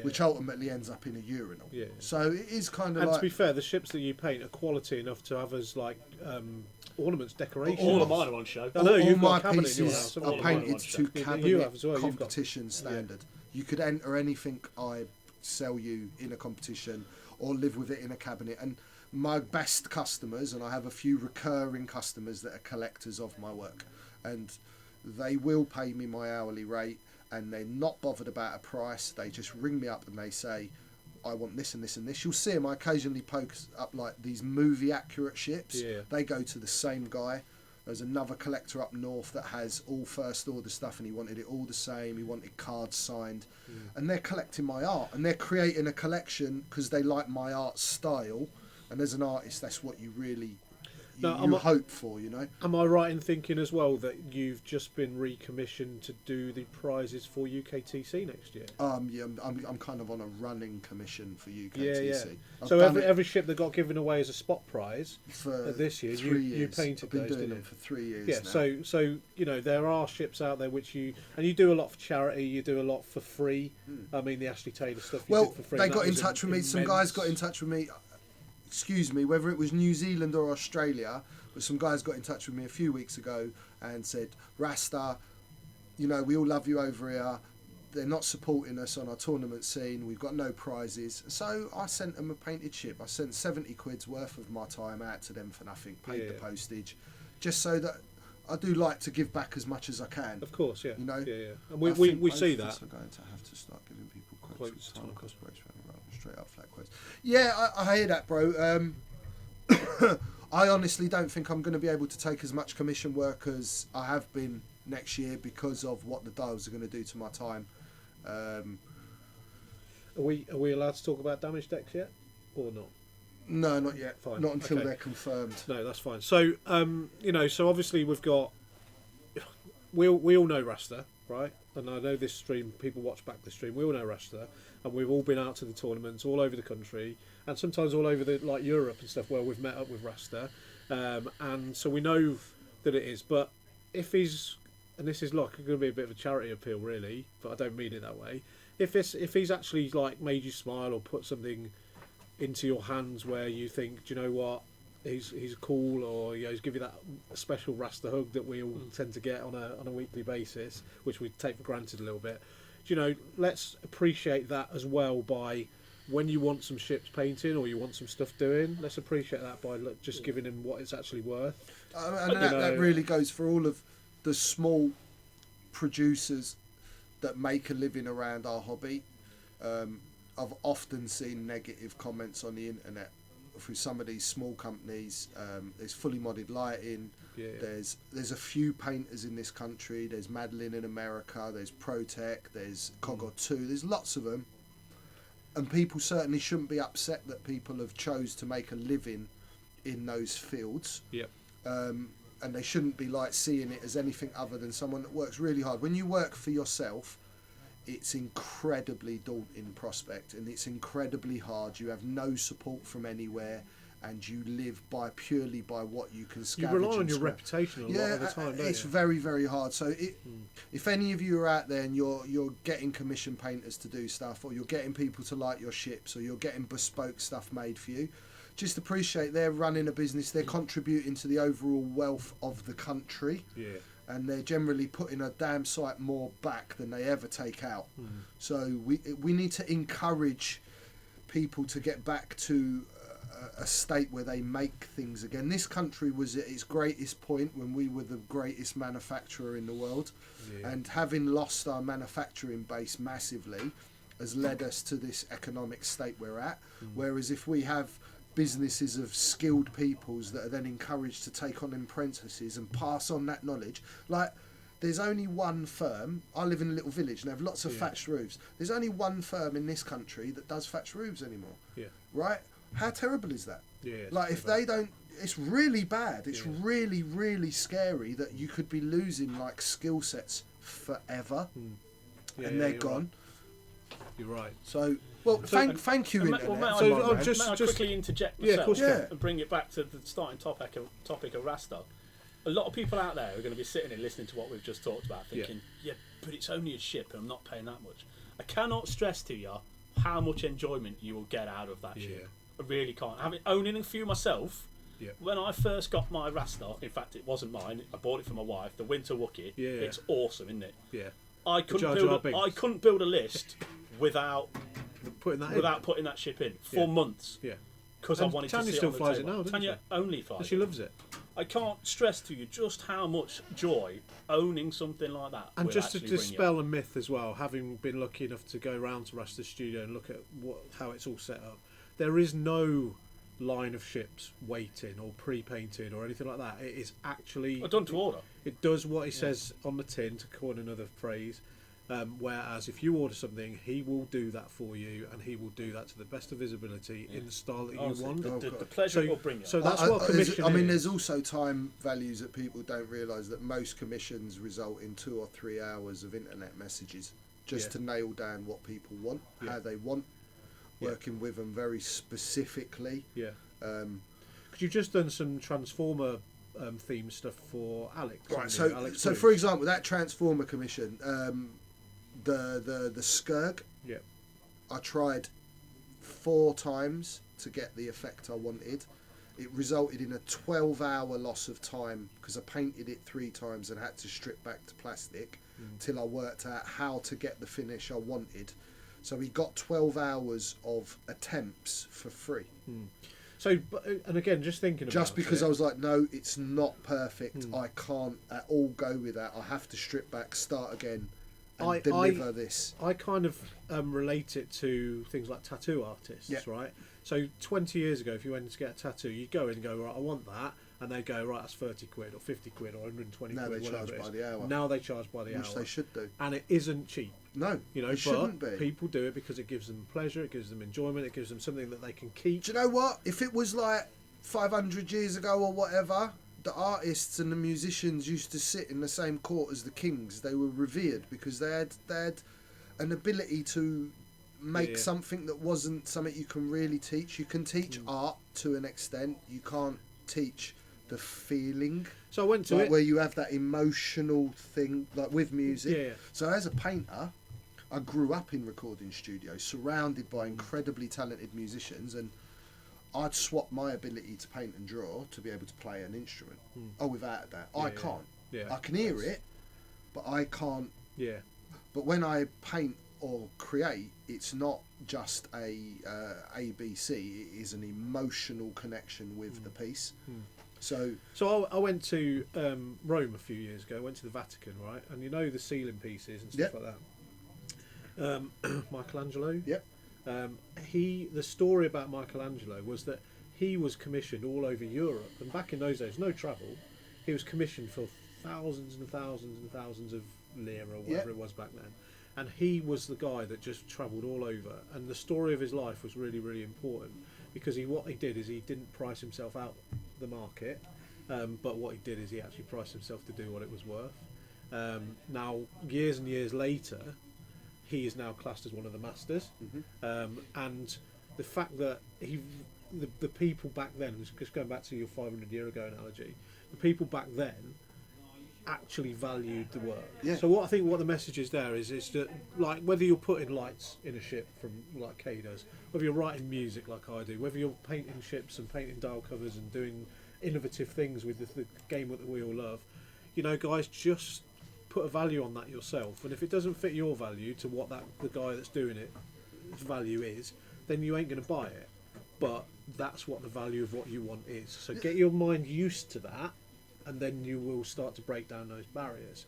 Which ultimately ends up in a urinal. Yeah. So it is kind of and like... to be fair, the ships that you paint are quality enough to have as like ornaments, decoration. All of mine are on show. I know, you've my got a cabinet in your house. pieces are All of mine painted on to show. cabinet You have as well, you've got- competition standard. You could enter anything I sell you in a competition or live with it in a cabinet. And my best customers, and I have a few recurring customers that are collectors of my work, and they will pay me my hourly rate, and they're not bothered about a price. They just ring me up and they say, I want this and this and this. You'll see them. I occasionally post up like these movie accurate ships. Yeah. They go to the same guy. There's another collector up north that has all first order stuff, and he wanted it all the same. He wanted cards signed, and they're collecting my art, and they're creating a collection because they like my art style. And as an artist, that's what you really you hope for, you know. Am I right in thinking as well that you've just been recommissioned to do the prizes for UKTC next year? Yeah, I'm kind of on a running commission for UKTC. Yeah. So every ship that got given away as a spot prize for this year, 3 you years. painted I've been those, doing didn't them you? for 3 years. Yeah. now. So you know there are ships out there which you do a lot for charity. You do a lot for free. I mean the Ashley Taylor stuff. You Well, did for free. they and got that in was touch with me. Some guys got in touch with me. Excuse me, whether it was New Zealand or Australia, but some guys got in touch with me a few weeks ago and said, Rasta, you know, we all love you over here. They're not supporting us on our tournament scene. We've got no prizes. So I sent them a painted ship. I sent 70 quid's worth of my time out to them for nothing, paid the postage, just so that I do like to give back as much as I can. Of course, yeah. You know? Yeah. And we see that. We're going to have to start giving people quotes time cost breaks, straight up flat quotes. Yeah, I hear that, bro. I honestly don't think I'm going to be able to take as much commission work as I have been next year because of what the dials are going to do to my time. Are we allowed to talk about damage decks yet, or not? No, not yet. Fine. Not until Okay. they're confirmed. No, that's fine. So so obviously we've got we all know Rasta, right? And I know this stream, people watch back the stream. We all know Rasta, and we've all been out to the tournaments all over the country, and sometimes all over like Europe and stuff where we've met up with Rasta, and so we know that it is. But if he's and this is like going to be a bit of a charity appeal, really, but I don't mean it that way. If he's actually like made you smile or put something into your hands where you think, do you know what, he's cool, or he's give you that special Rasta hug that we all tend to get on a weekly basis, which we take for granted a little bit. Let's appreciate that as well by when you want some ships painting or you want some stuff doing. Let's appreciate that by just giving him what it's actually worth. And that really goes for all of the small producers that make a living around our hobby. I've often seen negative comments on the internet through some of these small companies. There's fully modded lighting. Yeah. There's a few painters in this country. There's Madeline in America. There's Protec. There's Cogor 2. There's lots of them. And people certainly shouldn't be upset that people have chose to make a living in those fields. Yep. And they shouldn't be like seeing it as anything other than someone that works really hard. When you work for yourself, it's incredibly daunting prospect, and it's incredibly hard. You have no support from anywhere, and you live purely by what you can scavenge. You rely on and your scrap. reputation a lot of the time, don't it's you? very, very hard. So if any of you are out there and you're getting commission painters to do stuff, or you're getting people to light your ships, or you're getting bespoke stuff made for you, just appreciate they're running a business. They're contributing to the overall wealth of the country. Yeah. And they're generally putting a damn sight more back than they ever take out. So we need to encourage people to get back to a state where they make things again. This country was at its greatest point when we were the greatest manufacturer in the world, and having lost our manufacturing base massively has led us to this economic state we're at. Whereas if we have businesses of skilled peoples that are then encouraged to take on apprentices and pass on that knowledge, like there's only one firm. I live in a little village and they have lots of thatched roofs. There's only one firm in this country that does thatched roofs anymore. Yeah. Right? How terrible is that? Yeah. Like if they don't, it's really bad. It's really, really scary that you could be losing like skill sets forever, and they're gone. Right. You're right. So, thank you, Internet. May I quickly interject myself of course you can. and bring it back to the starting topic of Rasta? A lot of people out there are going to be sitting and listening to what we've just talked about, thinking, yeah, but it's only a ship and I'm not paying that much. I cannot stress to you how much enjoyment you will get out of that ship. I really can't. Owning a few myself, when I first got my Rasta, in fact it wasn't mine, I bought it for my wife, the Winter Wookiee. It's awesome, isn't it? Yeah. I couldn't build a list without putting that ship in for months. Yeah. Because I wanted to see it on the flies table. it now, doesn't Tanya only flies. She loves it. I can't stress to you just how much joy owning something like that. And just to dispel a myth as well, having been lucky enough to go around to Rasta's studio and look at how it's all set up, there is no line of ships waiting or pre-painted or anything like that. It is actually done to order. It does what he says on the tin, to coin another phrase. Whereas if you order something, he will do that for you, and he will do that to the best of his ability in the style that you want. The pleasure will bring you. So that's what commission is. There's also time values that people don't realise, that most commissions result in 2 or 3 hours of internet messages just to nail down what people want, how they want, working with them very specifically. Yeah. Because you've just done some Transformer theme stuff for Alex. Right. So for example, that Transformer commission. The Skurg, I tried 4 times to get the effect I wanted. It resulted in a 12-hour loss of time because I painted it 3 times and had to strip back to plastic till I worked out how to get the finish I wanted. So we got 12 hours of attempts for free. So, and again, just thinking about just because I was like, no, it's not perfect. I can't at all go with that. I have to strip back, start again. Deliver this. I kind of relate it to things like tattoo artists, right? So 20 years ago, if you went to get a tattoo, you'd go in and go, right, I want that, and they'd go, right, that's 30 quid or 50 quid or 120 now quid. Now they charge by the hour. Now they charge by the hour. Which they should do. And it isn't cheap. No, it shouldn't be. People do it because it gives them pleasure, it gives them enjoyment, it gives them something that they can keep. Do you know what? If it was like 500 years ago or whatever, the artists and the musicians used to sit in the same court as the kings. They were revered because they had an ability to make something that wasn't something you can really teach. You can teach art to an extent. You can't teach the feeling. So I went to like it where you have that emotional thing, like with music. Yeah. So as a painter, I grew up in recording studios, surrounded by incredibly talented musicians, and I'd swap my ability to paint and draw to be able to play an instrument. Oh, without that, I can't. Yeah. I can hear it, but I can't. Yeah. But when I paint or create, it's not just a ABC. It is an emotional connection with the piece. So I went to Rome a few years ago. I went to the Vatican, right? And you know the ceiling pieces and stuff like that. Michelangelo. Yep. The story about Michelangelo was that he was commissioned all over Europe, and back in those days, no travel. He was commissioned for thousands and thousands and thousands of lira or whatever it was back then, and he was the guy that just travelled all over. And the story of his life was really, really important because what he did is he didn't price himself out the market, but what he did is he actually priced himself to do what it was worth. Now, years and years later, he is now classed as one of the masters, and the fact that the people back then, just going back to your 500-year ago analogy, the people back then actually valued the work. Yeah. So what the message is there is that, like, whether you're putting lights in a ship from like Kay does, whether you're writing music like I do, whether you're painting ships and painting dial covers and doing innovative things with the game that we all love, you know, guys, just put a value on that yourself. And if it doesn't fit your value to what the guy that's doing it value is, then you ain't going to buy it. But that's what the value of what you want is. So get your mind used to that, and then you will start to break down those barriers.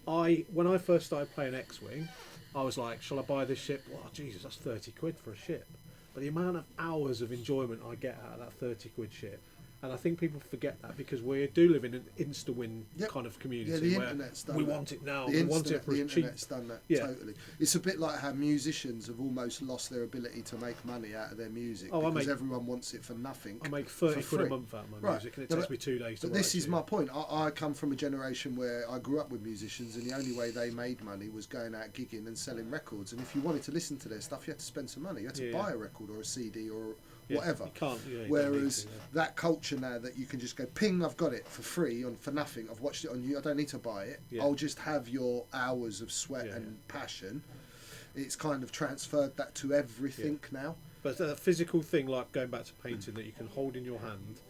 When I first started playing X-Wing, I was like, shall I buy this ship? Oh, Jesus, that's 30 quid for a ship. But the amount of hours of enjoyment I get out of that 30 quid ship, and I think people forget that because we do live in an insta-win kind of community. Yeah, the where internet's done we that. want it now. The We want it for the cheap. internet's done that totally. It's a bit like how musicians have almost lost their ability to make money out of their music because everyone wants it for nothing. I make 30 for quid a free. month out of my music, and it takes me 2 days to But write this is to. my point. I come from a generation where I grew up with musicians, and the only way they made money was going out gigging and selling records. And if you wanted to listen to their stuff, you had to spend some money. You had to buy a record or a CD or whatever. You can't, you Whereas that culture now that you can just go, ping, I've got it for free for nothing. I've watched it on you. I don't need to buy it. Yeah. I'll just have your hours of sweat and passion. It's kind of transferred that to everything now. But a physical thing, like going back to painting, that you can hold in your hand,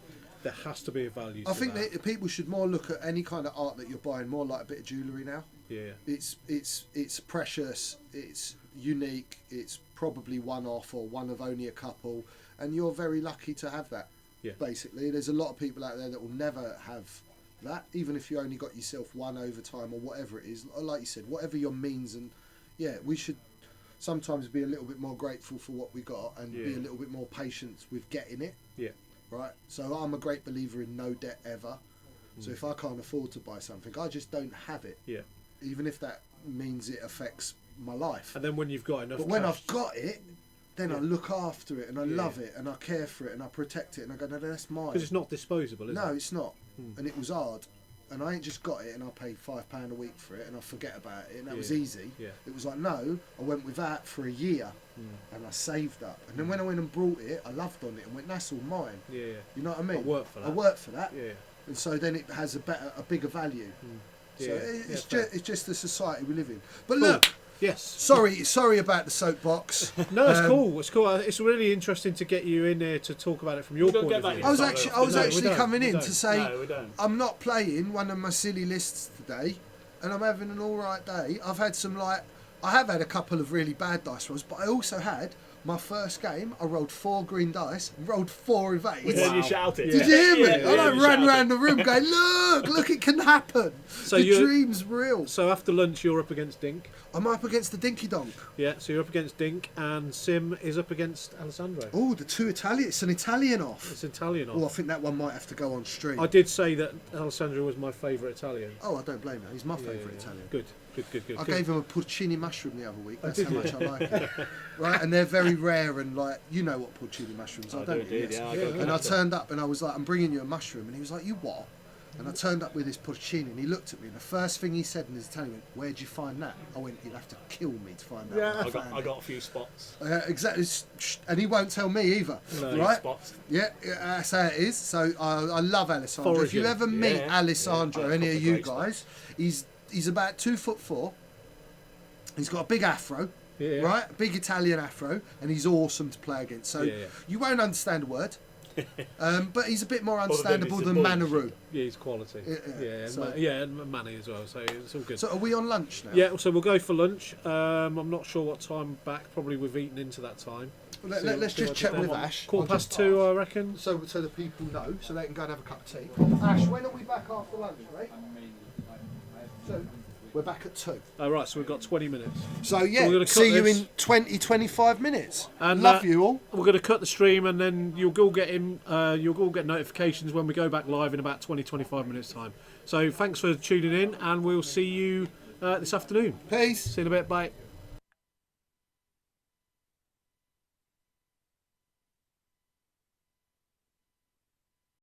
there has to be a value to I think that. that people should more look at any kind of art that you're buying more like a bit of jewellery now. Yeah. It's precious, it's unique, it's probably one off or one of only a couple, and you're very lucky to have that. Yeah. Basically, there's a lot of people out there that will never have that, even if you only got yourself one overtime or whatever it is. Like you said, whatever your means, and we should sometimes be a little bit more grateful for what we got and be a little bit more patient with getting it. Yeah. Right. So I'm a great believer in no debt ever. So if I can't afford to buy something, I just don't have it. Yeah. Even if that means it affects my life. And then when you've got enough, But when I've got it, then I look after it and I Yeah. love it and I care for it and I protect it and I go, no, that's mine. because it's not disposable, is No, it? it's not. And it was hard. And I ain't just got it and I paid £5 a week for it and I forget about it and that was easy. Yeah. It was like, no, I went with that for a year and I saved up. And then when I went and brought it, I loved on it and went, that's all mine. Yeah. You know what I mean? I worked for that. I worked for that. Yeah. And so then it has a bigger value. So Yeah. it's just the society we live in. But look, Yes. sorry about the soapbox. No, it's cool. It's cool. It's really interesting to get you in there to talk about it from your don't point get of that view. I was No, actually we don't. coming We in don't. to say No, we don't. I'm not playing one of my silly lists today, and I'm having an all right day. I have had a couple of really bad dice rolls, but I also had my first game. I rolled 4 green dice, rolled 4 evades. We heard you shout it. Did you hear me? Yeah, I you ran shouted. around the room going, look, it can happen. So the you're- dream's real. So after lunch, you're up against Dink. I'm up against the Dinky Donk. Yeah. So you're up against Dink, and Sim is up against Alessandro. Oh, the 2 Italian. It's an Italian off. It's Italian. Oh, I think that one might have to go on stream. I did say that Alessandro was my favourite Italian. Oh, I don't blame him. He's my favourite Yeah. Italian. Good. I gave him a porcini mushroom the other week. That's did how you? much I like it. Right, and they're very rare and like, you know what porcini mushrooms are, I don't do you? indeed, Yes. yeah. I Yeah, got yeah. And I that. turned up and I was like, I'm bringing you a mushroom. And he was like, you what? And I turned up with this porcini, and he looked at me, and the first thing he said in his Italian went, "Where'd you find that?" I went, "You'd have to kill me to find that." Yeah. I got a few spots. Exactly, and he won't tell me either. No, Right? spots. Yeah, that's how it is. So I love Alessandro. If you Foraging. ever meet Yeah. Alessandro, Yeah, any of proper you great stuff. guys, he's about 2'4". He's got a big afro, Yeah. right? A big Italian afro, and he's awesome to play against. So Yeah. you won't understand a word, but he's a bit more than understandable it's than a Manaru. Yeah, he's quality. Yeah, so- and Manny as well. So it's all good. So are we on lunch now? Yeah, so we'll go for lunch. I'm not sure what time back. Probably we've eaten into that time. Let's just check with Ash. I'll 2:15, just I reckon. So the people know, so they can go and have a cup of tea. Ash, when are we back after lunch, mate? So we're back at 2. Oh, right, so we've got 20 minutes. So We're yeah, gonna cut see you this. in 20-25 minutes. And, Love you all. We're going to cut the stream, and then you'll all get notifications when we go back live in about 20-25 minutes time. So thanks for tuning in, and we'll see you this afternoon. Peace. See you in a bit. Bye.